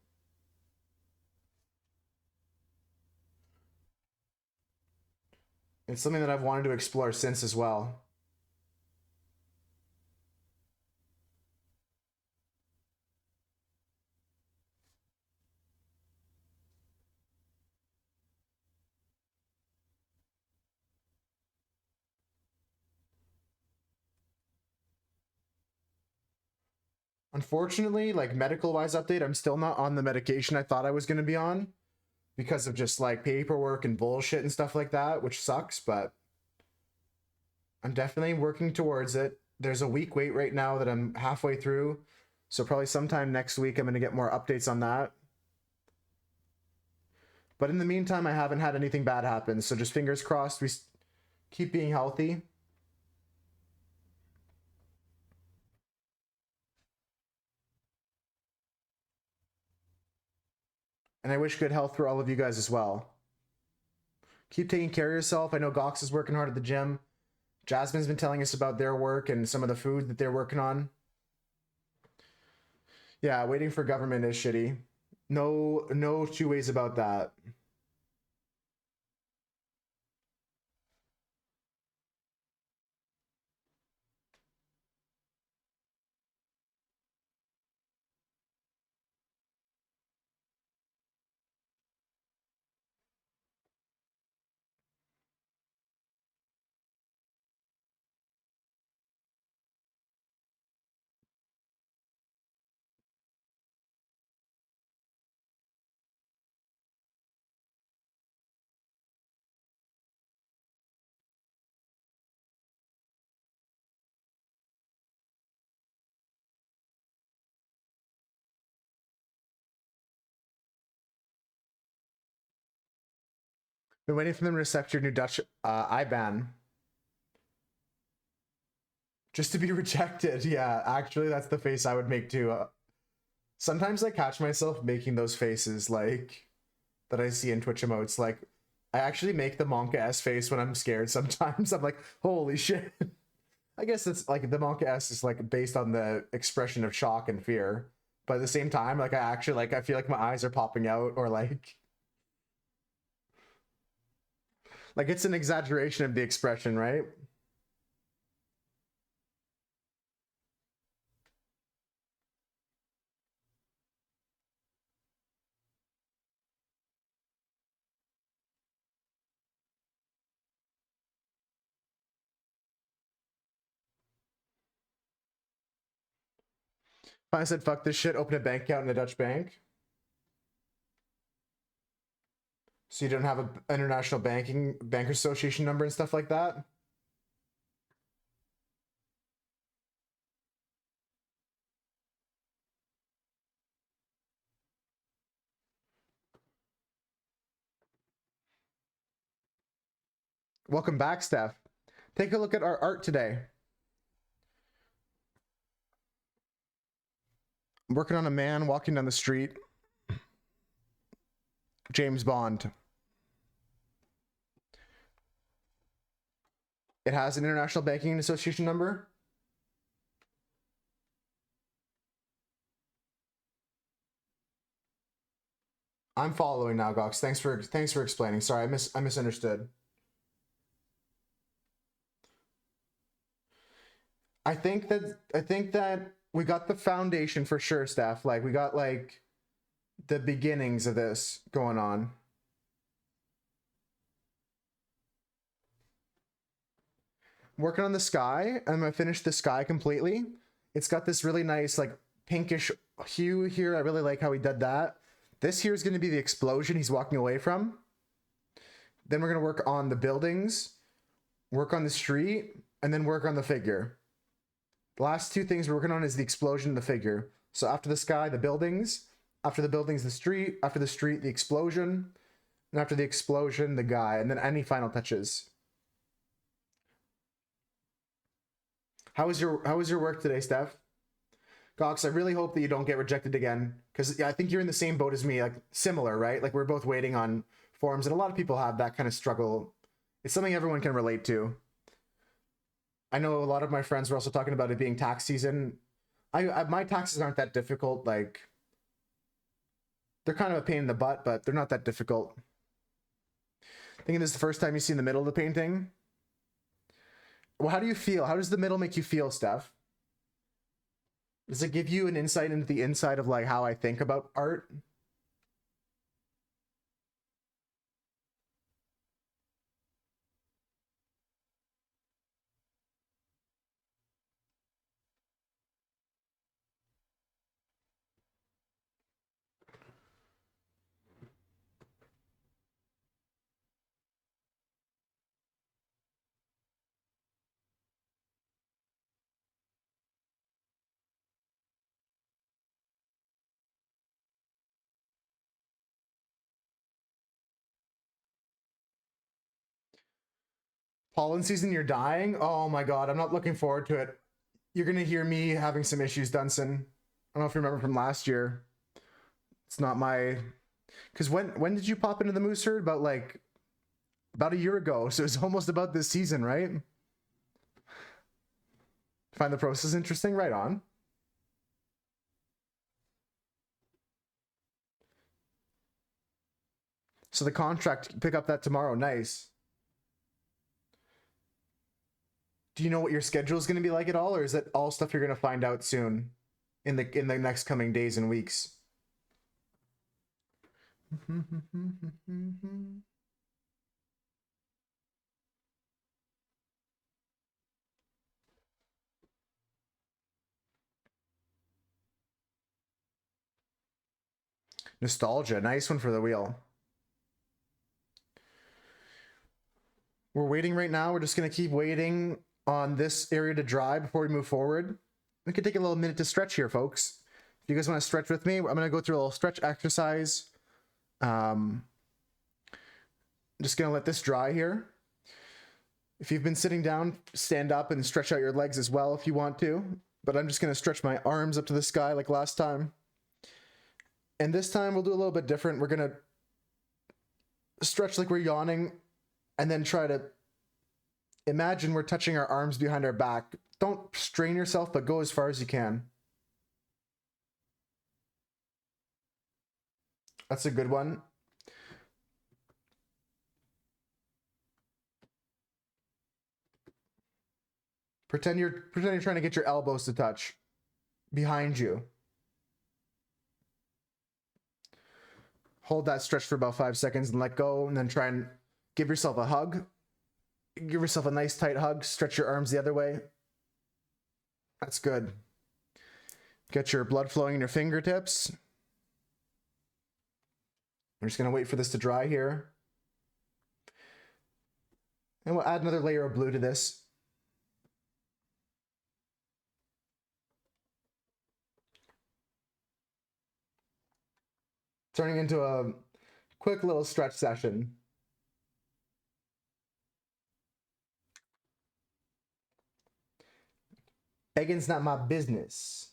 It's something that I've wanted to explore since as well. Unfortunately, like medical wise update, I'm still not on the medication I thought I was going to be on, because of just like paperwork and bullshit and stuff like that, which sucks, but I'm definitely working towards it. There's a week wait right now that I'm halfway through, so probably sometime next week I'm going to get more updates on that. But in the meantime, I haven't had anything bad happen. So just fingers crossed we keep being healthy. And I wish good health for all of you guys as well. Keep taking care of yourself. I know Gox is working hard at the gym. Jasmine's been telling us about their work and some of the food that they're working on. Yeah, waiting for government is shitty. No two ways about that. Been waiting for them to accept your new Dutch IBAN. Just to be rejected. Yeah, actually, that's the face I would make too. Sometimes I catch myself making those faces like that I see in Twitch emotes. Like, I actually make the Monka S face when I'm scared sometimes. I'm like, holy shit. I guess it's like the Monka S is like based on the expression of shock and fear. But at the same time, like I actually like I feel like my eyes are popping out or like it's an exaggeration of the expression, right? I said, fuck this shit, open a bank account in a Dutch bank. So you don't have an international banker association number and stuff like that? Welcome back, Steph. Take a look at our art today. I'm working on a man walking down the street. James Bond. It has an international banking association number. I'm following now, Gox. Thanks for explaining. Sorry, I misunderstood. I think that we got the foundation for sure, Steph. Like we got like the beginnings of this going on. Working on the sky. I'm gonna finish the sky completely. It's got this really nice like pinkish hue here. I really like how he did that. This here is going to be the explosion he's walking away from. Then we're going to work on the buildings, work on the street, and then work on the figure. The last two things we're working on is the explosion and the figure. So after the sky, the buildings. After the buildings, the street. After the street, the explosion. And after the explosion, the guy. And then any final touches. How was your work today, Steph? Cox, I really hope that you don't get rejected again, because I think you're in the same boat as me, like similar, right? Like we're both waiting on forums, and a lot of people have that kind of struggle. It's something everyone can relate to. I know a lot of my friends were also talking about it being tax season. My taxes aren't that difficult. Like they're kind of a pain in the butt, but they're not that difficult. Thinking this is the first time you've seen the middle of the painting. Well, how do you feel? How does the middle make you feel, Steph? Does it give you an insight into the inside of like how I think about art? Pollen season, you're dying? Oh my god, I'm not looking forward to it. You're gonna hear me having some issues, Dunson. I don't know if you remember from last year. It's not my... Because when did you pop into the moose herd? About a year ago, so it's almost about this season, right? Find the process interesting? Right on. So the contract, pick up that tomorrow. Nice. Do you know what your schedule is going to be like at all, or is it all stuff you're going to find out soon in the next coming days and weeks? Nostalgia, nice one for the wheel. We're waiting right now. We're just going to keep waiting on this area to dry before we move forward. We could take a little minute to stretch here, folks. If you guys want to stretch with me, I'm going to go through a little stretch exercise. I'm just going to let this dry here. If you've been sitting down, stand up and stretch out your legs as well if you want to. But I'm just going to stretch my arms up to the sky like last time. And this time we'll do a little bit different. We're going to stretch like we're yawning and then try to imagine we're touching our arms behind our back. Don't strain yourself, but go as far as you can. That's a good one. Pretend you're trying to get your elbows to touch behind you. Hold that stretch for about 5 seconds and let go, and then try and give yourself a hug. Give yourself a nice tight hug. Stretch your arms the other way. That's good. Get your blood flowing in your fingertips. We're just going to wait for this to dry here. And we'll add another layer of blue to this. Turning into a quick little stretch session. Begging's not my business.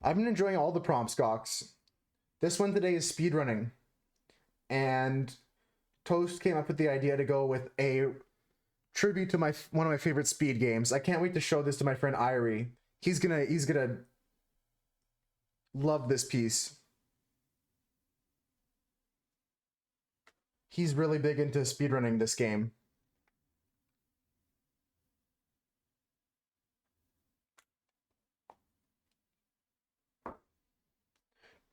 I've been enjoying all the prompts, Gox. This one today is speedrunning. And Toast came up with the idea to go with a tribute to one of my favorite speed games. I can't wait to show this to my friend Irie. He's gonna love this piece. He's really big into speedrunning this game.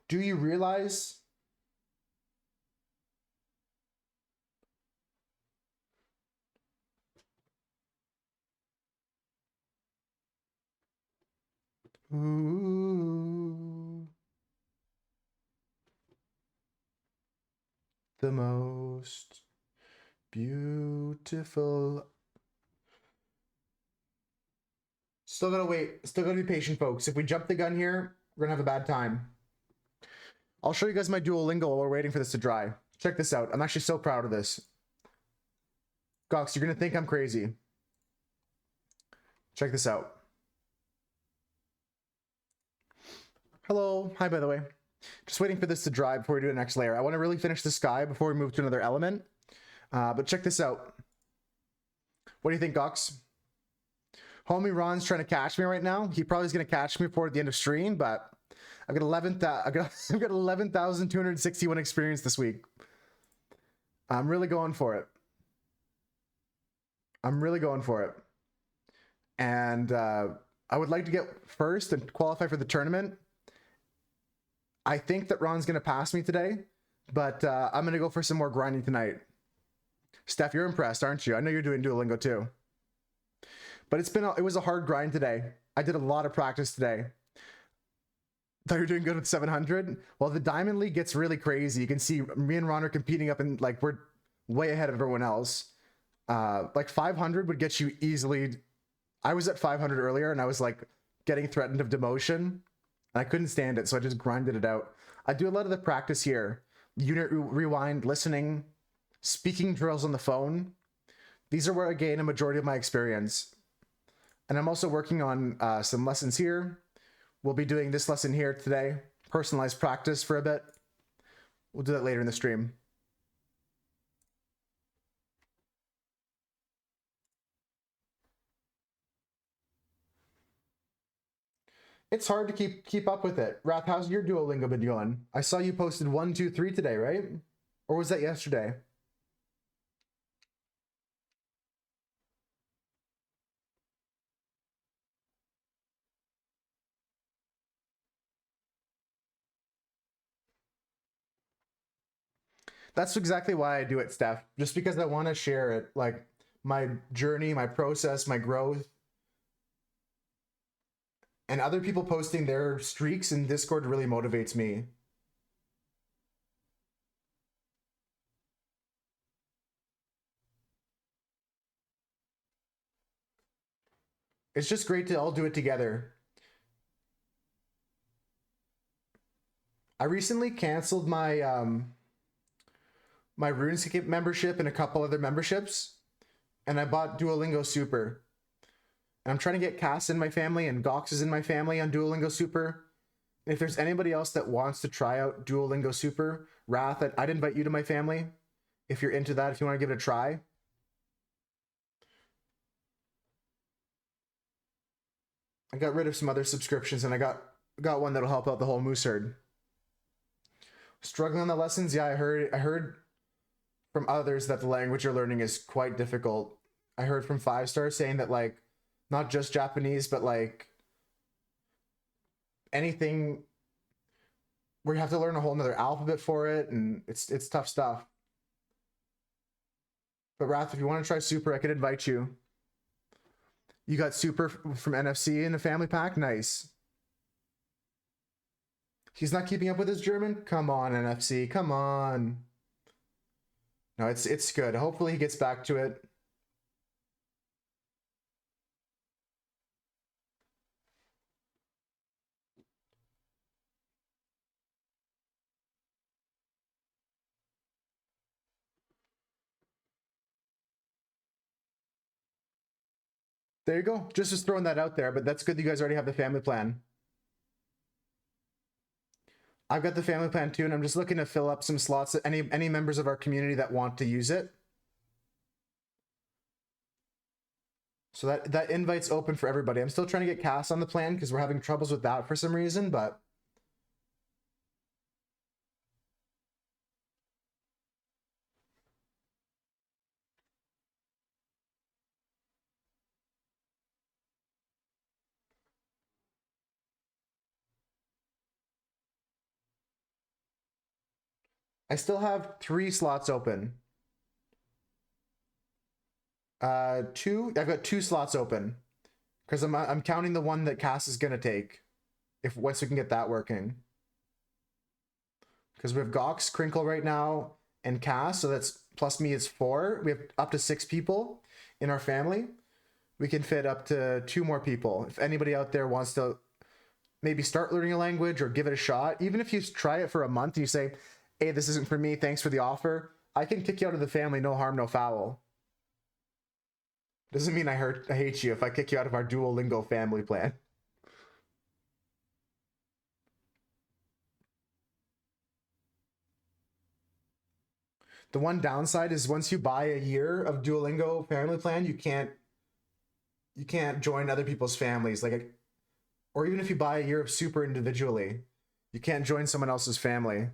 Do you realize ooh, the most beautiful. Still gotta wait. Still gotta be patient, folks. If we jump the gun here, we're gonna have a bad time. I'll show you guys my Duolingo while we're waiting for this to dry. Check this out. I'm actually so proud of this. Gox, you're gonna think I'm crazy. Check this out. Hello. Hi, by the way. Just waiting for this to dry before we do the next layer. I want to really finish the sky before we move to another element. But check this out. What do you think, Gox? Homie Ron's trying to catch me right now. He probably is going to catch me before the end of stream, but I've got 11,261 experience this week. I'm really going for it. I'm really going for it. And I would like to get first and qualify for the tournament. I think that Ron's going to pass me today, but I'm going to go for some more grinding tonight. Steph, you're impressed, aren't you? I know you're doing Duolingo too. But it was a hard grind today. I did a lot of practice today. Thought you were doing good with 700? Well, the Diamond League gets really crazy. You can see me and Ron are competing up and like we're way ahead of everyone else. Like 500 would get you easily. I was at 500 earlier and I was like getting threatened of demotion and I couldn't stand it, so I just grinded it out. I do a lot of the practice here: unit rewind, listening, speaking drills on the phone. These are where I gain a majority of my experience. And I'm also working on some lessons here. We'll be doing this lesson here today, personalized practice for a bit. We'll do that later in the stream. It's hard to keep up with it. Wrath, how's your Duolingo been going? I saw you posted 1, 2, 3 today, right? Or was that yesterday? That's exactly why I do it, Steph. Just because I want to share it, like my journey, my process, my growth. And other people posting their streaks in Discord really motivates me. It's just great to all do it together. I recently canceled my RuneScape membership and a couple other memberships, and I bought Duolingo Super. And I'm trying to get Cass in my family and Gox is in my family on Duolingo Super. And if there's anybody else that wants to try out Duolingo Super, Wrath, I'd invite you to my family. If you're into that, if you want to give it a try. I got rid of some other subscriptions and I got one that'll help out the whole moose herd. Struggling on the lessons, yeah, I heard from others that the language you're learning is quite difficult. I heard from 5-star saying that like not just Japanese, but like anything where you have to learn a whole nother alphabet for it, and it's tough stuff. But Wrath, if you want to try Super, I could invite you. You got Super from NFC in a family pack? Nice. He's not keeping up with his German? Come on, NFC, come on. No, it's good. Hopefully he gets back to it. There you go. Just throwing that out there, but that's good that you guys already have the family plan. I've got the family plan too, and I'm just looking to fill up some slots. Any members of our community that want to use it. So that invite's open for everybody. I'm still trying to get Cass on the plan because we're having troubles with that for some reason, but I still have 3 slots open. Two. I've got 2 slots open because I'm counting the one that Cass is gonna take. If once we can get that working, because we have Gox, Crinkle right now, and Cass, so that's plus me is 4. We have up to 6 people in our family. We can fit up to 2 more people. If anybody out there wants to maybe start learning a language or give it a shot, even if you try it for a month and you say, hey, this isn't for me, thanks for the offer, I can kick you out of the family, no harm, no foul. Doesn't mean I hate you if I kick you out of our Duolingo family plan. The one downside is once you buy a year of Duolingo family plan, you can't join other people's families. Like, or even if you buy a year of Super individually, you can't join someone else's family.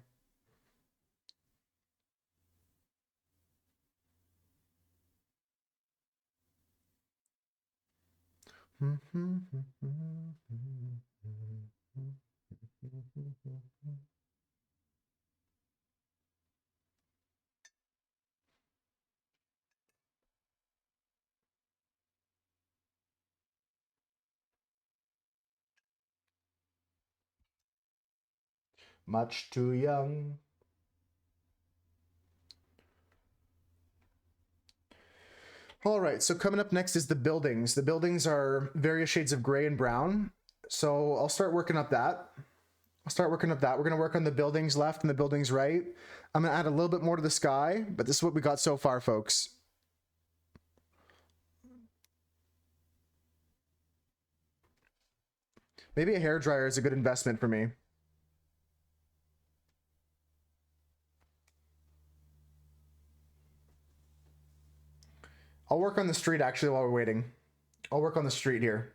Much too young. All right, so coming up next is the buildings. The buildings are various shades of gray and brown. So I'll start working up that. We're gonna work on the buildings left and the buildings right. I'm gonna add a little bit more to the sky, but this is what we got so far, folks. Maybe a hairdryer is a good investment for me. I'll work on the street actually while we're waiting. I'll work on the street here.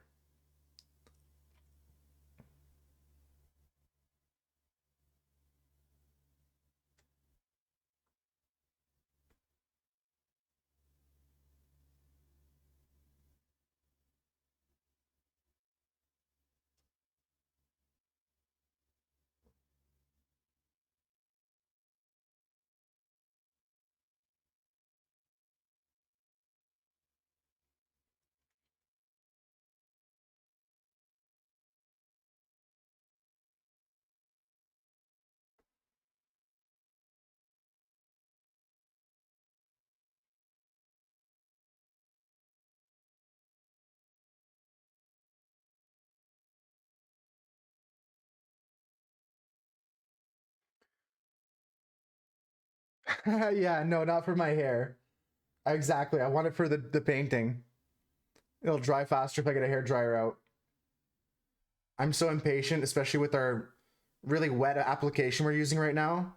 Yeah, no, not for my hair. Exactly. I want it for the painting. It'll dry faster if I get a hair dryer out. I'm so impatient, especially with our really wet application we're using right now.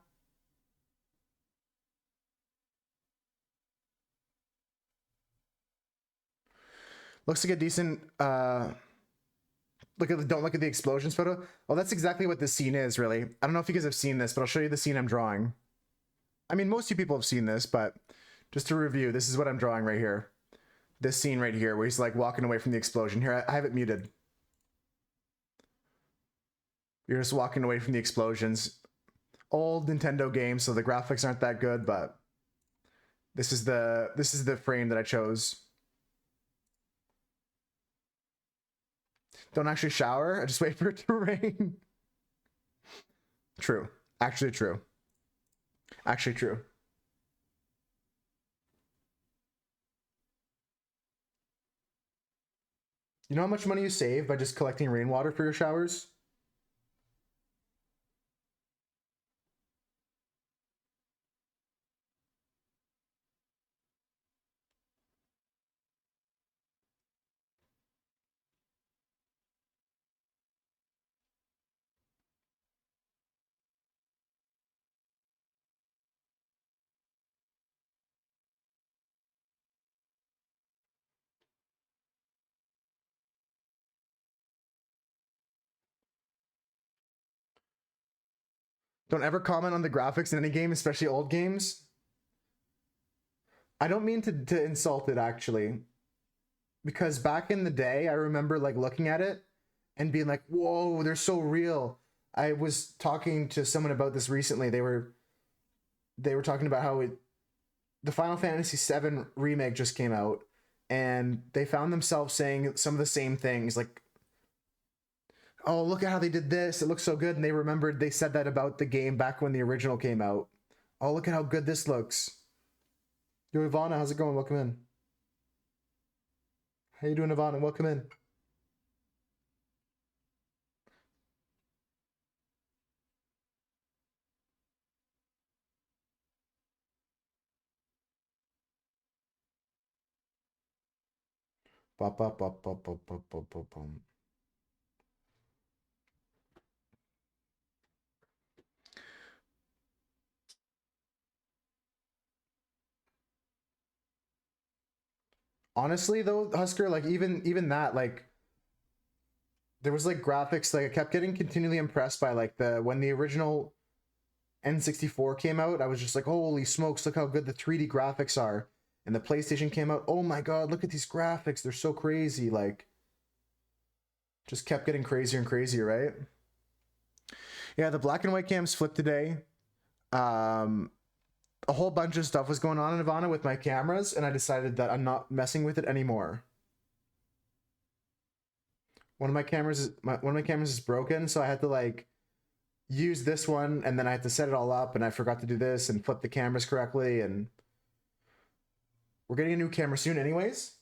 Looks like a decent don't look at the explosions photo. Well, that's exactly what this scene is, really. I don't know if you guys have seen this, but I'll show you the scene I'm drawing. I mean, most of you people have seen this, but just to review, this is what I'm drawing right here. This scene right here, where he's like walking away from the explosion. Here, I have it muted. You're just walking away from the explosions. Old Nintendo game, so the graphics aren't that good, but this is the frame that I chose. Don't actually shower. I just wait for it to rain. True. Actually true. Actually true. You know how much money you save by just collecting rainwater for your showers? Don't ever comment on the graphics in any game, especially old games. I don't mean to insult it, actually. Because back in the day, I remember like looking at it and being like, whoa, they're so real. I was talking to someone about this recently. They were talking about how the Final Fantasy VII remake just came out, and they found themselves saying some of the same things, like, oh, look at how they did this. It looks so good. And they remembered they said that about the game back when the original came out. Oh, look at how good this looks. Yo, Ivana, how's it going? Welcome in. How you doing, Ivana? Welcome in. Bop, bop, bop, bop, bop, bop, bop, bop, bop. Honestly, though, Husker, like even that, like there was like graphics, like I kept getting continually impressed by like when the original N64 came out, I was just like, holy smokes, look how good the 3D graphics are. And the PlayStation came out, oh my god, look at these graphics, they're so crazy. Like, just kept getting crazier and crazier, right? Yeah, the black and white cams flipped today. A whole bunch of stuff was going on in Ivana with my cameras, and I decided that I'm not messing with it anymore. One of my cameras is broken, so I had to like use this one, and then I had to set it all up, and I forgot to do this and flip the cameras correctly, and We're getting a new camera soon anyways.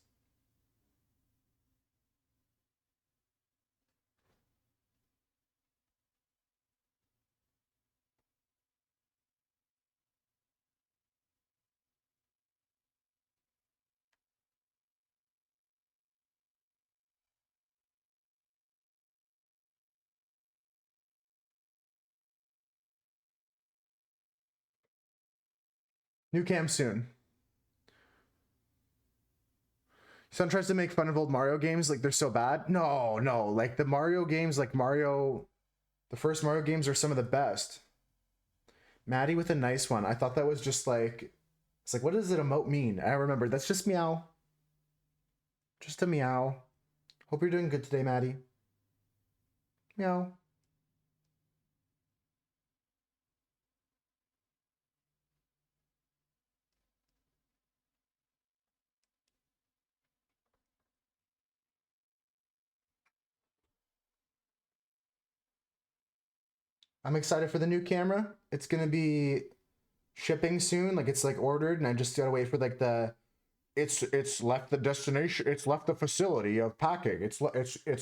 New cam soon. Someone tries to make fun of old Mario games like they're so bad. No, like the Mario games, like the first Mario games are some of the best. Maddie with a nice one. I thought that was just like, it's like, what does it emote mean? I remember that's just meow. Just a meow. Hope you're doing good today, Maddie. Meow. I'm excited for the new camera. It's gonna be shipping soon. Like it's like ordered, and I just gotta wait for like the. It's left the destination. It's left the facility of packing. It's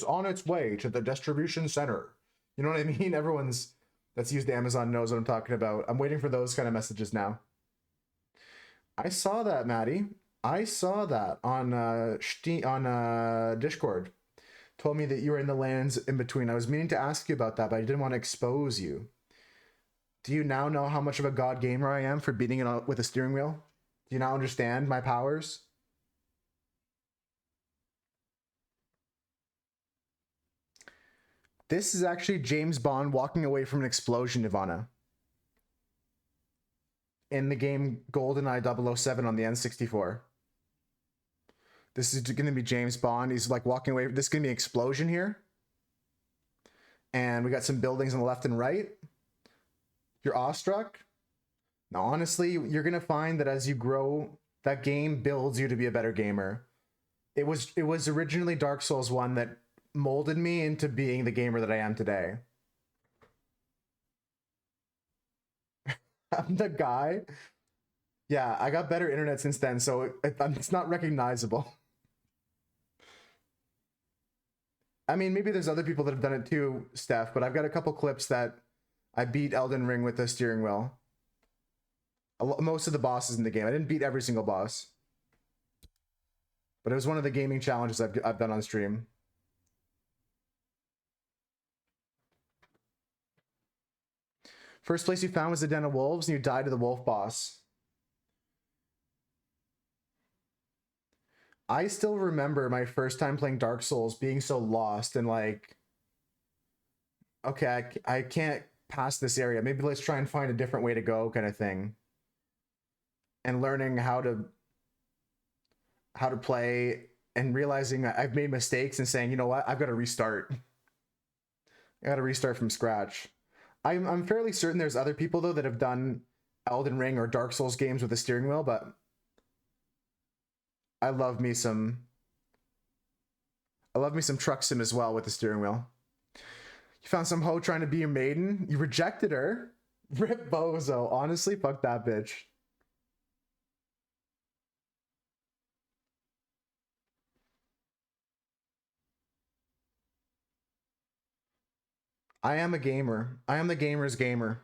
on its way to the distribution center. You know what I mean? Everyone's that's used Amazon knows what I'm talking about. I'm waiting for those kind of messages now. I saw that, Maddie. I saw that on Discord. Told me that you were in the lands in between. I was meaning to ask you about that, but I didn't want to expose you. Do you now know how much of a god gamer I am for beating it with a steering wheel? Do you now understand my powers? This is actually James Bond walking away from an explosion, Ivana. In the game GoldenEye 007 on the N64. This is going to be James Bond. He's like walking away. This is going to be an explosion here. And we got some buildings on the left and right. You're awestruck. Now, honestly, you're going to find that as you grow, that game builds you to be a better gamer. It was originally Dark Souls 1 that molded me into being the gamer that I am today. I'm the guy. Yeah, I got better internet since then, so it's not recognizable. I mean, maybe there's other people that have done it too, Steph, but I've got a couple clips that I beat Elden Ring with the steering wheel. Most of the bosses in the game. I didn't beat every single boss. But it was one of the gaming challenges I've done on stream. First place you found was the Den of Wolves, and you died to the wolf boss. I still remember my first time playing Dark Souls being so lost and like, okay, I can't pass this area. Maybe let's try and find a different way to go kind of thing. And learning how to play and realizing that I've made mistakes and saying, you know what, I've got to restart. I got to restart from scratch. I'm fairly certain there's other people though that have done Elden Ring or Dark Souls games with a steering wheel, but I love me some truck sim as well with the steering wheel. You found some hoe trying to be your maiden. You rejected her. Rip bozo. Honestly, fuck that bitch. I am a gamer. I am the gamer's gamer.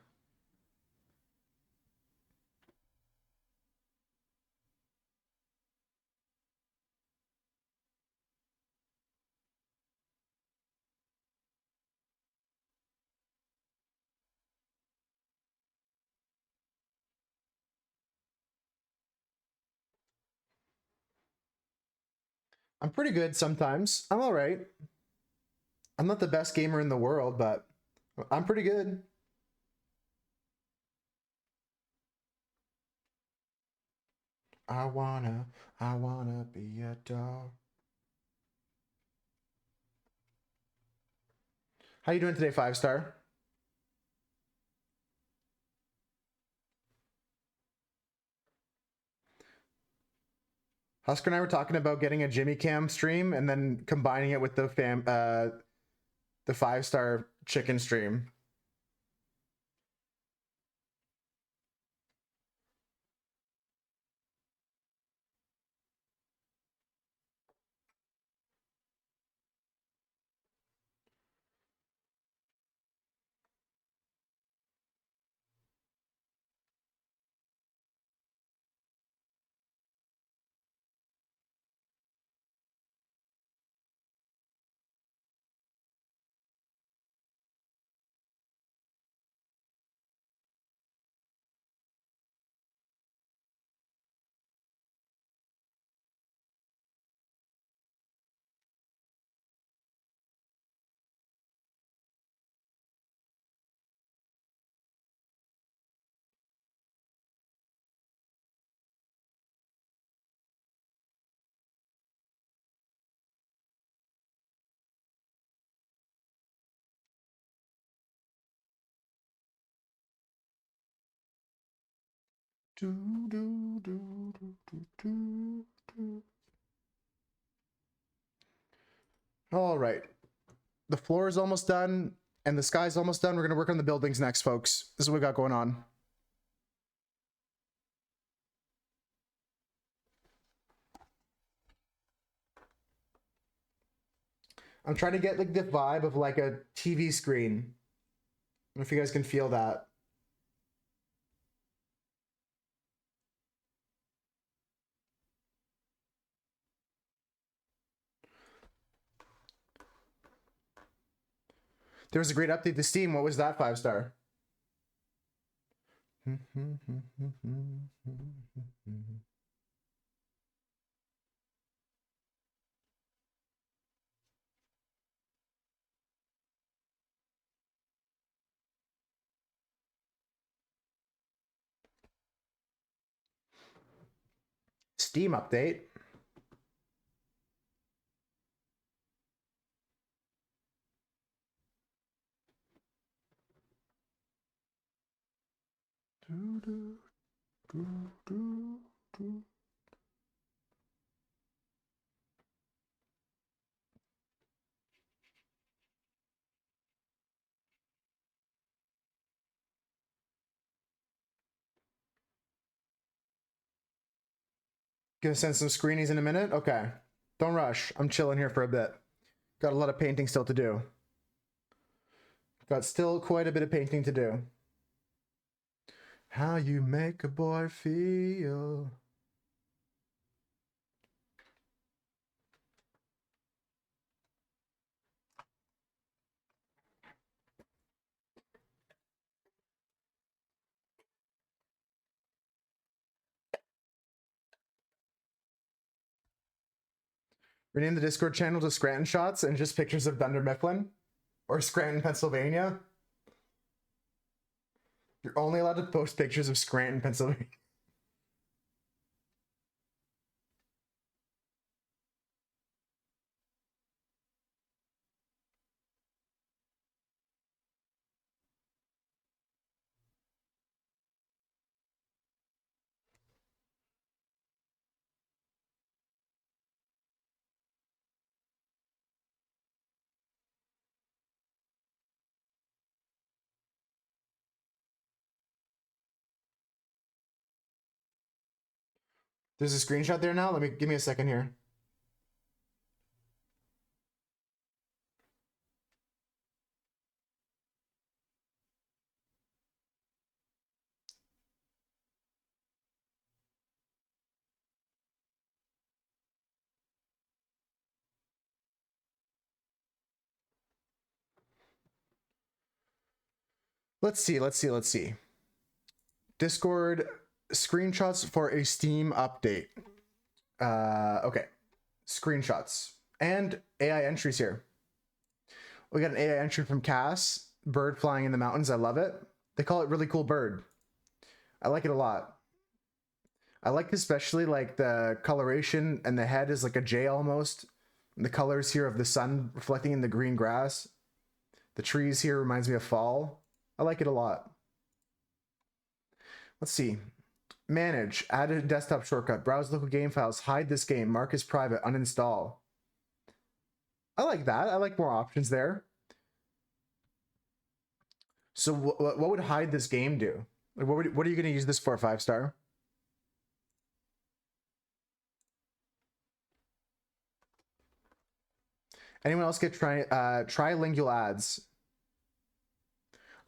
I'm pretty good sometimes. I'm all right. I'm not the best gamer in the world, but I'm pretty good. I wanna be a dog. How you doing today, 5-star? Husker and I were talking about getting a Jimmy Cam stream and then combining it with the 5-star chicken stream. All right. The floor is almost done and the sky's almost done. We're going to work on the buildings next, folks. This is what we got going on. I'm trying to get like the vibe of like a TV screen. I don't know if you guys can feel that. There was a great update to Steam. What was that 5-star? Steam update. Gonna send some screenies in a minute? Okay. Don't rush. I'm chilling here for a bit. Got a lot of painting still to do. Got still quite a bit of painting to do. How you make a boy feel. Rename the Discord channel to Scranton Shots and just pictures of Dunder Mifflin or Scranton, Pennsylvania. You're only allowed to post pictures of Scranton, Pennsylvania. There's a screenshot there now. Give me a second here. Let's see. Discord screenshots for a Steam update. Okay. Screenshots. And AI entries here. We got an AI entry from Cass. Bird flying in the mountains. I love it. They call it really cool bird. I like it a lot. I like especially like the coloration and the head is like a J almost. And the colors here of the sun reflecting in the green grass. The trees here reminds me of fall. I like it a lot. Let's see. Manage. Add a desktop shortcut. Browse local game files. Hide this game. Mark as private. Uninstall. I like that. I like more options there. So what would hide this game do? Like what are you going to use this for, 5-star? Anyone else get trilingual ads?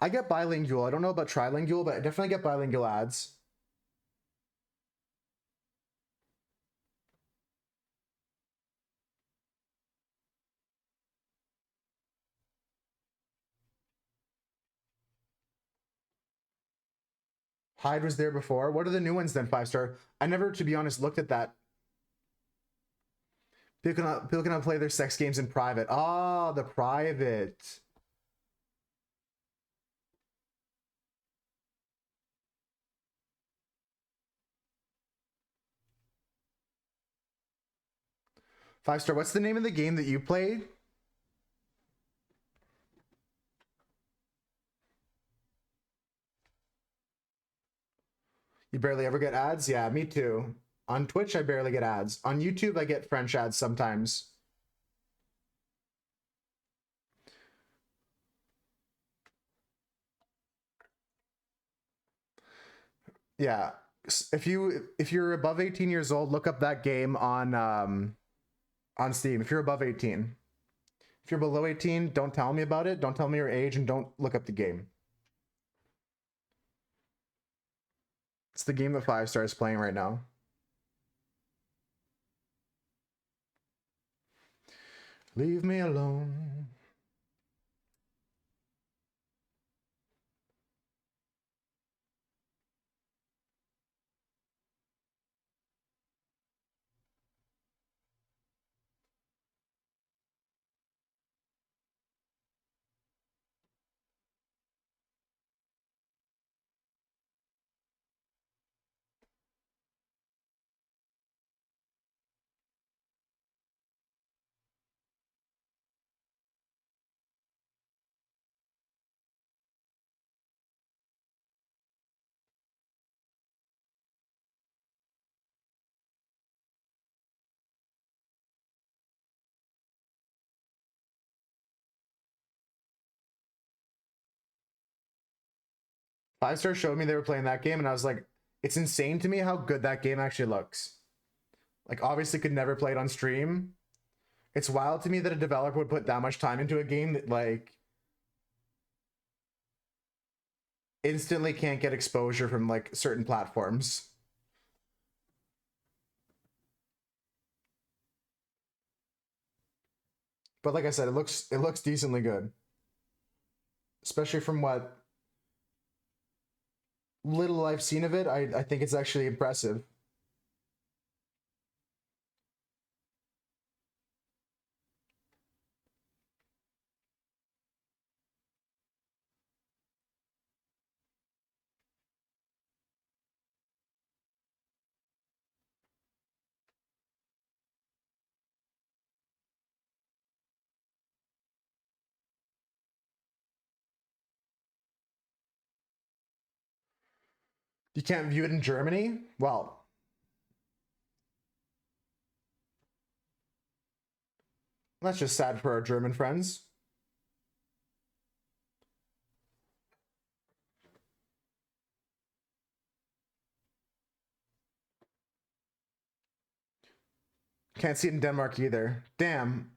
I get bilingual. I don't know about trilingual, but I definitely get bilingual ads. Hyde was there before. What are the new ones then, 5-star? I never, to be honest, looked at that. People cannot play their sex games in private. Ah, the private. Five-star, what's the name of the game that you played? You barely ever get ads? Yeah, me too. On Twitch, I barely get ads. On YouTube, I get French ads sometimes. Yeah. If you're above 18 years old, look up that game on Steam. If you're above 18. If you're below 18, don't tell me about it. Don't tell me your age and don't look up the game. It's the game that 5-star is playing right now. Leave me alone. Five-star showed me they were playing that game, and I was like, it's insane to me how good that game actually looks. Like, obviously could never play it on stream. It's wild to me that a developer would put that much time into a game that, like, instantly can't get exposure from, like, certain platforms. But like I said, it looks decently good. Especially from what little I've seen of it, I think it's actually impressive. You can't view it in Germany? Well, that's just sad for our German friends. Can't see it in Denmark either. Damn.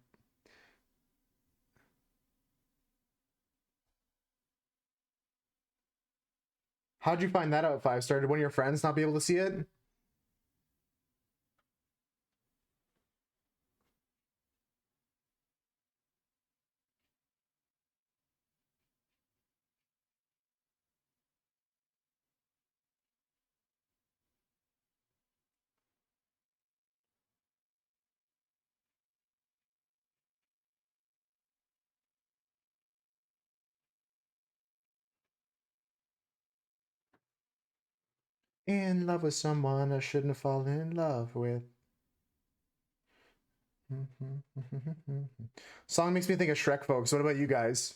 How'd you find that out, 5-star? Did one of your friends not be able to see it? In love with someone I shouldn't have fallen in love with. Song makes me think of Shrek, folks. What about you guys?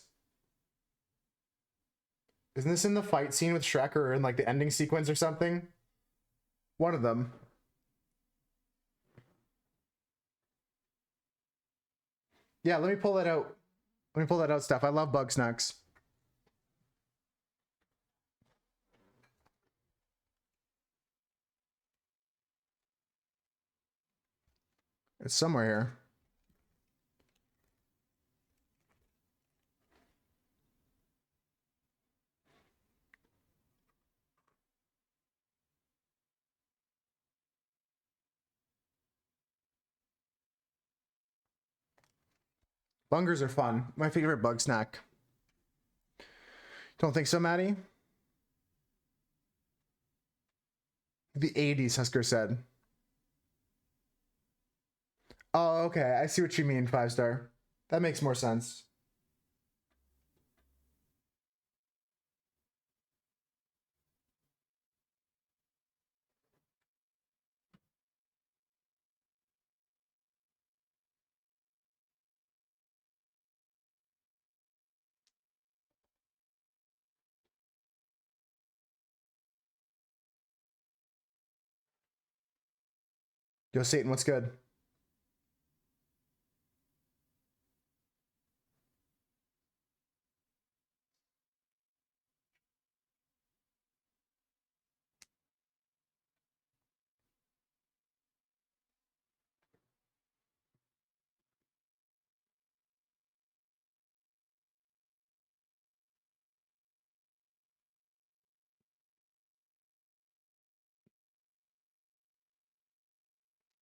Isn't this in the fight scene with Shrek or in like the ending sequence or something? One of them. Yeah, let me pull that out. Let me pull that out, Steph. I love Bugsnax. It's somewhere here. Bungers are fun. My favorite bug snack. Don't think so, Maddie? The 80s, Husker said. Oh, okay. I see what you mean, 5-star. That makes more sense. Yo, Satan, what's good?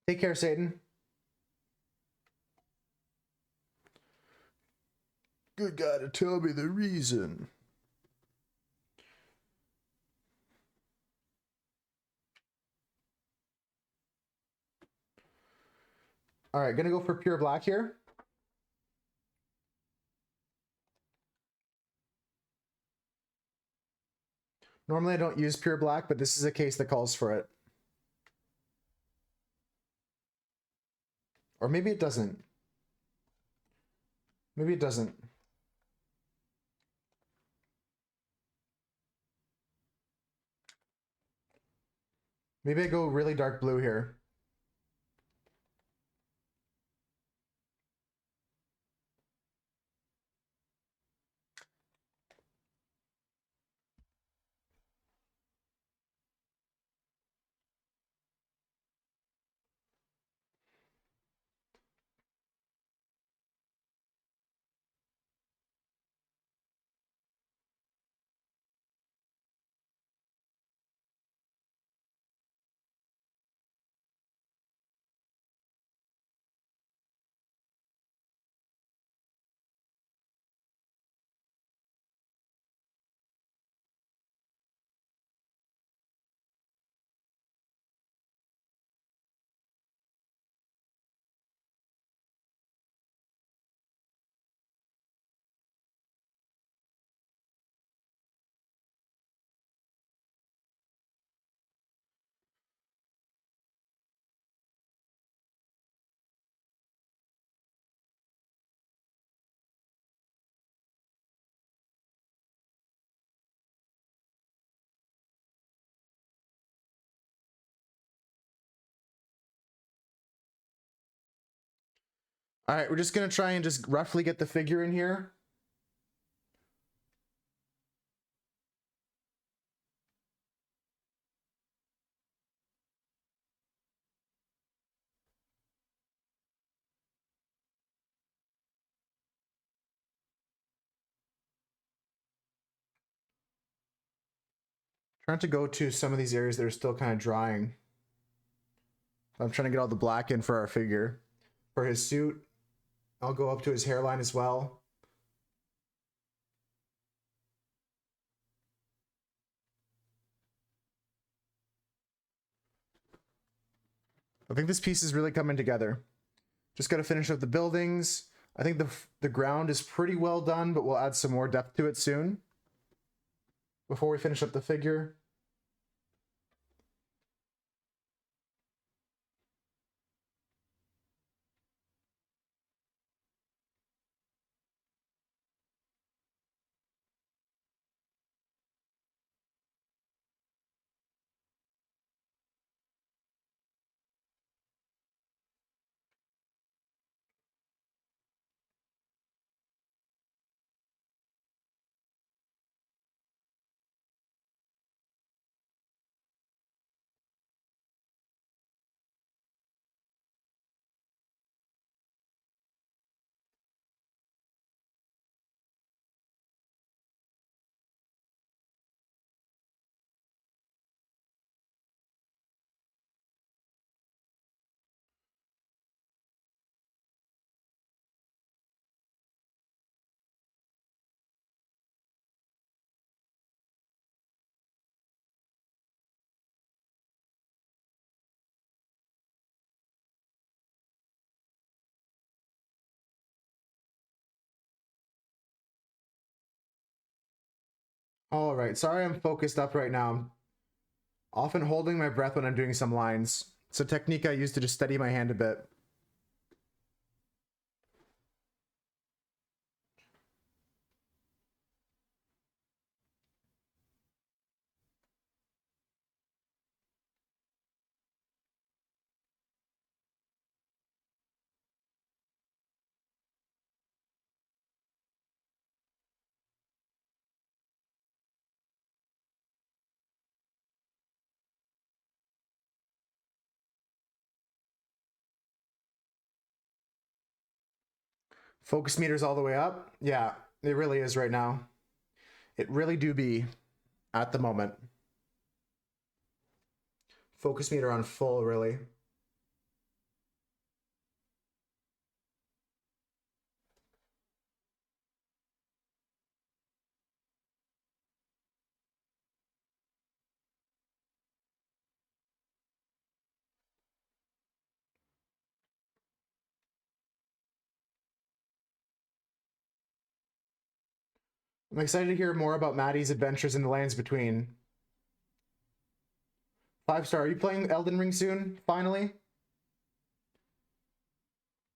Take care, Satan. Good God, to tell me the reason. All right, gonna go for pure black here. Normally I don't use pure black, but this is a case that calls for it. Or maybe it doesn't. Maybe it doesn't. Maybe I go really dark blue here. All right, we're just gonna try and just roughly get the figure in here. Trying to go to some of these areas that are still kind of drying. I'm trying to get all the black in for our figure. For his suit, I'll go up to his hairline as well. I think this piece is really coming together. Just got to finish up the buildings. I think the ground is pretty well done, but we'll add some more depth to it soon. Before we finish up the figure. All right, sorry I'm focused up right now. I'm often holding my breath when I'm doing some lines. It's a technique I use to just steady my hand a bit. Focus meter's all the way up. Yeah, it really is right now. It really do be at the moment. Focus meter on full, really. I'm excited to hear more about Maddie's adventures in the lands between. 5-star, are you playing Elden Ring soon? Finally?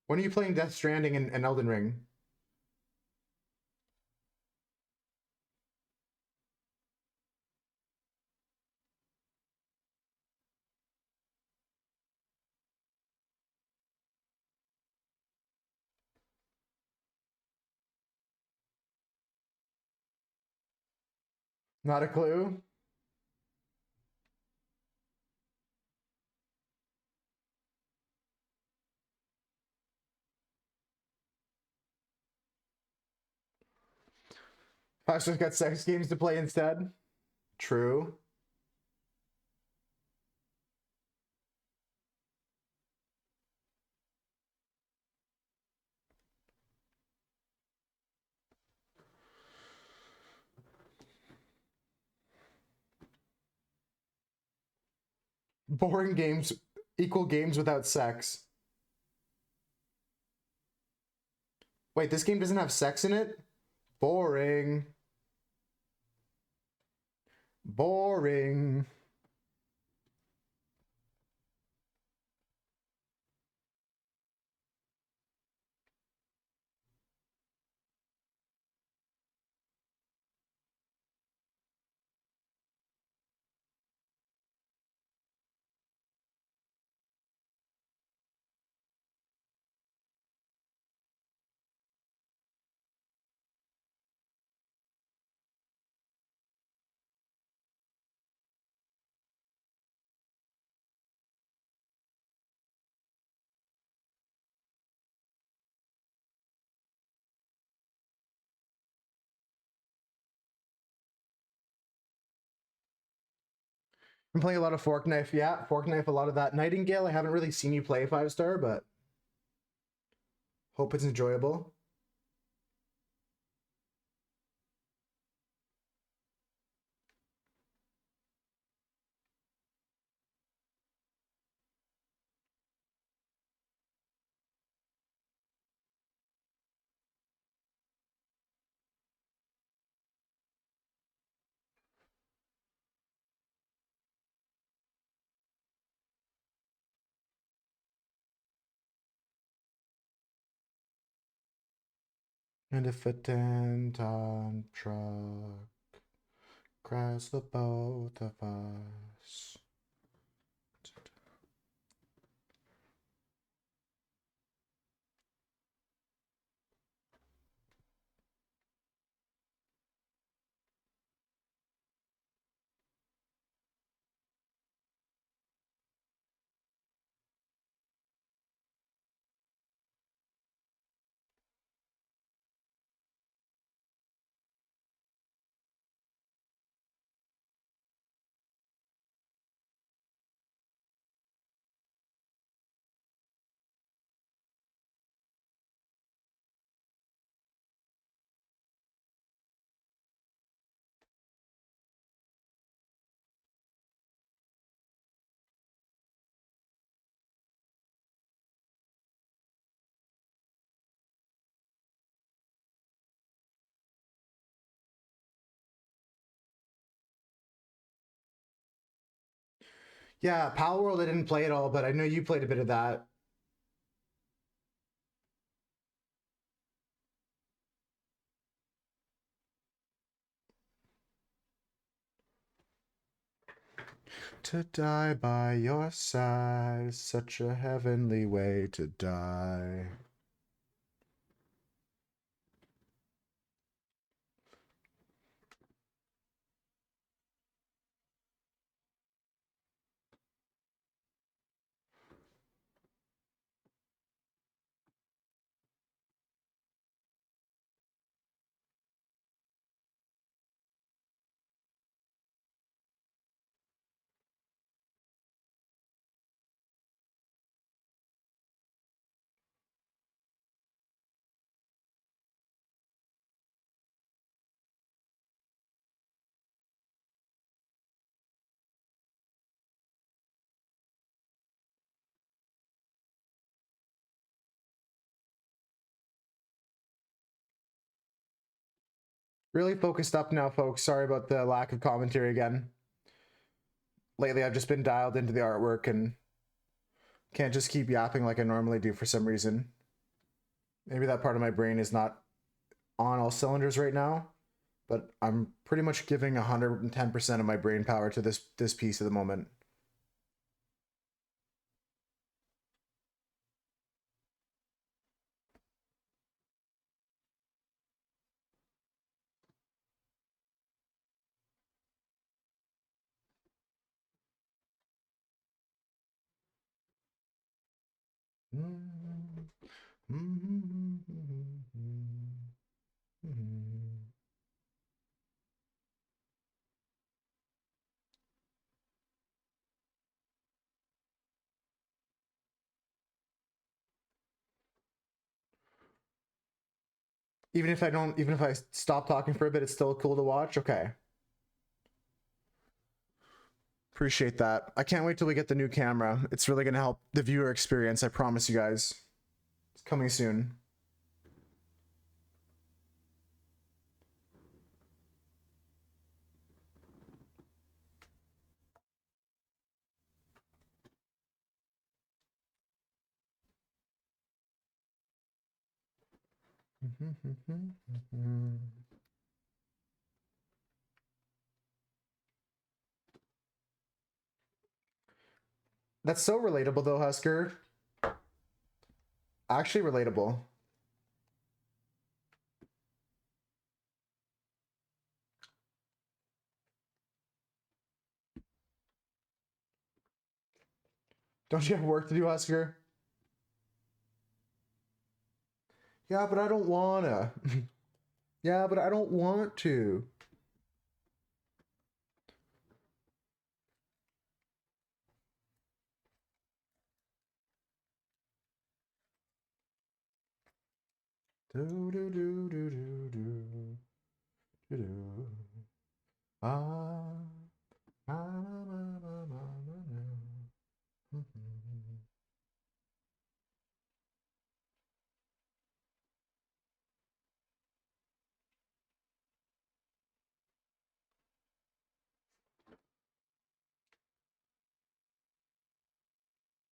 When are you playing Death Stranding and Elden Ring? Not a clue. Pastor's got sex games to play instead. True. Boring games equal games without sex. Wait, this game doesn't have sex in it? Boring. Boring. I'm playing a lot of Fork Knife. Yeah, Fork Knife, a lot of that. Nightingale, I haven't really seen you play 5-star, but hope it's enjoyable. And if a ten-ton truck crashed the both of us. Yeah, Pal World, I didn't play it all, but I know you played a bit of that. To die by your side is such a heavenly way to die. Really focused up now, folks. Sorry about the lack of commentary again. Lately, I've just been dialed into the artwork and can't just keep yapping like I normally do for some reason. Maybe that part of my brain is not on all cylinders right now, but I'm pretty much giving 110% of my brain power to this piece at the moment. Even if I stop talking for a bit, it's still cool to watch. Okay. Appreciate that. I can't wait till we get the new camera. It's really going to help the viewer experience. I promise you guys. It's coming soon. That's so relatable though, Husker. Actually relatable. Don't you have work to do, Husker? Yeah, but I don't wanna. Yeah, but I don't want to. Do do do do do do do do. Ah, ah, ah, ah, ah, ah, ah.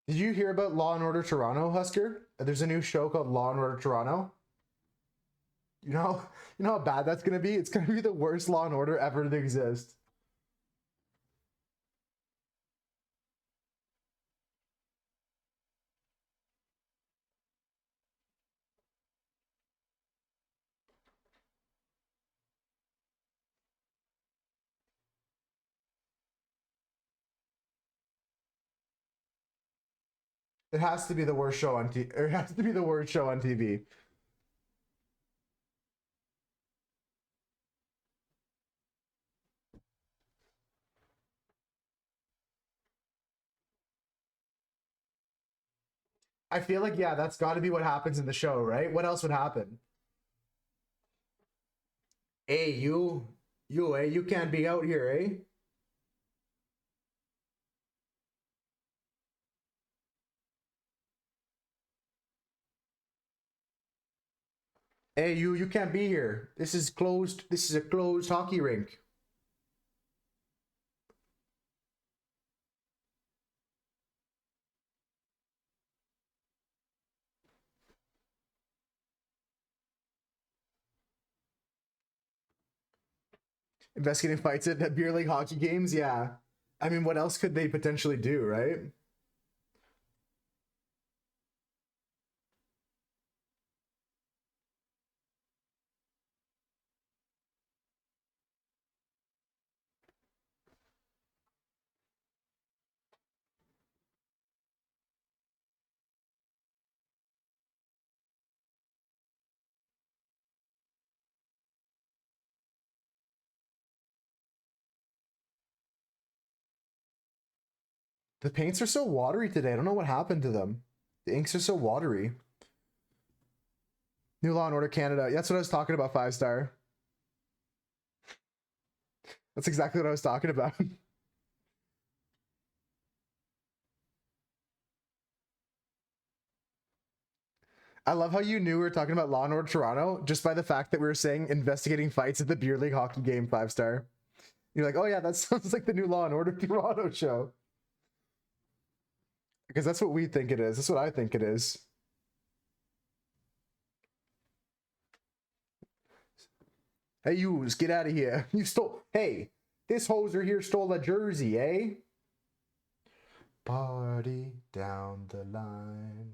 Did you hear about Law and Order Toronto, Husker? There's a new show called Law and Order Toronto. You know, you know how bad that's gonna be? It's gonna be the worst Law and Order ever to exist. It has to be the worst show on TV. It has to be the worst show on TV. I feel like yeah, that's got to be what happens in the show, right? What else would happen? Hey, you can't be out here, eh? Hey, you can't be here. This is closed. This is a closed hockey rink. Investigating fights at beer league hockey games, yeah. I mean, what else could they potentially do, right? The paints are so watery today. I don't know what happened to them. The inks are so watery. New Law and Order Canada. That's what I was talking about, 5-star. That's exactly what I was talking about. I love how you knew we were talking about Law and Order Toronto just by the fact that we were saying investigating fights at the beer league hockey game 5-star. You're like, oh yeah, that sounds like the new Law and Order Toronto show. Because that's what we think it is. That's what I think it is. Hey, you, get out of here. You stole. Hey, this hoser here stole a jersey, eh? Party down the line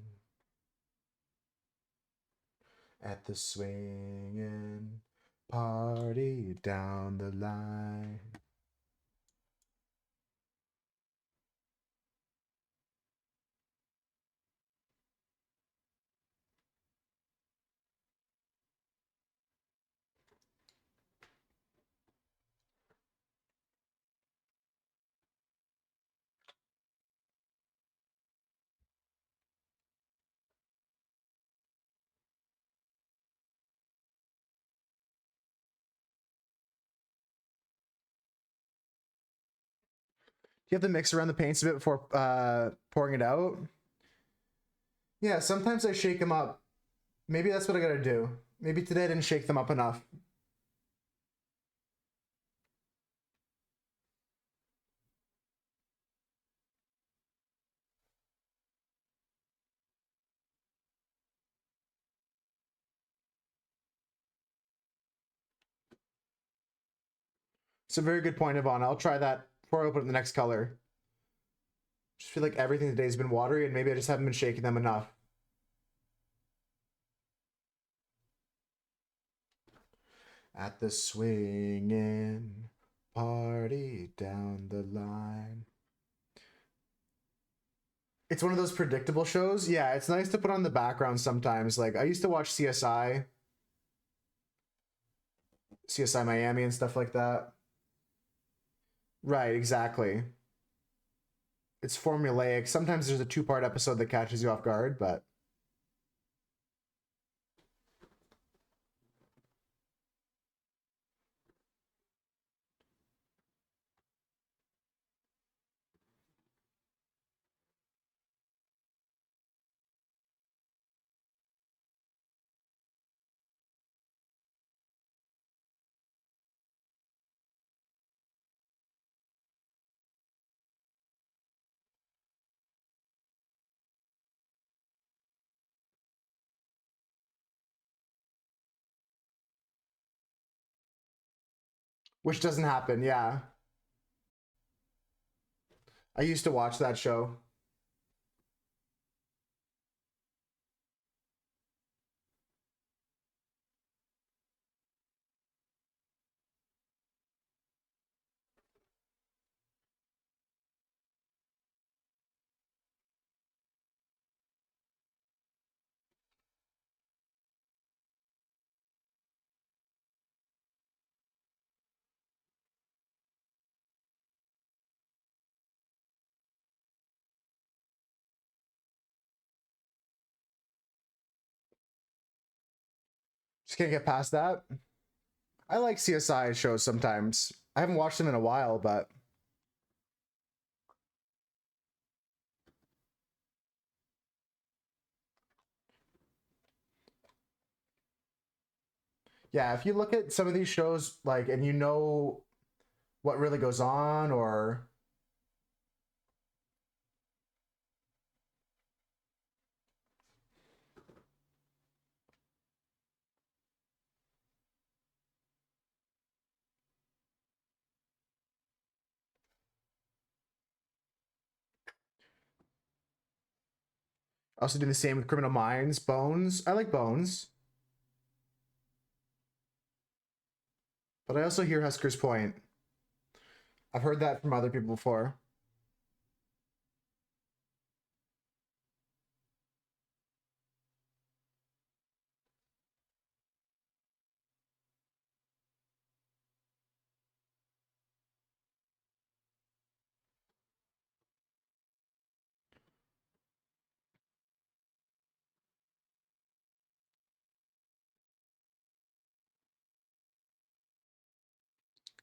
at the swinging. Party down the line. You have to mix around the paints a bit before pouring it out. Yeah, sometimes I shake them up. Maybe that's what I gotta do. Maybe today I didn't shake them up enough. It's a very good point, Yvonne. I'll try that before I open up the next color. Just feel like everything today has been watery and maybe I just haven't been shaking them enough. At the swinging party down the line. It's one of those predictable shows. Yeah, it's nice to put on the background sometimes. Like I used to watch CSI Miami and stuff like that. Right, exactly. It's formulaic. Sometimes there's a 2-part episode that catches you off guard, but which doesn't happen. Yeah. I used to watch that show. Just can't get past that. I like CSI shows sometimes. I haven't watched them in a while, but yeah, if you look at some of these shows like and you know what really goes on or I also do the same with Criminal Minds, Bones. I like Bones. But I also hear Husker's point. I've heard that from other people before.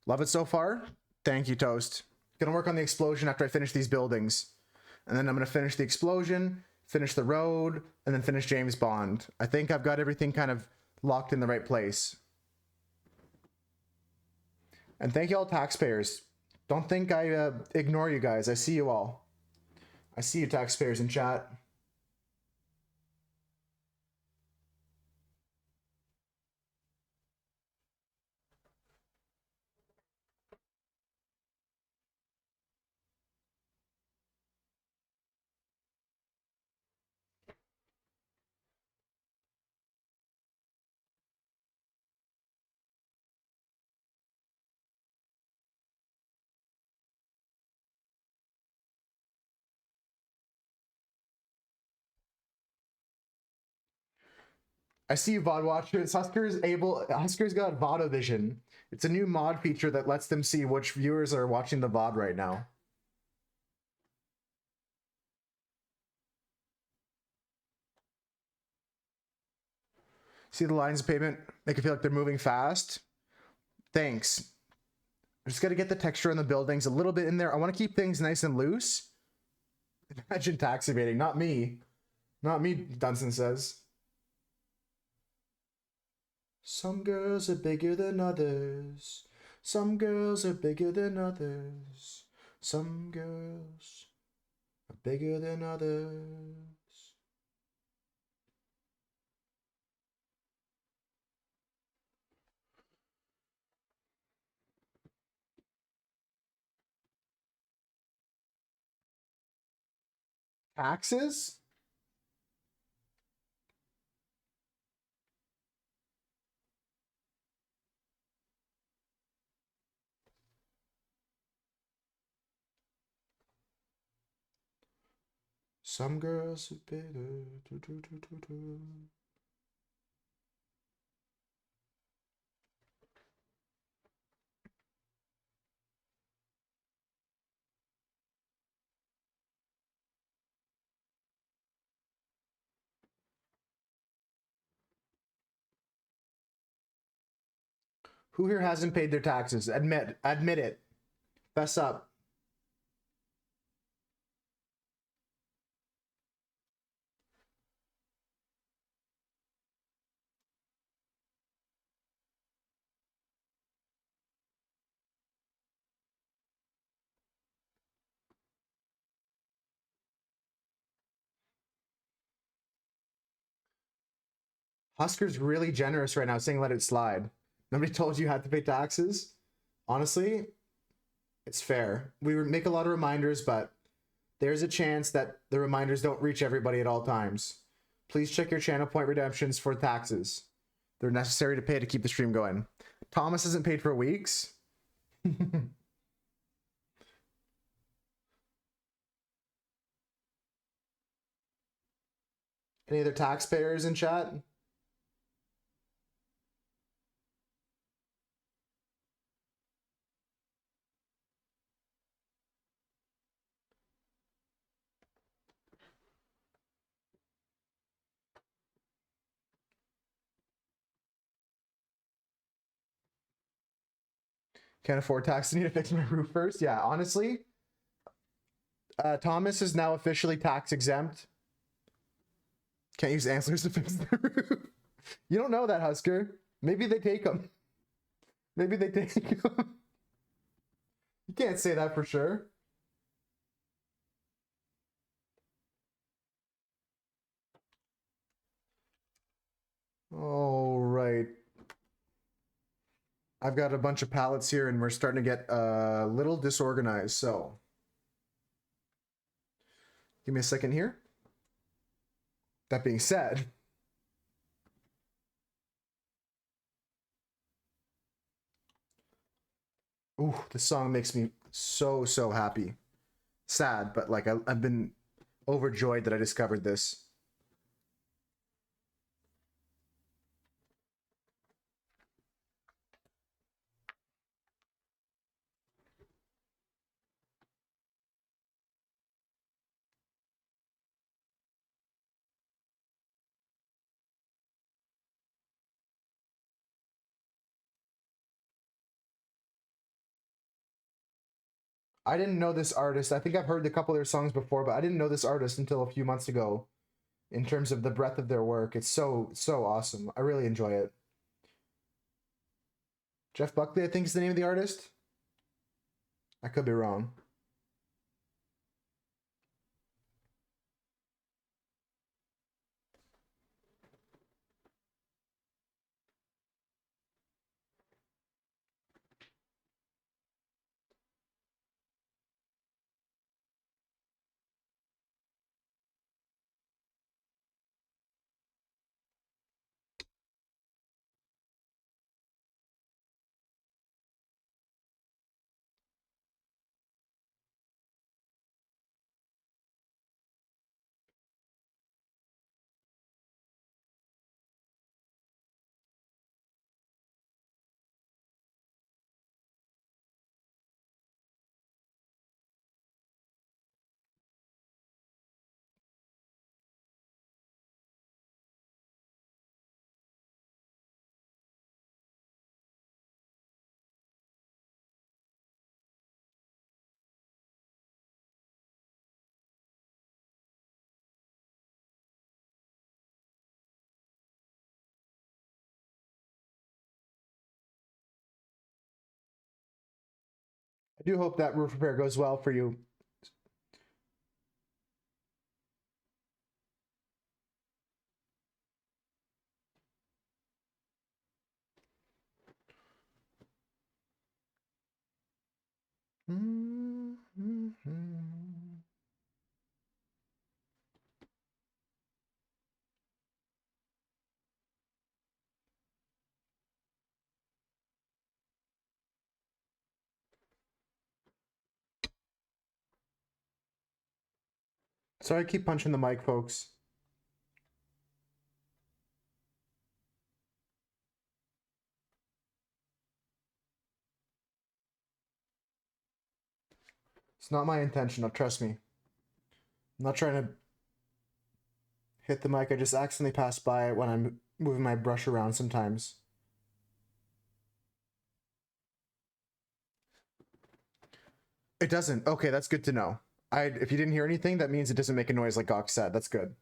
Love it so far? Thank you, Toast. Gonna work on the explosion after I finish these buildings. And then I'm gonna finish the explosion, finish The Road, and then finish James Bond. I think I've got everything kind of locked in the right place. And thank you all taxpayers. Don't think I ignore you guys. I see you all. I see you taxpayers in chat. I see you, VOD watchers. Husker's got VOD Vision. It's a new mod feature that lets them see which viewers are watching the VOD right now. See the lines of pavement make it feel like they're moving fast? Thanks. I just got to get the texture on the buildings a little bit in there. I want to keep things nice and loose. Imagine tax evading. Not me. Not me, Dunson says. Some girls are bigger than others. Some girls are bigger than others. Some girls are bigger than others. Taxes? Some girls are bigger. Who here hasn't paid their taxes? Admit it. Fess up. Husker's really generous right now, saying let it slide. Nobody told you had to pay taxes. Honestly, it's fair. We make a lot of reminders, but there's a chance that the reminders don't reach everybody at all times. Please check your channel point redemptions for taxes. They're necessary to pay to keep the stream going. Thomas hasn't paid for weeks. Any other taxpayers in chat? Can't afford tax. Need to fix my roof first. Yeah, honestly, Thomas is now officially tax exempt. Can't use antlers to fix the roof. You don't know that, Husker. Maybe they take them. Maybe they take them. You can't say that for sure. All right. I've got a bunch of pallets here and we're starting to get a little disorganized, so give me a second here. That being said, ooh, this song makes me so happy. Sad, but like I've been overjoyed that I discovered this. I didn't know this artist. I think I've heard a couple of their songs before, but I didn't know this artist until a few months ago. in terms of the breadth of their work. It's so awesome. I really enjoy it. Jeff Buckley, I think, is the name of the artist. I could be wrong. I do hope that roof repair goes well for you. Sorry, I keep punching the mic, folks. It's not my intention, trust me. I'm not trying to hit the mic. I just accidentally pass by it when I'm moving my brush around sometimes. It doesn't. Okay, that's good to know. If you didn't hear anything, that means it doesn't make a noise like Gok said. That's good.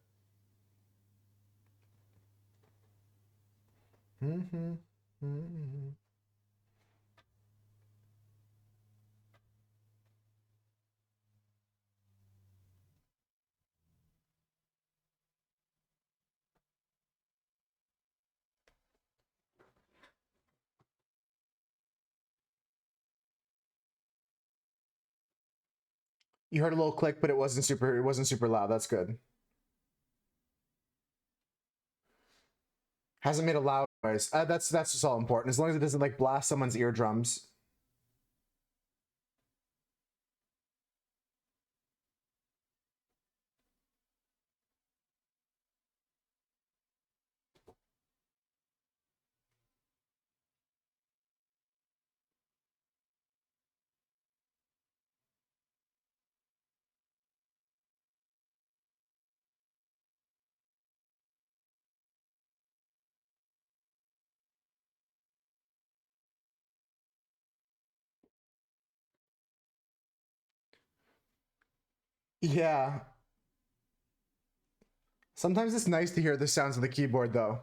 You heard a little click, but it wasn't super loud. That's good. Hasn't made a loud noise. That's just all important. As long as it doesn't like blast someone's eardrums. Yeah. Sometimes it's nice to hear the sounds of the keyboard, though.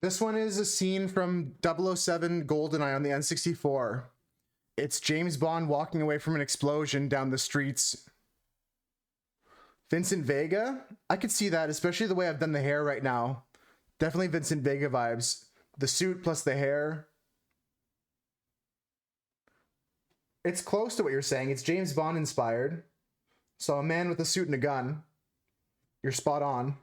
This one is a scene from 007 GoldenEye on the N64. It's James Bond walking away from an explosion down the streets. Vincent Vega? I could see that, especially the way I've done the hair right now. Definitely Vincent Vega vibes. The suit plus the hair. It's close to what you're saying. It's James Bond inspired. So a man with a suit and a gun. You're spot on.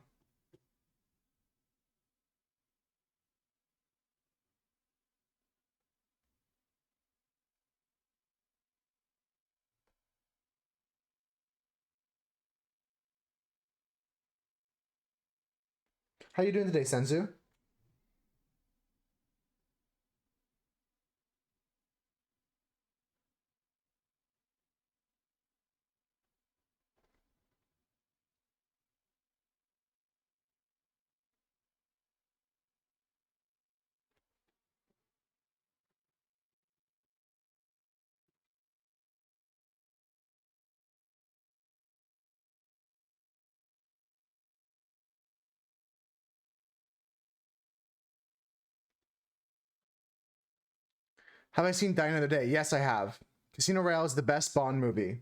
How you doing today, Senzu? Have I seen Die Another Day? Yes, I have. Casino Royale is the best Bond movie.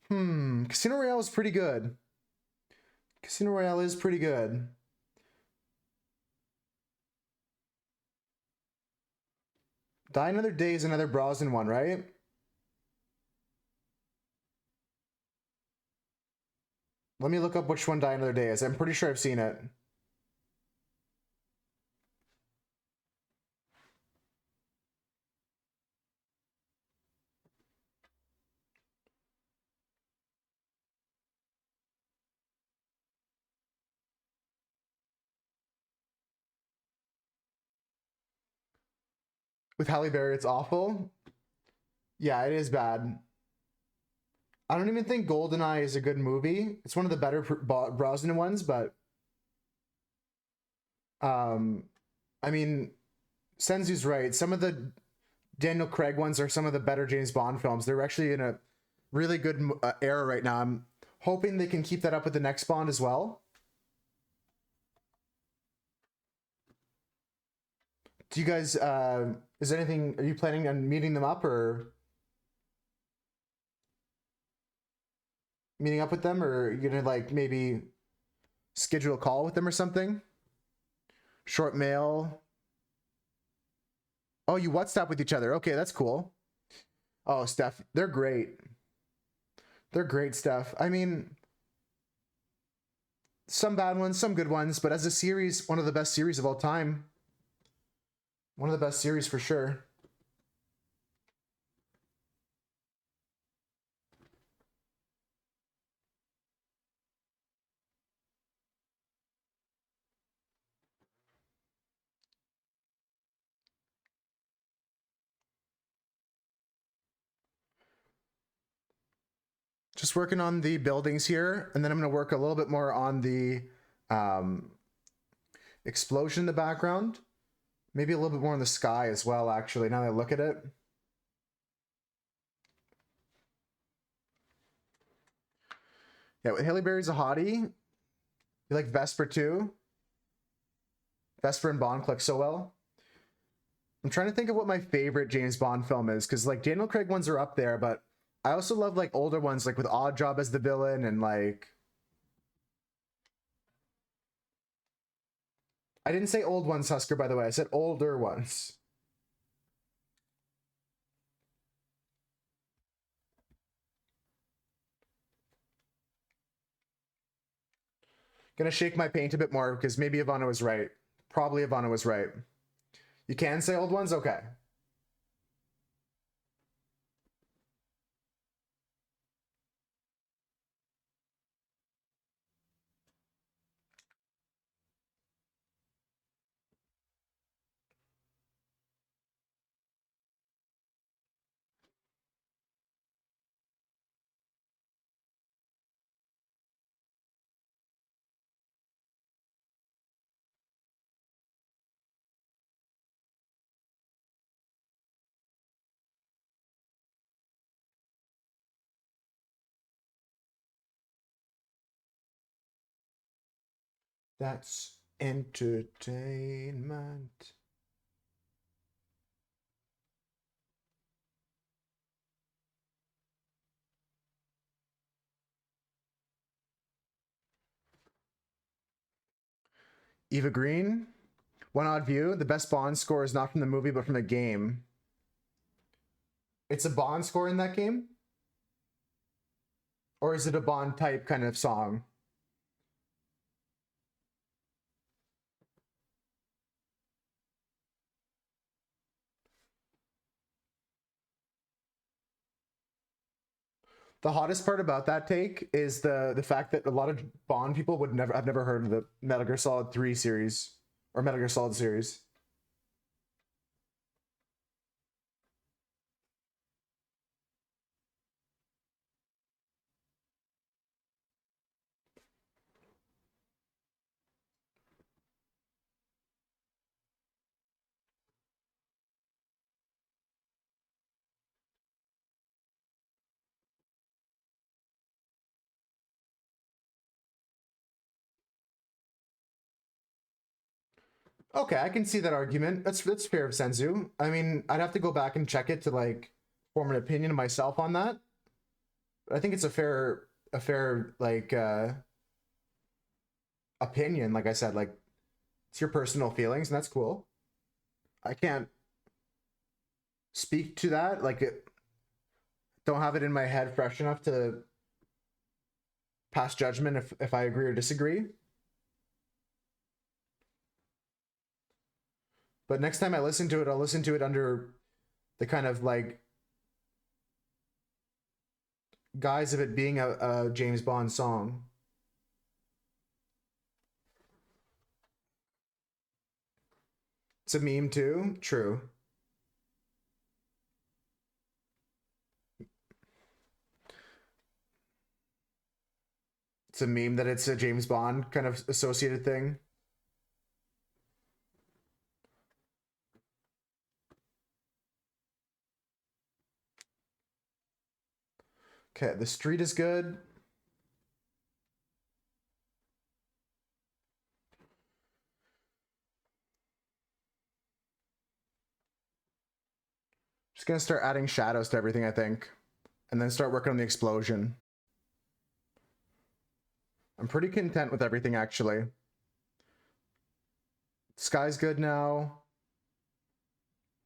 Casino Royale is pretty good. Casino Royale is pretty good. Die Another Day is another Brosnan one, right? Let me look up which one Die Another Day is. I'm pretty sure I've seen it. With Halle Berry, it's awful. Yeah, it is bad. I don't even think GoldenEye is a good movie. It's one of the better Brosnan ones, but I mean, Senzu's right. Some of the Daniel Craig ones are some of the better James Bond films. They're actually in a really good era right now. I'm hoping they can keep that up with the next Bond as well. Do you guys, is anything, are you planning on meeting them up or meeting up with them, or are you gonna like maybe schedule a call with them or something? Short mail. Oh, you WhatsApp with each other. Okay, that's cool. Oh, Steph, they're great. They're great stuff. I mean, some bad ones, some good ones, but as a series, one of the best series of all time. One of the best series for sure. Just working on the buildings here, and then I'm going to work a little bit more on the explosion in the background. Maybe a little bit more in the sky as well, actually, now that I look at it. Yeah, Halle Berry's a hottie. You like Vesper too? Vesper and Bond click so well. I'm trying to think of what my favorite James Bond film is, because like Daniel Craig ones are up there, but I also love like older ones, like with Oddjob as the villain, and like I didn't say old ones, Husker, by the way. I said older ones. Gonna shake my paint a bit more because maybe Ivana was right. Probably Ivana was right. You can say old ones? Okay. That's entertainment. Eva Green, One Odd View. The best Bond score is not from the movie, but from the game. It's a Bond score in that game? Or is it a Bond type kind of song? The hottest part about that take is the fact that a lot of Bond people would never have never heard of the Metal Gear Solid 3 series or Metal Gear Solid series. Okay, I can see that argument. That's fair of Senzu. I mean, I'd have to go back and check it to like form an opinion myself on that. But I think it's a fair like opinion. Like I said, like it's your personal feelings, and that's cool. I can't speak to that. Like, don't have it in my head fresh enough to pass judgment if I agree or disagree. But next time I listen to it, I'll listen to it under the kind of like guise of it being a James Bond song. It's a meme too. True. It's a meme that it's a James Bond kind of associated thing. Okay, the street is good. Just gonna start adding shadows to everything, I think, and then start working on the explosion. I'm pretty content with everything, actually. Sky's good now.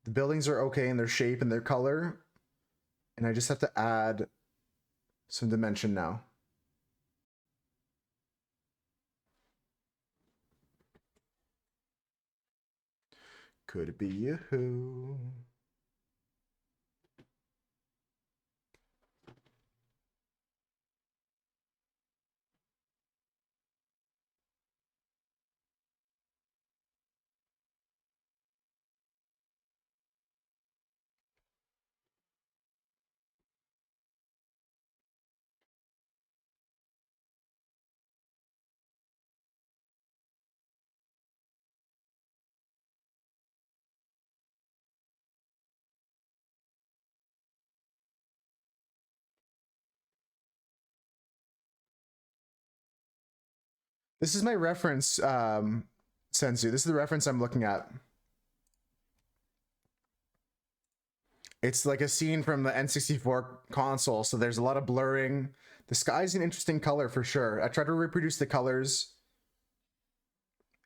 The buildings are okay in their shape and their color. And I just have to add some dimension now. Could it be you? This is my reference, Sensu. This is the reference I'm looking at. It's like a scene from the N64 console, so there's a lot of blurring. The sky's an interesting color for sure. I tried to reproduce the colors.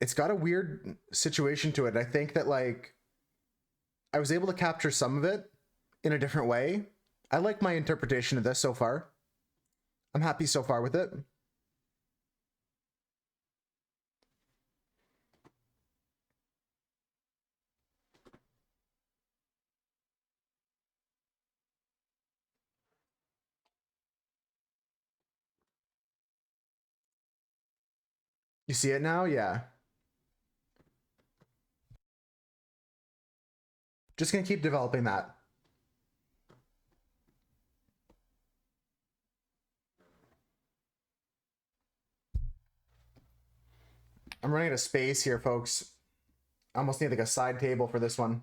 It's got a weird situation to it. I think that like I was able to capture some of it in a different way. I like my interpretation of this so far. I'm happy so far with it. You see it now? Yeah. Just gonna keep developing that. I'm running out of space here, folks. I almost need like a side table for this one.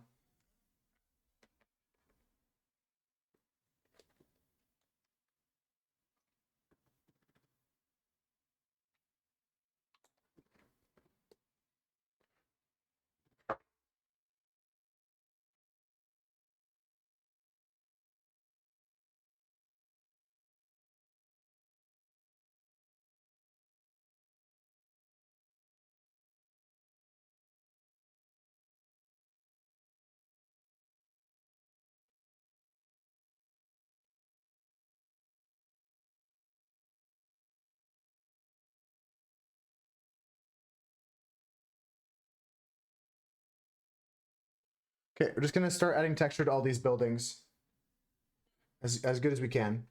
Okay, we're just gonna start adding texture to all these buildings as good as we can.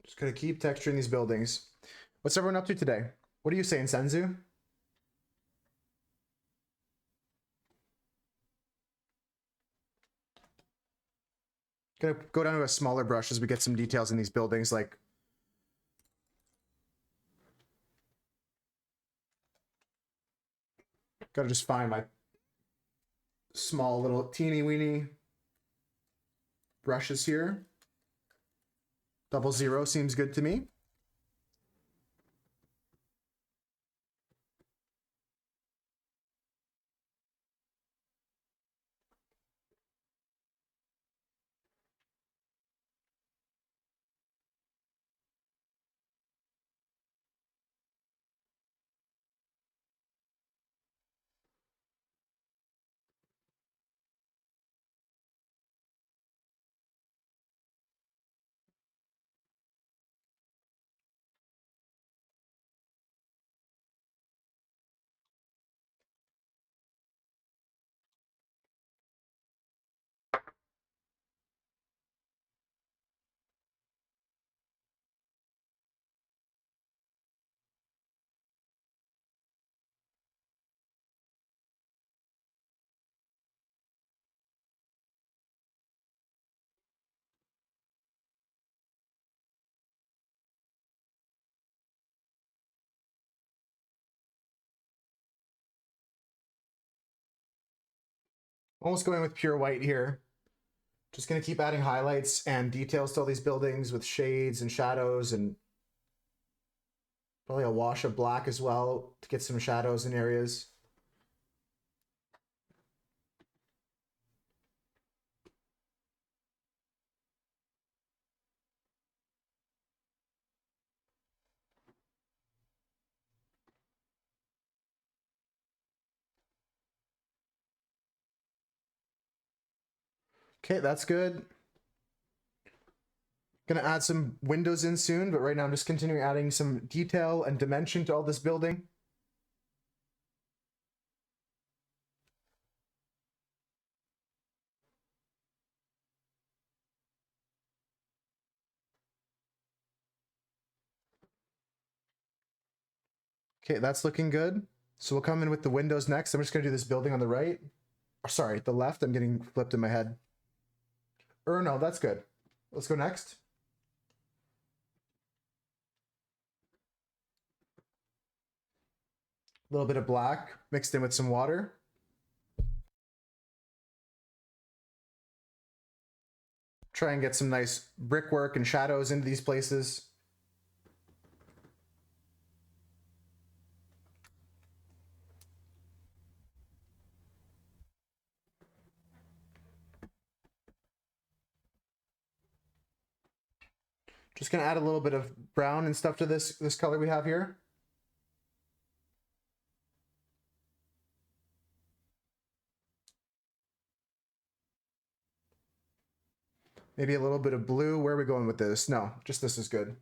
Just gonna keep texturing these buildings. What's everyone up to today? What are you saying, Senzu? Gonna go down to a smaller brush as we get some details in these buildings, like gotta just find my small little teeny weeny brushes here. 00 seems good to me. Almost going with pure white here. Just gonna keep adding highlights and details to all these buildings with shades and shadows, and probably a wash of black as well to get some shadows in areas. Okay, that's good. Gonna add some windows in soon, but right now I'm just continuing adding some detail and dimension to all this building. Okay, that's looking good. So we'll come in with the windows next. I'm just gonna do this building on the right. Or sorry, the left. I'm getting flipped in my head. Or no, that's good. Let's go next. A little bit of black mixed in with some water. Try and get some nice brickwork and shadows into these places. Just gonna add a little bit of brown and stuff to this color we have here. Maybe a little bit of blue. Where are we going with this? No, just this is good.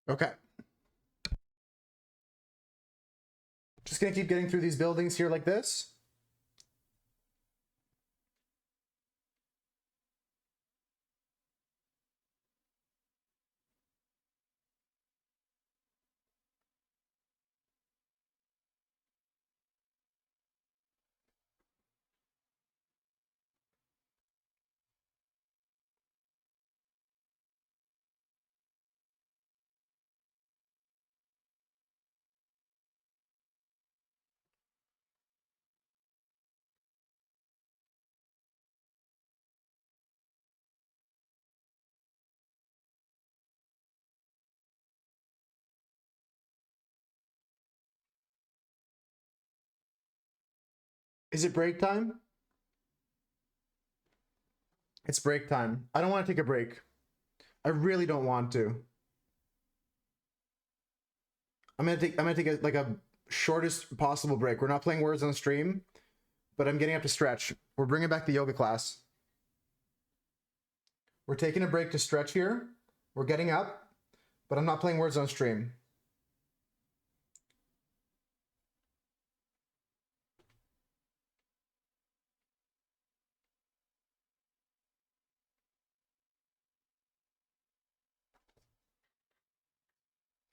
Okay. Just gonna keep getting through these buildings here like this. Is it break time? It's break time. I don't want to take a break. I really don't want to. I'm gonna take a shortest possible break. We're not playing words on the stream, but I'm getting up to stretch. We're bringing back the yoga class. We're taking a break to stretch here. We're getting up, but I'm not playing words on stream.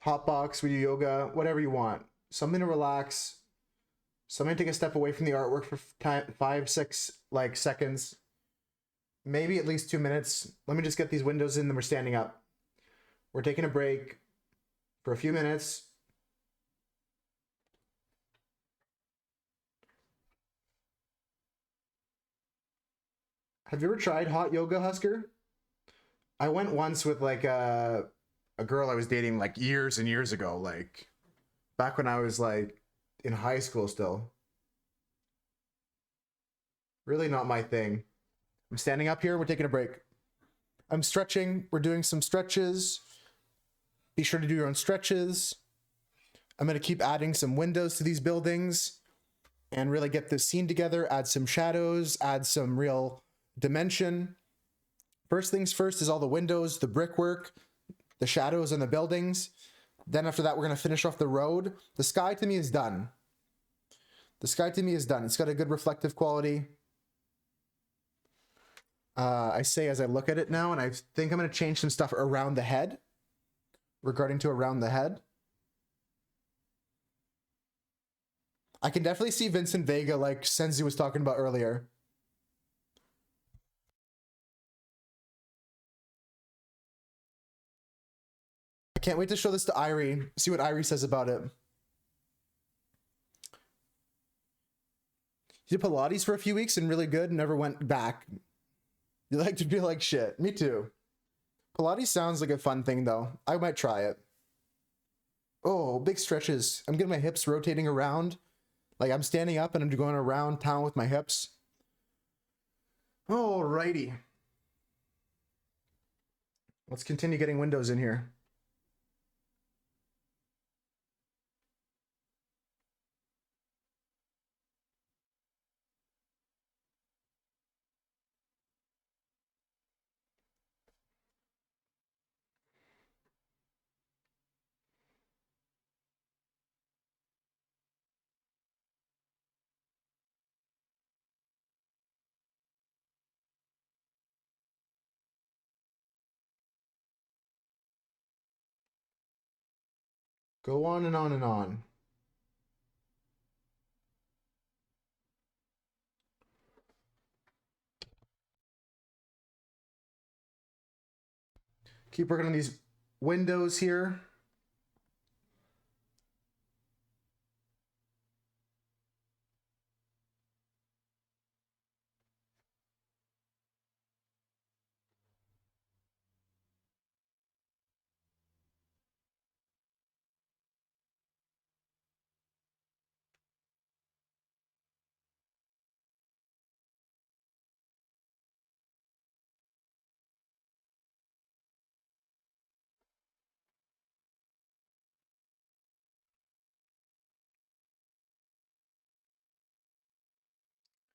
Hot box, we do yoga, whatever you want. Something to relax. Something to take a step away from the artwork for 5-6 like seconds. Maybe at least 2 minutes. Let me just get these windows in, then we're standing up. We're taking a break for a few minutes. Have you ever tried hot yoga, Husker? I went once with like a girl I was dating like years and years ago, like back when I was like in high school still. Really not my thing. I'm standing up here, we're taking a break. I'm stretching, we're doing some stretches. Be sure to do your own stretches. I'm gonna keep adding some windows to these buildings and really get this scene together, add some shadows, add some real dimension. First things first is all the windows, the brickwork, the shadows on the buildings. Then after that, we're gonna finish off the road. The sky to me is done. The sky to me is done. It's got a good reflective quality. I say as I look at it now, and I think I'm gonna change some stuff around the head, regarding to around the head. I can definitely see Vincent Vega like Senzu was talking about earlier. I can't wait to show this to Irie, see what Irie says about it. He did Pilates for a few weeks and really good, never went back. You like to feel like shit. Me too. Pilates sounds like a fun thing though. I might try it. Oh, big stretches. I'm getting my hips rotating around. Like I'm standing up and I'm going around town with my hips. Alrighty. Let's continue getting windows in here. Go on and on and on. Keep working on these windows here.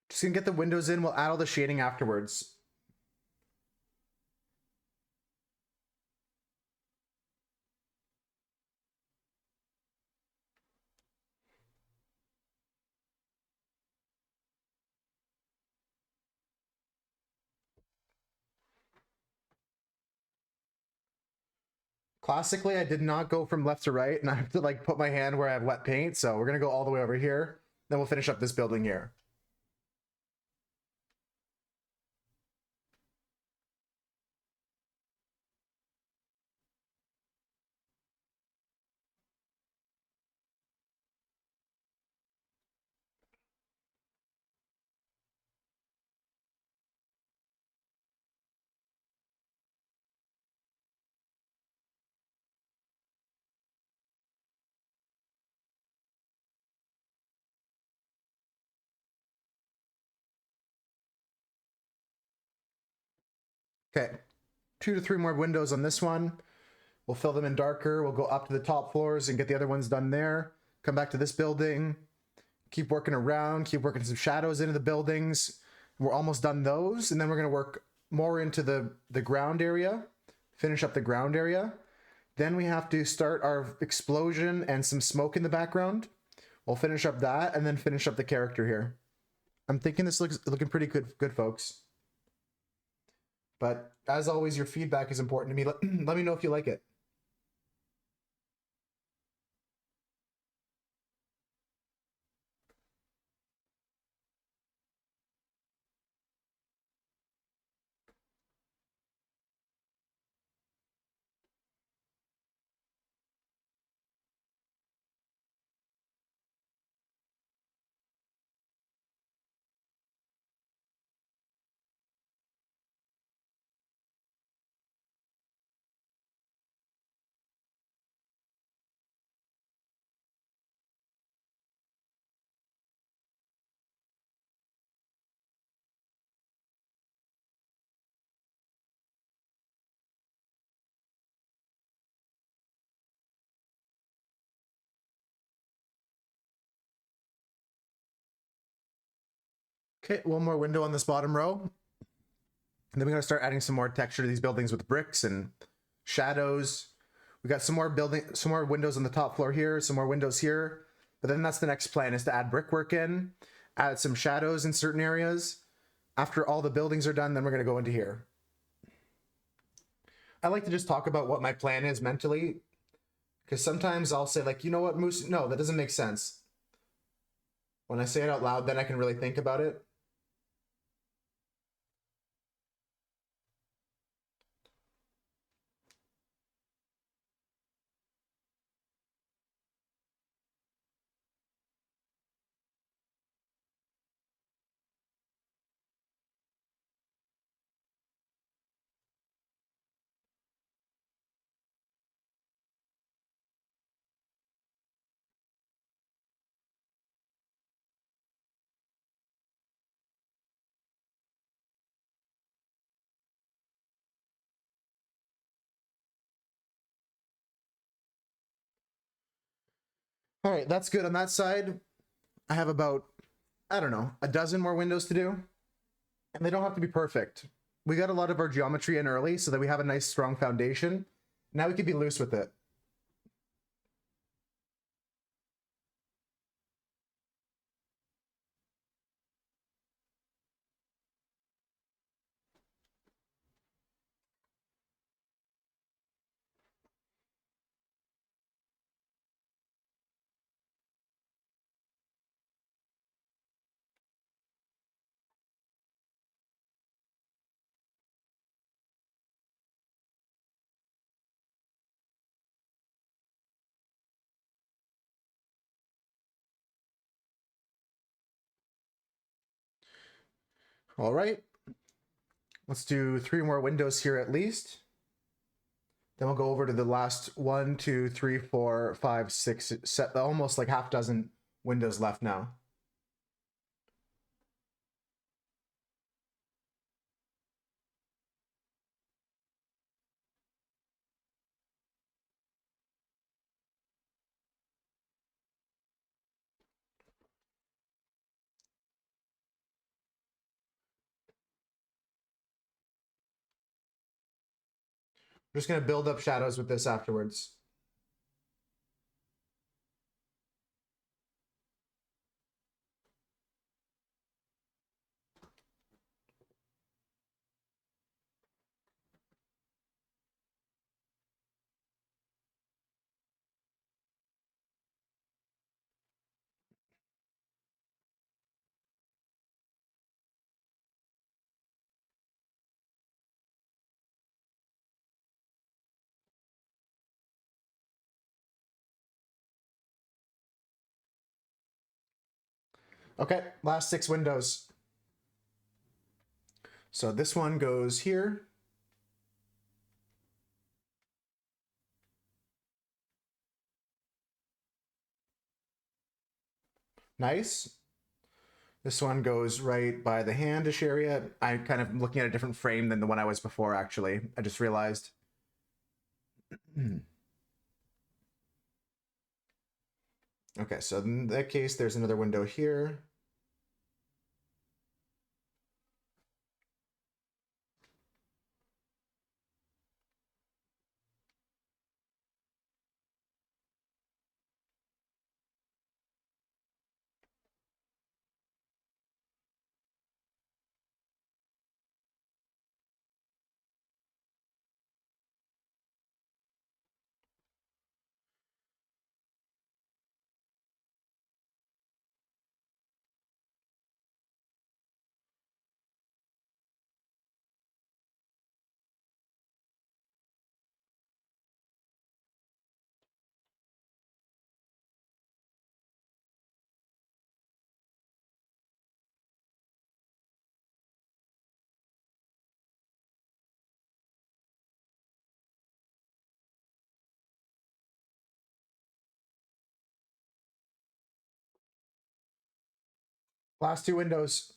Just gonna get the windows in. We'll add all the shading afterwards. Classically, I did not go from left to right, and I have to like put my hand where I have wet paint. So we're gonna go all the way over here. Then we'll finish up this building here. Okay, 2 to 3 more windows on this one. We'll fill them in darker. We'll go up to the top floors and get the other ones done there. Come back to this building. Keep working around. Keep working some shadows into the buildings. We're almost done those. And then we're going to work more into the ground area. Finish up the ground area. Then we have to start our explosion and some smoke in the background. We'll finish up that and then finish up the character here. I'm thinking this looks looking pretty good, folks. But as always, your feedback is important to me. Let me know if you like it. Okay, one more window on this bottom row. And then we gotta start adding some more texture to these buildings with bricks and shadows. We got some more windows on the top floor here, some more windows here. But then that's the next plan, is to add brickwork in, add some shadows in certain areas. After all the buildings are done, then we're gonna go into here. I like to just talk about what my plan is mentally, because sometimes I'll say like, you know what, Moose, no, that doesn't make sense. When I say it out loud, then I can really think about it. All right, that's good on that side. I have about, I don't know, a dozen more windows to do. And they don't have to be perfect. We got a lot of our geometry in early so that we have a nice strong foundation. Now we can be loose with it. All right. Let's do 3 more windows here at least. Then we'll go over to the last 1, 2, 3, 4, 5, 6, almost like half dozen windows left now. I'm just going to build up shadows with this afterwards. Okay, last 6 windows. So this one goes here. Nice. This one goes right by the handish area. I'm kind of looking at a different frame than the one I was before, actually. I just realized. Okay, so in that case, there's another window here. Last two windows.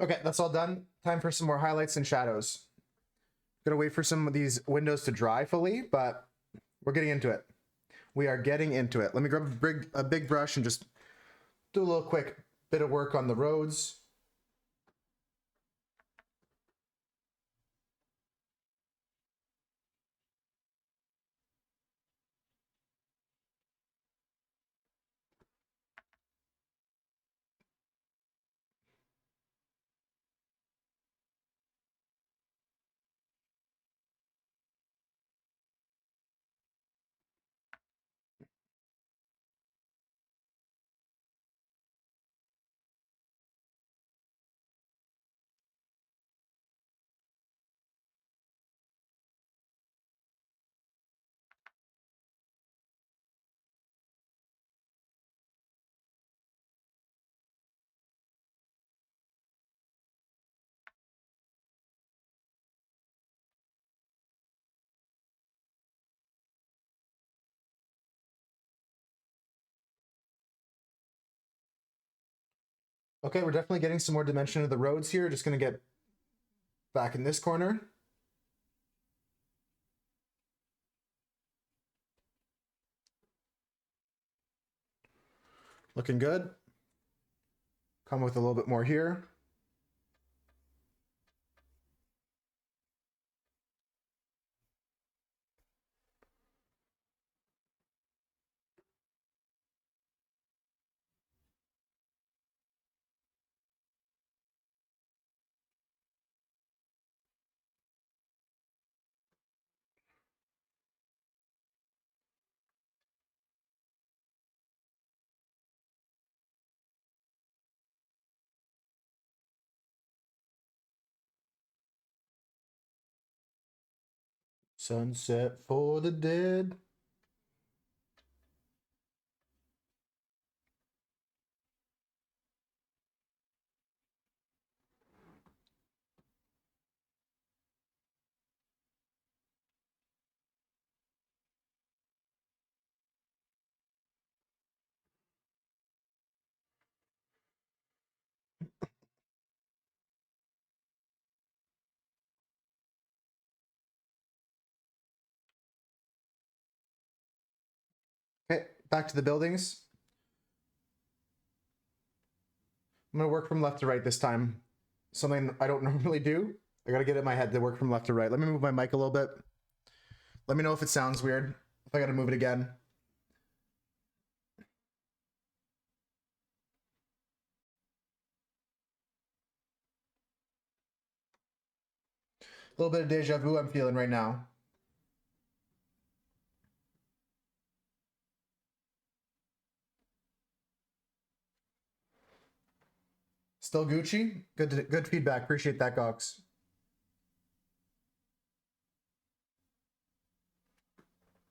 Okay, that's all done. Time for some more highlights and shadows. Gonna wait for some of these windows to dry fully, but we're getting into it. We are getting into it. Let me grab a big brush and just do a little quick bit of work on the roads. Okay, we're definitely getting some more dimension of the roads here. Just gonna get back in this corner. Looking good. Come with a little bit more here. Sunset for the dead. Okay, back to the buildings. I'm gonna work from left to right this time. Something I don't normally do. I gotta get it in my head to work from left to right. Let me move my mic a little bit. Let me know if it sounds weird. If I gotta move it again. A little bit of deja vu I'm feeling right now. Still Gucci? Good feedback. Appreciate that, Gox.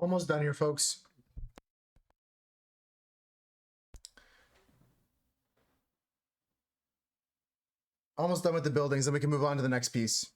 Almost done here, folks. Almost done with the buildings, then we can move on to the next piece.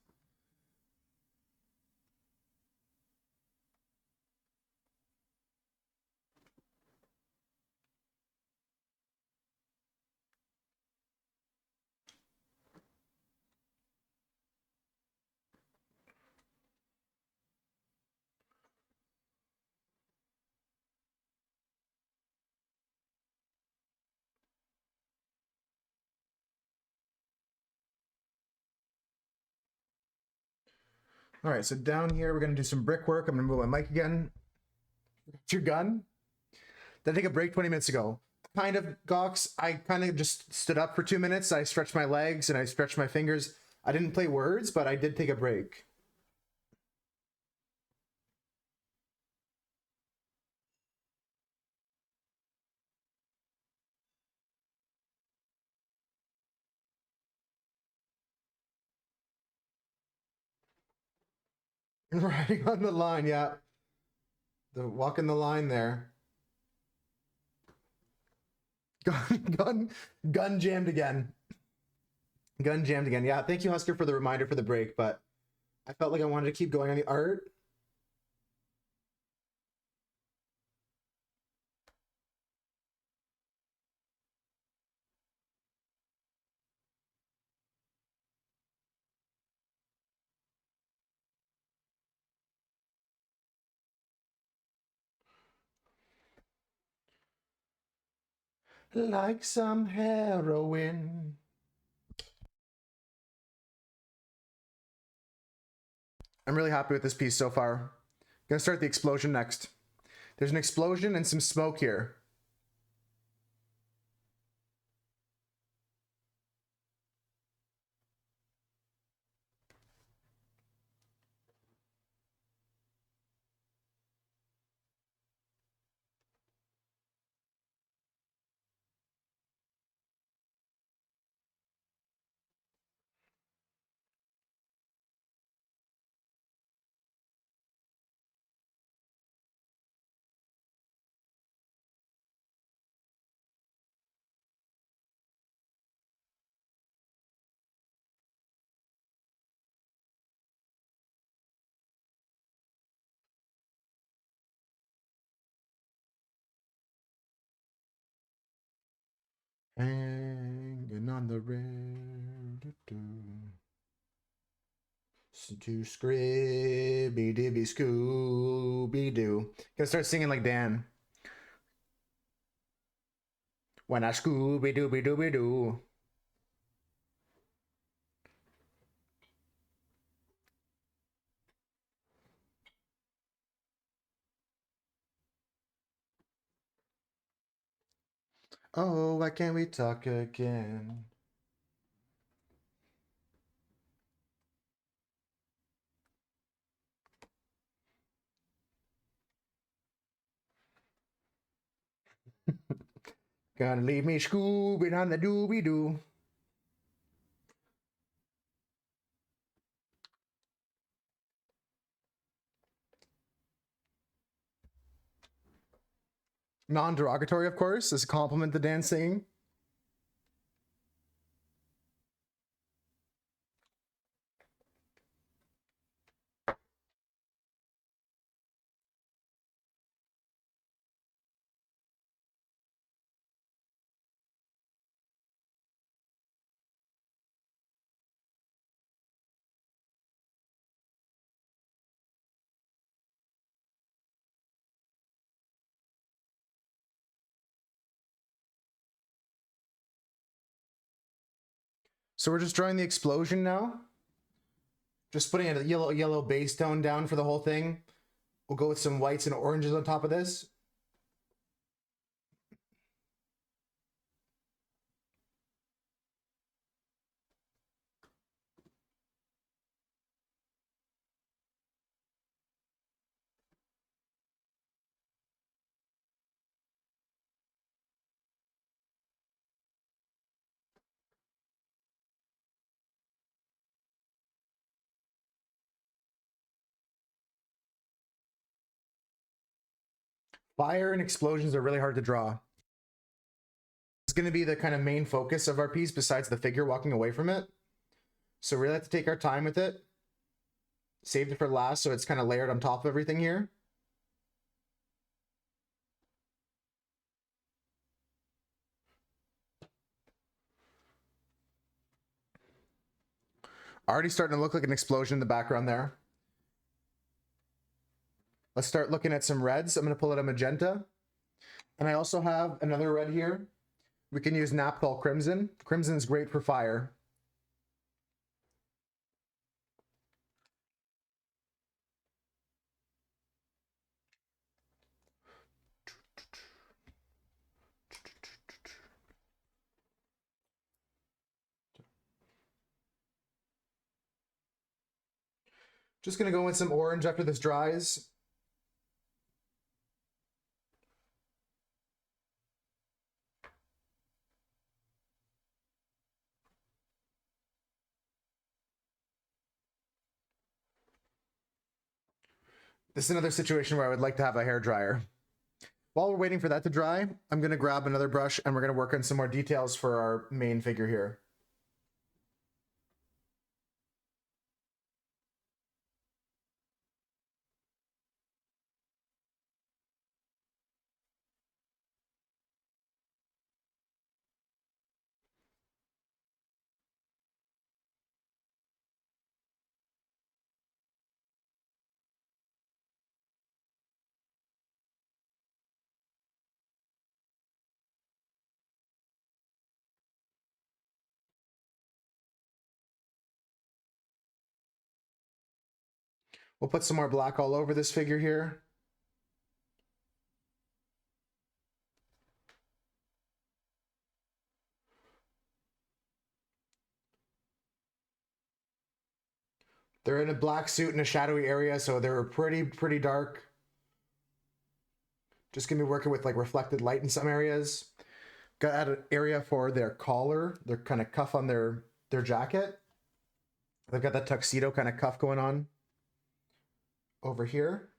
All right, so down here, we're gonna do some brickwork. I'm gonna move my mic again. It's your gun. Did I take a break 20 minutes ago? Kind of, Gox. I kind of just stood up for 2 minutes. I stretched my legs and I stretched my fingers. I didn't play words, but I did take a break. Riding on the line, yeah. Walking the line there. Gun jammed again. Gun jammed again. Yeah, thank you, Husker, for the reminder for the break, but I felt like I wanted to keep going on the art. Like some heroin. I'm really happy with this piece so far. Gonna start the explosion next. There's an explosion and some smoke here. Hanging on the rail to Scribby Dibby Scooby Doo. Gonna start singing like Dan. When I Scooby Dooby Dooby Doo. Oh, why can't we talk again? Gonna leave me scooping on the Dooby Doo. Non-derogatory, of course, as a compliment to Dan singing. So we're just drawing the explosion now. Just putting a yellow base tone down for the whole thing. We'll go with some whites and oranges on top of this. Fire and explosions are really hard to draw. It's going to be the kind of main focus of our piece besides the figure walking away from it. So we really have to take our time with it. Saved it for last, so it's kind of layered on top of everything here. Already starting to look like an explosion in the background there. Let's start looking at some reds. I'm going to pull out a magenta. And I also have another red here. We can use Naphthol Crimson. Crimson is great for fire. Just going to go in some orange after this dries. This is another situation where I would like to have a hair dryer. While we're waiting for that to dry, I'm going to grab another brush and we're going to work on some more details for our main figure here. We'll put some more black all over this figure here. They're in a black suit in a shadowy area, so they're pretty dark. Just gonna be working with like reflected light in some areas. Got to add an area for their collar, their kind of cuff on their jacket. They've got that tuxedo kind of cuff going on over here.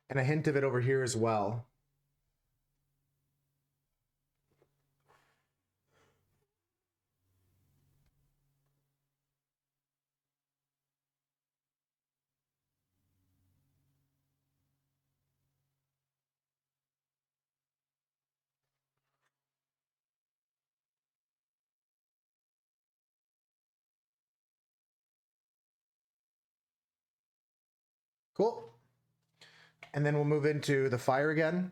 And a hint of it over here as well. Cool. And then we'll move into the fire again.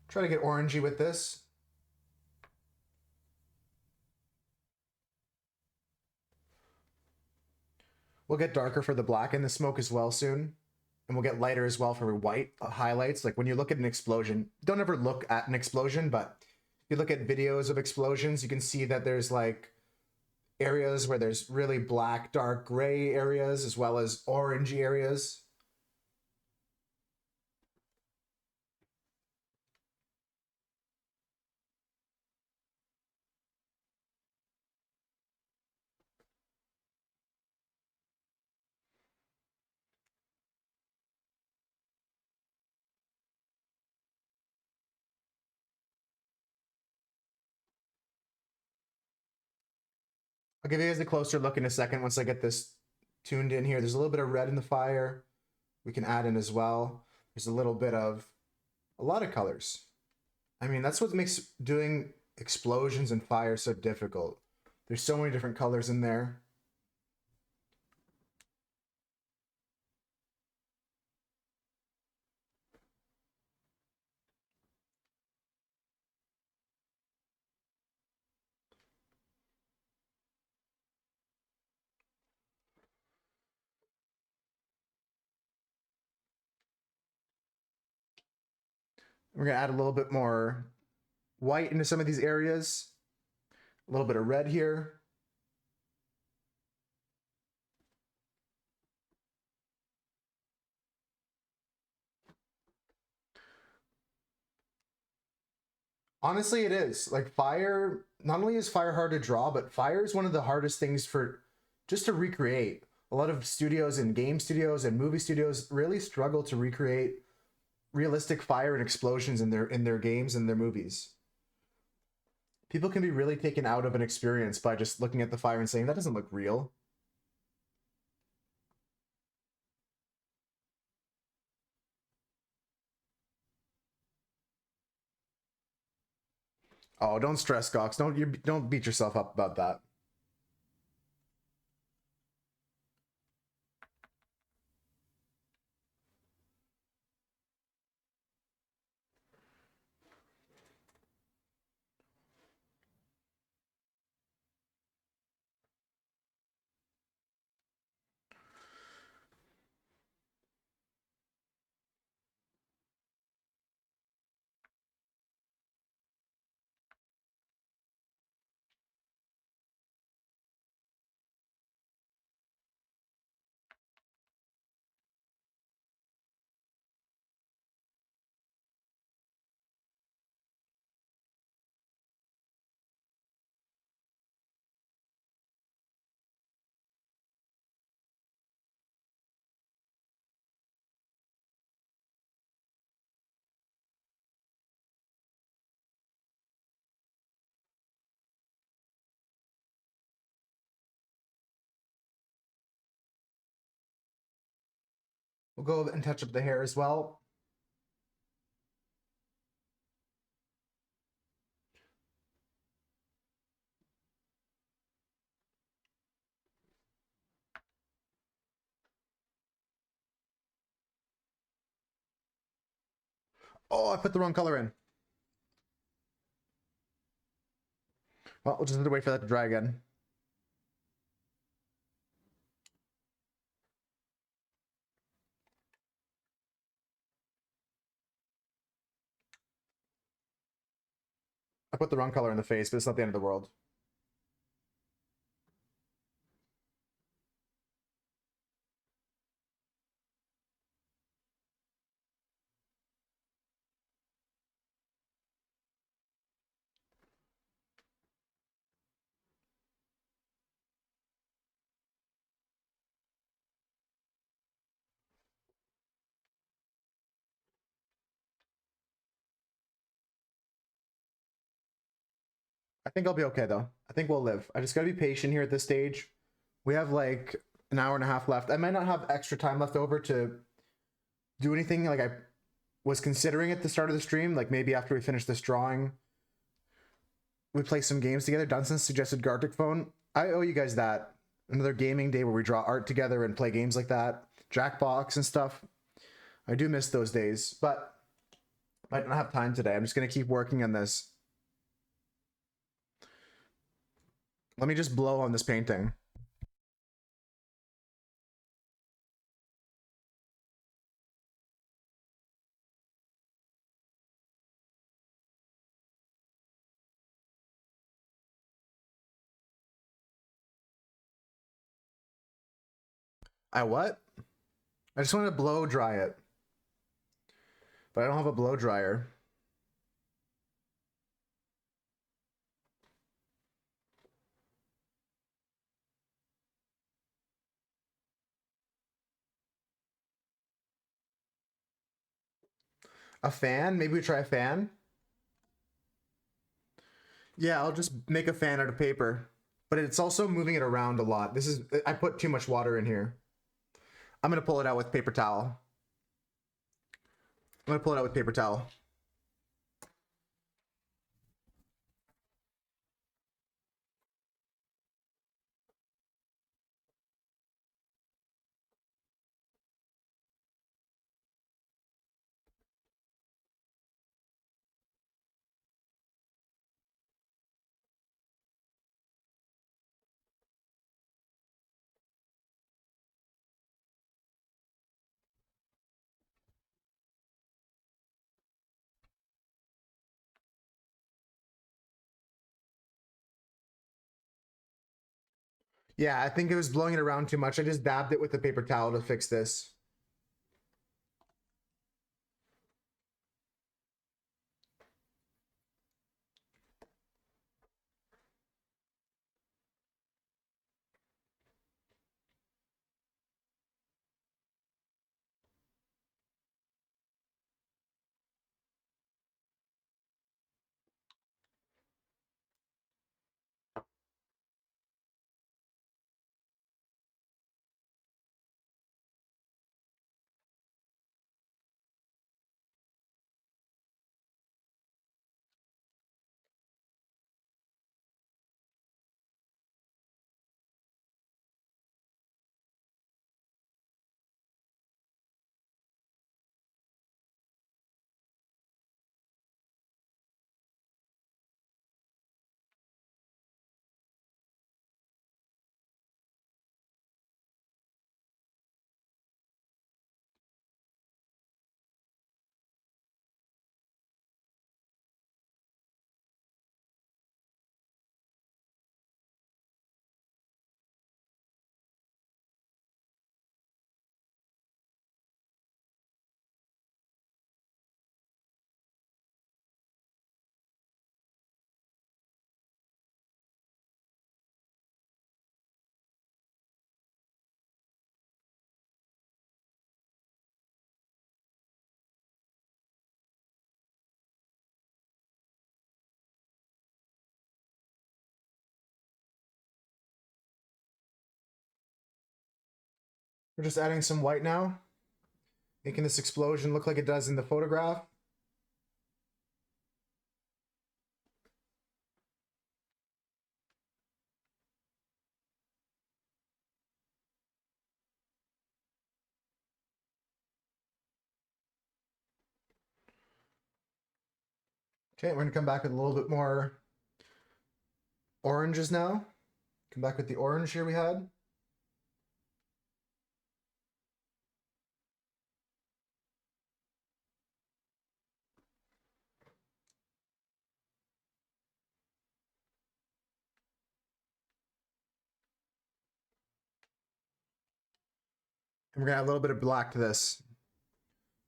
Try to get orangey with this. We'll get darker for the black in the smoke as well soon. And we'll get lighter as well for white highlights. Like when you look at an explosion, don't ever look at an explosion, but if you look at videos of explosions, you can see that there's like areas where there's really black, dark, gray areas, as well as orangey areas. I'll give you guys a closer look in a second once I get this tuned in here. There's a little bit of red in the fire. We can add in as well. There's a little bit of a lot of colors. I mean, that's what makes doing explosions and fire so difficult. There's so many different colors in there. We're gonna add a little bit more white into some of these areas. A little bit of red here. Honestly, it is. Like fire, not only is fire hard to draw, but fire is one of the hardest things for just to recreate. A lot of studios and game studios and movie studios really struggle to recreate realistic fire and explosions in their games and their movies. People can be really taken out of an experience by just looking at the fire and saying that doesn't look real. Oh, don't stress, Gox. Don't beat yourself up about that. We'll go and touch up the hair as well. Oh, I put the wrong color in. Well, we'll just have to wait for that to dry again. I put the wrong color in the face, but it's not the end of the world. I think I'll be okay though. I think we'll live. I just gotta be patient here at this stage. We have like an hour and a half left. I might not have extra time left over to do anything like I was considering at the start of the stream. Like maybe after we finish this drawing, we play some games together. Dunstan suggested Gartic Phone. I owe you guys that. Another gaming day where we draw art together and play games like that. Jackbox and stuff. I do miss those days, but I don't have time today. I'm just gonna keep working on this. Let me just blow on this painting. I what? I just want to blow dry it. But I don't have a blow dryer. A fan? Maybe we try a fan? Yeah, I'll just make a fan out of paper. But it's also moving it around a lot. I put too much water in here. I'm gonna pull it out with paper towel. I'm gonna pull it out with paper towel. Yeah, I think it was blowing it around too much. I just dabbed it with the paper towel to fix this. We're just adding some white now, making this explosion look like it does in the photograph. Okay, we're gonna come back with a little bit more oranges now. Come back with the orange here we had. And we're gonna add a little bit of black to this.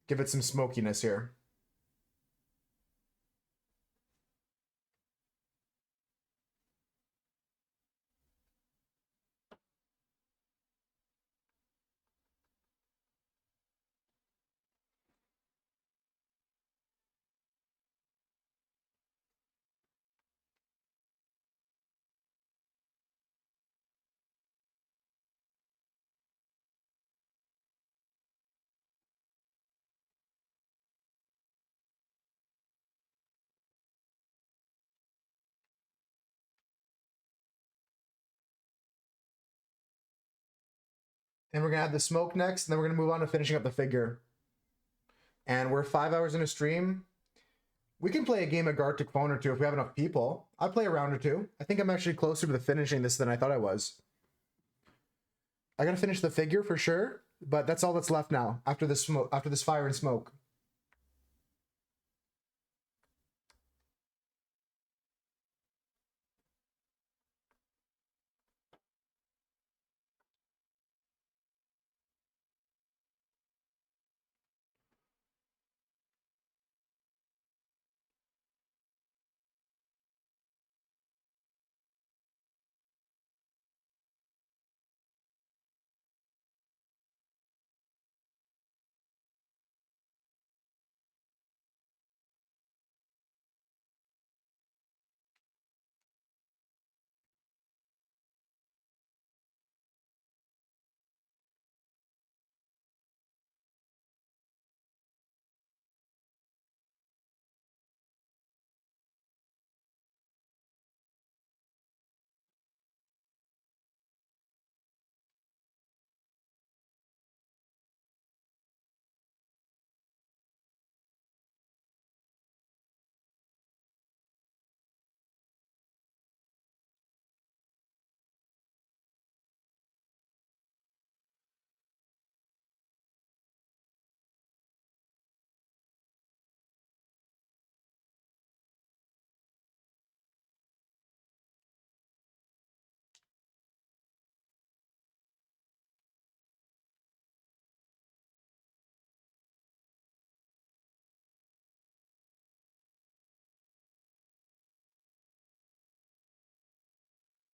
Give it some smokiness here. And we're gonna add the smoke next, and then we're gonna move on to finishing up the figure. And we're 5 hours in a stream. We can play a game of Gartic Phone or two if we have enough people. I'll play a round or two. I think I'm actually closer to the finishing this than I thought I was. I gotta finish the figure for sure, but that's all that's left now after this smoke, after this fire and smoke.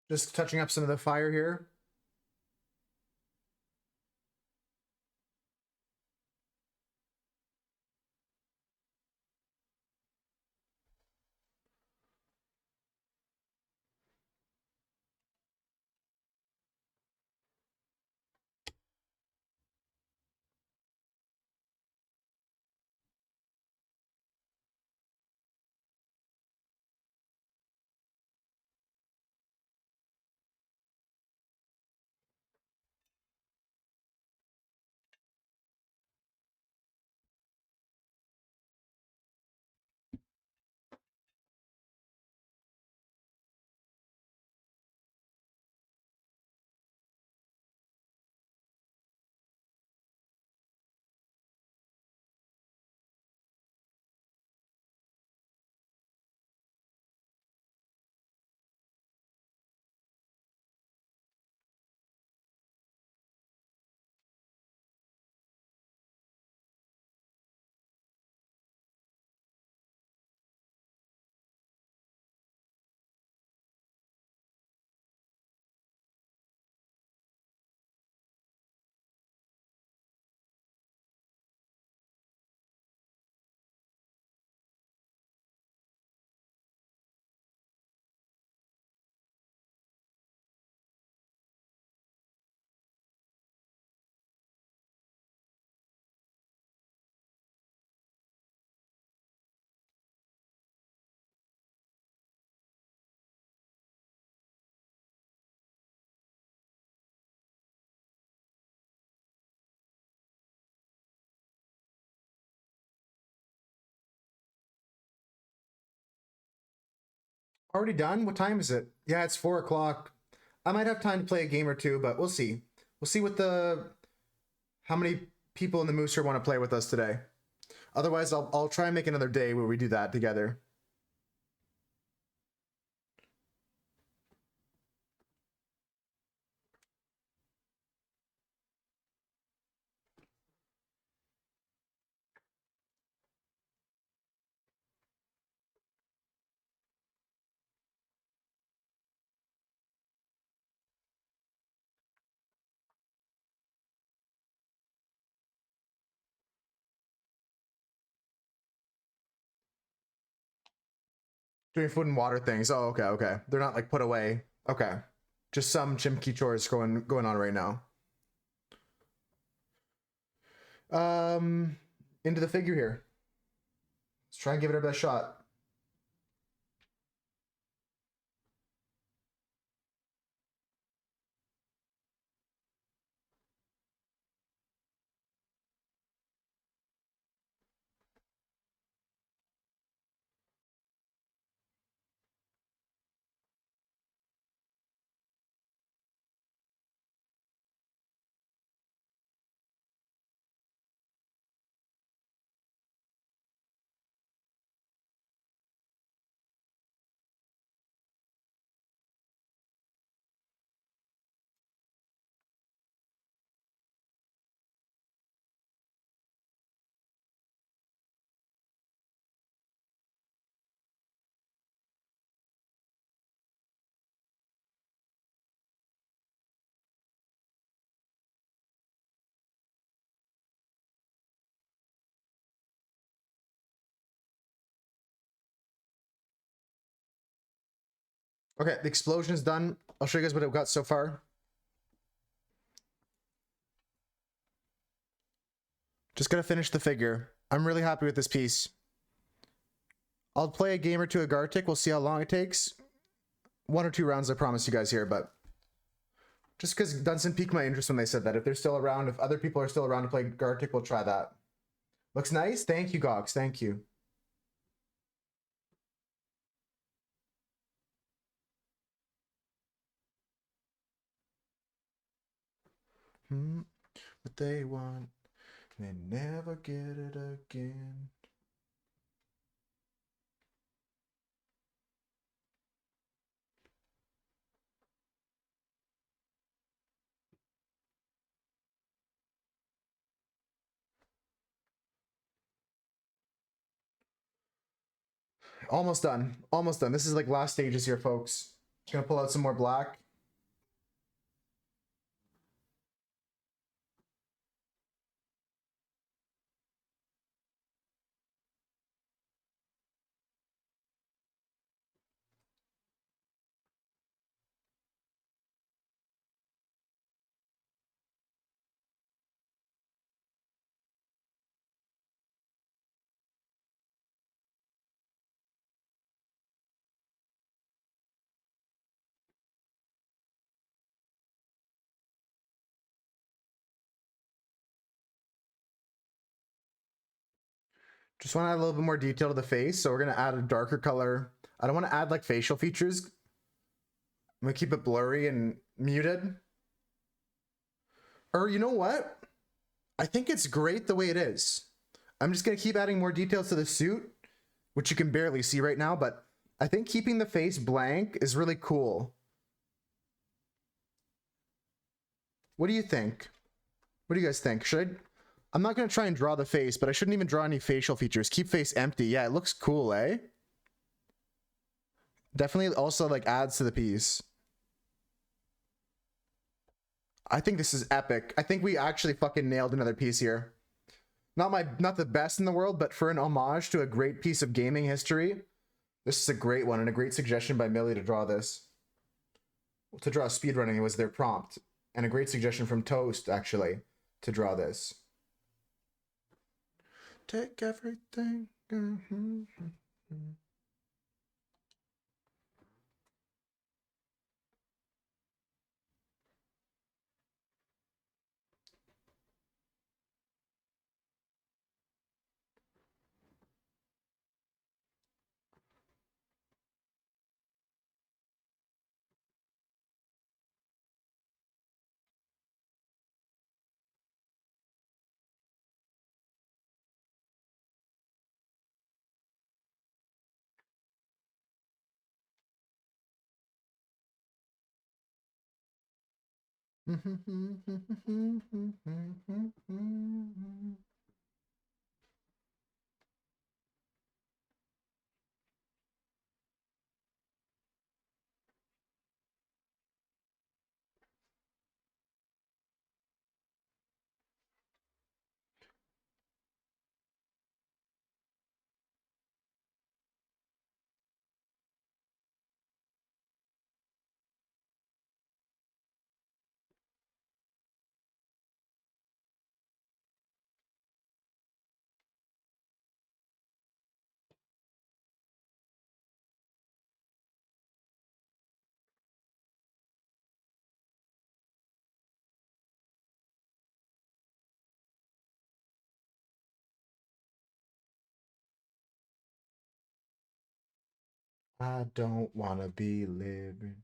Just touching up some of the fire here. Already done? What time is it? Yeah, it's 4 o'clock. I might have time to play a game or two, but we'll see. We'll see what how many people in the Mooser want to play with us today. Otherwise, I'll try and make another day where we do that together. Doing food and water things. Oh, okay, okay. They're not like put away. Okay. Just some chimkey chores going on right now. Into the figure here. Let's try and give it our best shot. Okay, the explosion is done. I'll show you guys what I've got so far. Just gotta finish the figure. I'm really happy with this piece. I'll play a game or two of Gartic. We'll see how long it takes. 1 or 2 rounds, I promise you guys here, but just because Dunson piqued my interest when they said that. If they're still around, if other people are still around to play Gartic, we'll try that. Looks nice. Thank you, Gox. Thank you. What they want, they never get it again. Almost done. Almost done. This is like last stages here, folks. Just gonna pull out some more black. Just want to add a little bit more detail to the face, so we're gonna add a darker color. I don't want to add like facial features. I'm gonna keep it blurry and muted. Or you know what? I think it's great the way it is. I'm just gonna keep adding more details to the suit, which you can barely see right now, but I think keeping the face blank is really cool. What do you think? What do you guys think? I'm not gonna try and draw the face, but I shouldn't even draw any facial features. Keep face empty. Yeah, it looks cool, eh? Definitely also like adds to the piece. I think this is epic. I think we actually fucking nailed another piece here. Not the best in the world, but for an homage to a great piece of gaming history, this is a great one and a great suggestion by Millie to draw this. To draw speedrunning was their prompt, and a great suggestion from Toast actually to draw this. Take everything. I don't want to be living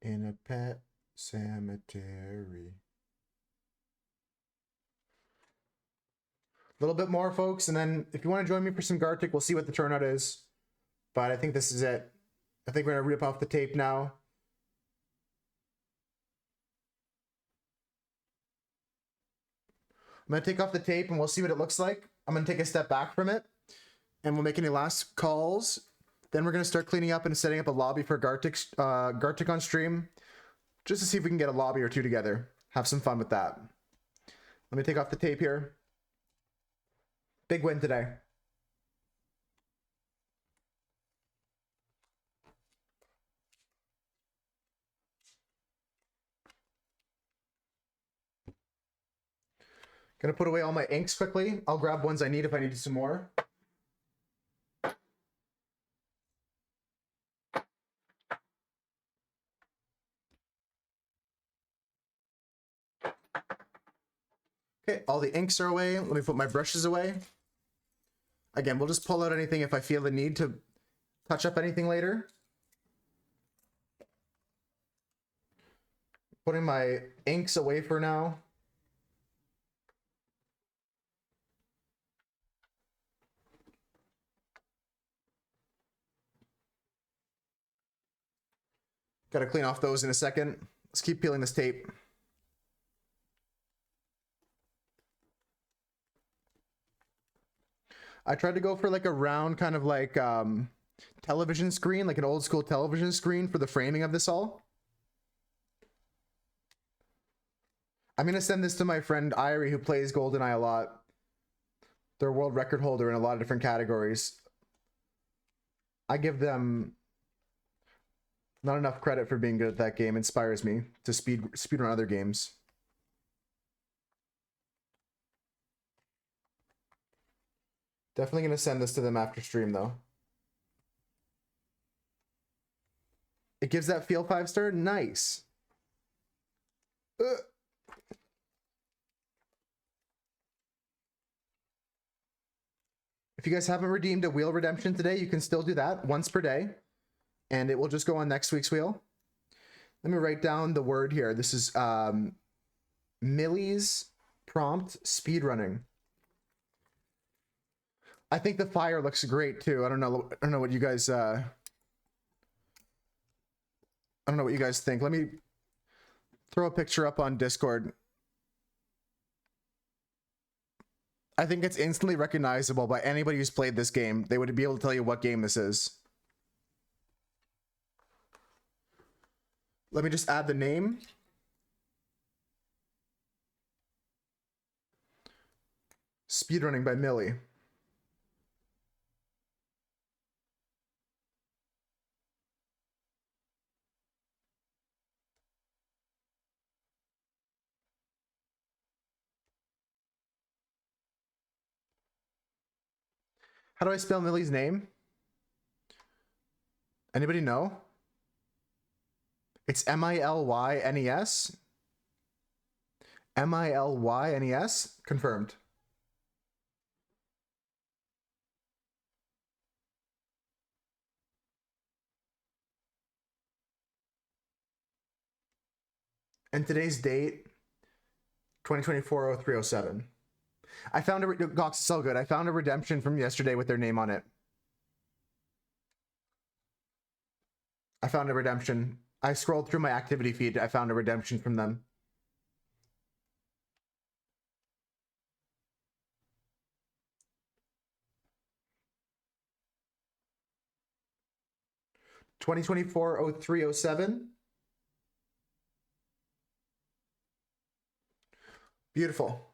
in a pet cemetery. A little bit more, folks, and then if you want to join me for some Gartic, we'll see what the turnout is. But I think this is it. I think we're going to rip off the tape now. I'm going to take off the tape and we'll see what it looks like. I'm going to take a step back from it and we'll make any last calls. Then we're going to start cleaning up and setting up a lobby for Gartic on stream, just to see if we can get a lobby or two together. Have some fun with that. Let me take off the tape here. Big win today. Gonna put away all my inks quickly. I'll grab ones I need if I need some more. Okay, all the inks are away. Let me put my brushes away. Again, we'll just pull out anything if I feel the need to touch up anything later. Putting my inks away for now. Gotta clean off those in a second. Let's keep peeling this tape. I tried to go for like a round kind of like television screen, like an old school television screen for the framing of this all. I'm gonna send this to my friend Irie, who plays GoldenEye a lot. They're a world record holder in a lot of different categories. I give them not enough credit for being good at that game. Inspires me to speedrun other games. Definitely gonna send this to them after stream though. It gives that feel 5-star. Nice. If you guys haven't redeemed a wheel redemption today, you can still do that once per day, and it will just go on next week's wheel. Let me write down the word here. This is Millie's prompt speedrunning. I think the fire looks great too. I don't know what you guys I don't know what you guys think. Let me throw a picture up on Discord. I think it's instantly recognizable by anybody who's played this game. They would be able to tell you what game this is. Let me just add the name. Speedrunning by Millie. How do I spell Millie's name? Anybody know? It's M-I-L-Y-N-E-S. M-I-L-Y-N-E-S. Confirmed. And today's date, 2024-03-07. I found a Gox is so good. I found a redemption from yesterday with their name on it. I found a redemption. I scrolled through my activity feed. I found a redemption from them. 2024-03-07. Beautiful.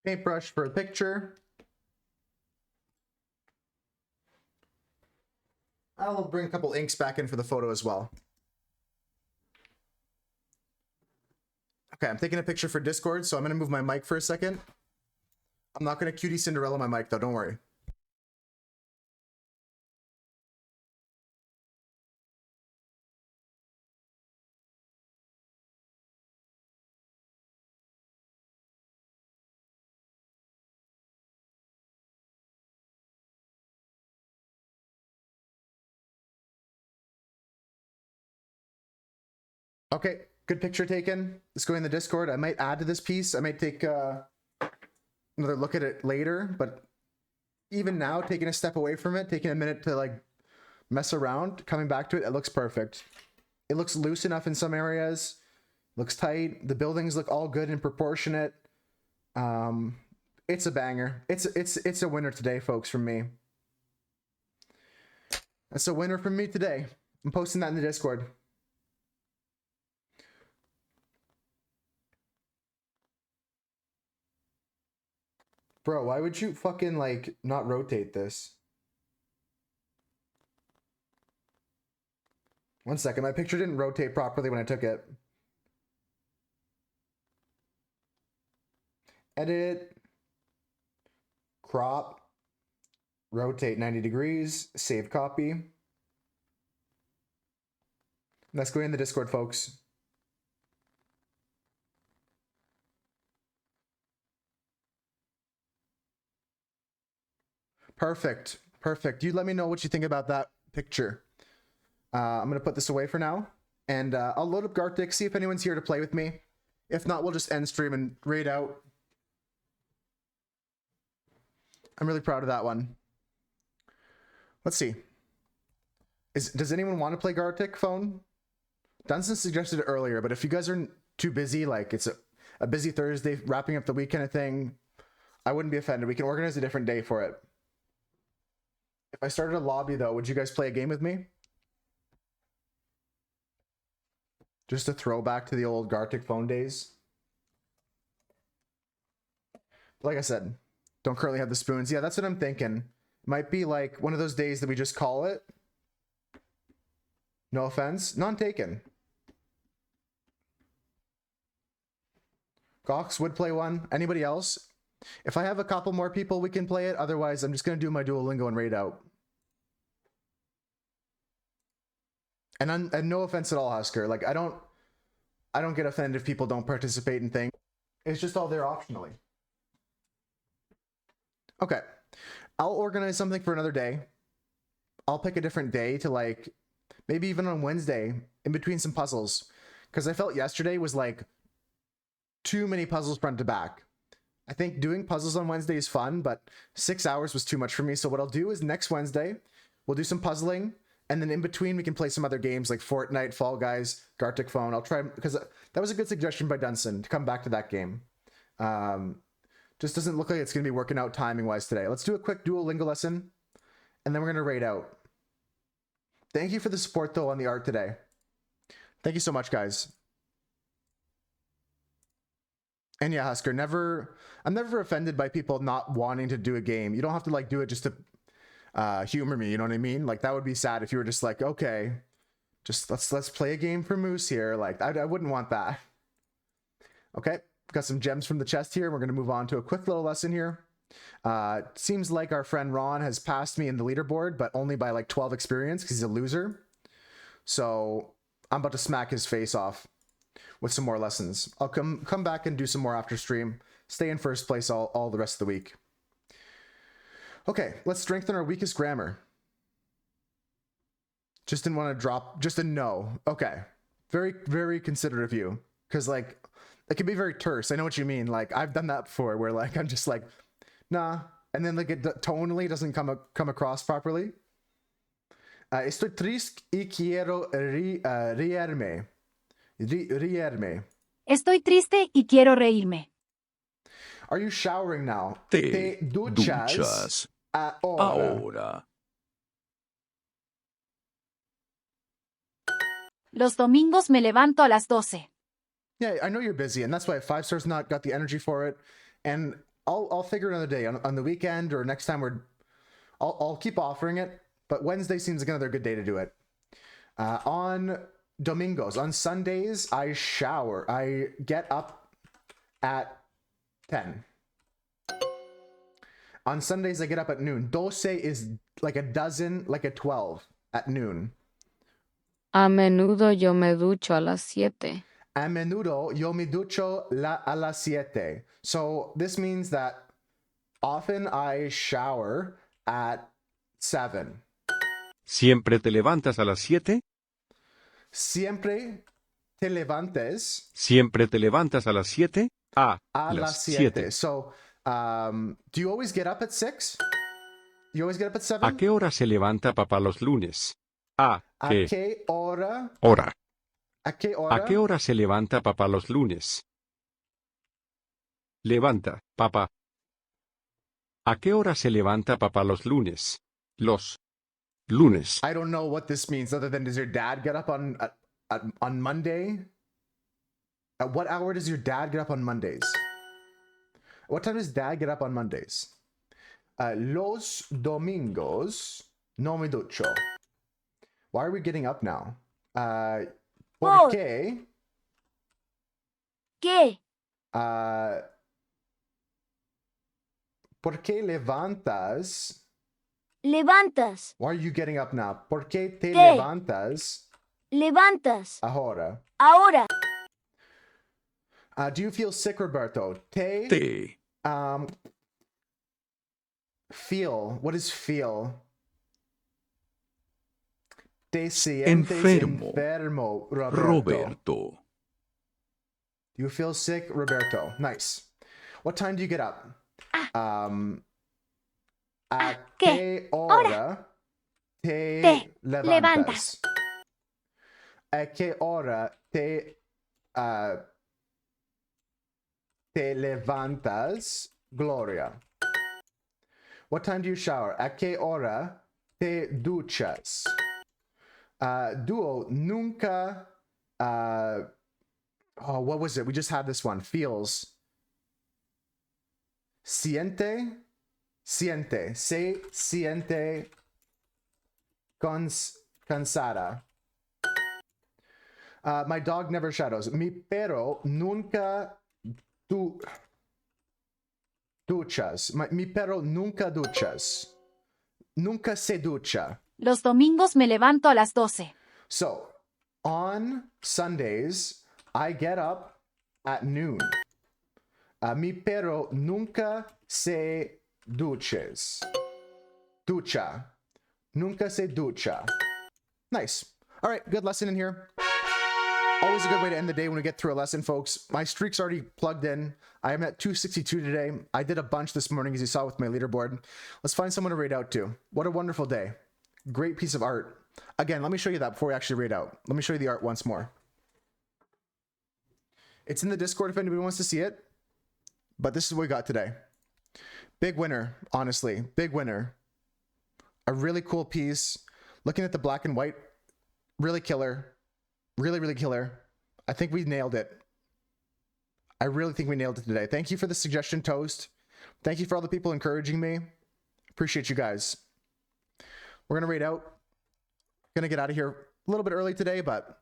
Paintbrush for a picture. I'll bring a couple inks back in for the photo as well. Okay, I'm taking a picture for Discord, so I'm gonna move my mic for a second. I'm not gonna cutie Cinderella my mic though, don't worry. Okay, good picture taken. Let's go in the Discord. I might add to this piece. I might take another look at it later, but even now, taking a step away from it, taking a minute to like mess around, coming back to it, it looks perfect. It looks loose enough in some areas, looks tight. The buildings look all good and proportionate. It's a banger. It's a winner today, folks, from me. That's a winner from me today. I'm posting that in the Discord. Bro, why would you fucking like not rotate this? One second, my picture didn't rotate properly when I took it. Edit, crop, rotate 90 degrees, save copy. Let's go in the Discord, folks. Perfect. Perfect. You let me know what you think about that picture. I'm going to put this away for now. And I'll load up Gartic, see if anyone's here to play with me. If not, we'll just end stream and raid out. I'm really proud of that one. Let's see. Does anyone want to play Gartic phone? Dunstan suggested it earlier, but if you guys are too busy, like it's a busy Thursday, wrapping up the week kind of thing, I wouldn't be offended. We can organize a different day for it. If I started a lobby, though, would you guys play a game with me? Just a throwback to the old Gartic phone days. Like I said, don't currently have the spoons. Yeah, that's what I'm thinking. Might be like one of those days that we just call it. No offense. None taken. Gox would play one. Anybody else? If I have a couple more people, we can play it. Otherwise, I'm just going to do my Duolingo and raid out. And no offense at all, Husker. Like, I don't get offended if people don't participate in things. It's just all there optionally. Okay. I'll organize something for another day. I'll pick a different day to like, maybe even on Wednesday, in between some puzzles. Because I felt yesterday was like too many puzzles front to back. I think doing puzzles on Wednesday is fun, but 6 hours was too much for me. So what I'll do is next Wednesday, we'll do some puzzling. And then in between, we can play some other games like Fortnite, Fall Guys, Gartic Phone. I'll try, because that was a good suggestion by Dunstan to come back to that game. Just doesn't look like it's going to be working out timing-wise today. Let's do a quick Duolingo lesson, and then we're going to raid out. Thank you for the support, though, on the art today. Thank you so much, guys. And yeah, Husker, I'm never offended by people not wanting to do a game. You don't have to like do it just to humor me, you know what I mean? Like that would be sad if you were just like, okay, just let's play a game for Moose here. Like I wouldn't want that. Okay, got some gems from the chest here. We're gonna move on to a quick little lesson here. Seems like our friend Ron has passed me in the leaderboard, but only by like 12 experience because he's a loser. So I'm about to smack his face off with some more lessons. I'll come back and do some more after stream. Stay in first place all the rest of the week. Okay, let's strengthen our weakest grammar. Just didn't want to drop, just a no. Okay. Very, very considerate of you. Because, like, it can be very terse. I know what you mean. Like, I've done that before where, like, I'm just like, nah. And then, like, it tonally doesn't come across properly. Estoy triste y quiero reírme. Reírme. Estoy triste y quiero reírme. Are you showering now? Te duchas ahora. ahora. Los domingos me levanto a las 12. Yeah, I know you're busy, and that's why 5 Stars not got the energy for it. And I'll figure another day on the weekend or next time I'll keep offering it. But Wednesday seems like another good day to do it. On Domingos, on Sundays, I shower. I get up at 10. On Sundays, I get up at noon. Doce is like a dozen, like a 12 at noon. A menudo yo me ducho a las 7. A menudo yo me ducho a las 7. So this means that often I shower at 7. ¿Siempre te levantas a las 7? Siempre te levantes ¿Siempre te levantas a las 7? A las 7. So, do you always get up at 6? You always get up at 7? ¿A qué hora se levanta papá los lunes? ¿A qué hora? hora? ¿A qué hora? ¿A qué hora se levanta papá los lunes? Levanta, papá. ¿A qué hora se levanta papá los lunes? Los lunes. I don't know what this means other than does your dad get up on Monday? At what hour does your dad get up on Mondays? What time does dad get up on Mondays? Los domingos no me ducho. Why are we getting up now? ¿Por qué? ¿Qué? ¿Por qué levantas? Levantas. Why are you getting up now? ¿Por qué te ¿Qué? levantas Levantas. ahora? Ahora. Do you feel sick, Roberto? Te. Feel. What is feel? Te sientes enfermo, Roberto. Do you feel sick, Roberto? Nice. What time do you get up? ¿A qué hora te levantas? ¿A qué hora te levantas, Gloria? What time do you shower? ¿A qué hora te duchas? Duo, nunca. What was it? We just had this one. Feels. Siente. Siente. Se siente cansada. My dog never shadows. Mi perro nunca duchas. Mi perro nunca duchas. Nunca se ducha. Los domingos me levanto a las 12. So, on Sundays, I get up at noon. Mi perro nunca se duches. Ducha. Nunca se ducha. Nice. All right, good lesson in here. Always a good way to end the day when we get through a lesson, folks. My streak's already plugged in. I am at 262 today. I did a bunch this morning, as you saw with my leaderboard. Let's find someone to raid out to. What a wonderful day. Great piece of art. Again, let me show you that before we actually raid out. Let me show you the art once more. It's in the Discord if anybody wants to see it. But this is what we got today. Big winner, honestly. Big winner. A really cool piece. Looking at the black and white, really killer. Really, really killer. I think we nailed it. I really think we nailed it today. Thank you for the suggestion, Toast. Thank you for all the people encouraging me. Appreciate you guys. We're going to raid out. Going to get out of here a little bit early today, but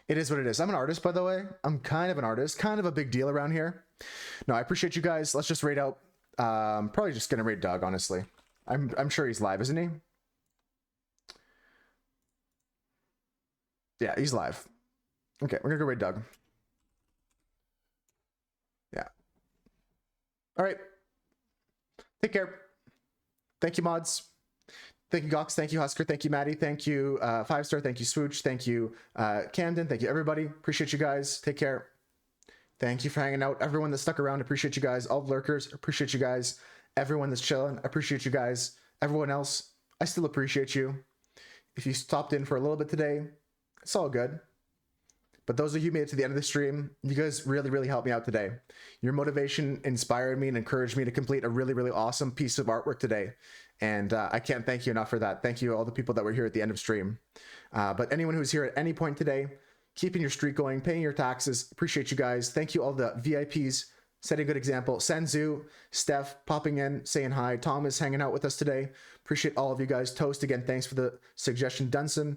it is what it is. I'm an artist, by the way. I'm kind of an artist. Kind of a big deal around here. No, I appreciate you guys. Let's just raid out. Probably just going to raid Doug, honestly. I'm sure he's live, isn't he? Yeah, he's live. Okay, we're gonna go raid Doug. Yeah. All right. Take care. Thank you, mods. Thank you, Gox. Thank you, Husker. Thank you, Maddie. Thank you, 5-star. Thank you, Swooch. Thank you, Camden. Thank you, everybody. Appreciate you guys. Take care. Thank you for hanging out. Everyone that stuck around, appreciate you guys. All the lurkers, appreciate you guys. Everyone that's chilling, appreciate you guys. Everyone else, I still appreciate you. If you stopped in for a little bit today, it's all good. But those of you who made it to the end of the stream, you guys really, really helped me out today. Your motivation inspired me and encouraged me to complete a really, really awesome piece of artwork today. And I can't thank you enough for that. Thank you all the people that were here at the end of stream. But anyone who's here at any point today, keeping your streak going, paying your taxes, appreciate you guys. Thank you all the VIPs, setting a good example. Senzu, Steph, popping in, saying hi. Thomas hanging out with us today. Appreciate all of you guys. Toast, again, thanks for the suggestion. Dunson,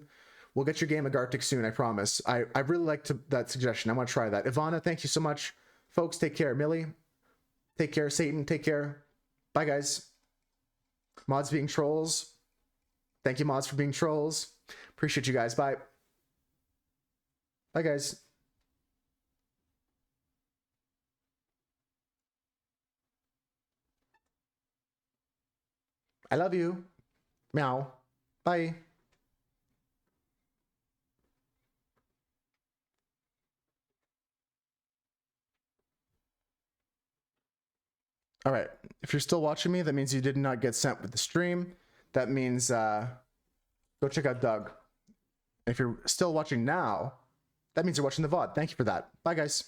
we'll get your game of Gartic soon, I promise. I really liked that suggestion. I want to try that. Ivana, thank you so much. Folks, take care. Millie, take care. Satan, take care. Bye, guys. Mods being trolls. Thank you, mods, for being trolls. Appreciate you guys. Bye. Bye, guys. I love you. Meow. Bye. All right. If you're still watching me, that means you did not get sent with the stream. That means go check out Doug. If you're still watching now, that means you're watching the VOD. Thank you for that. Bye, guys.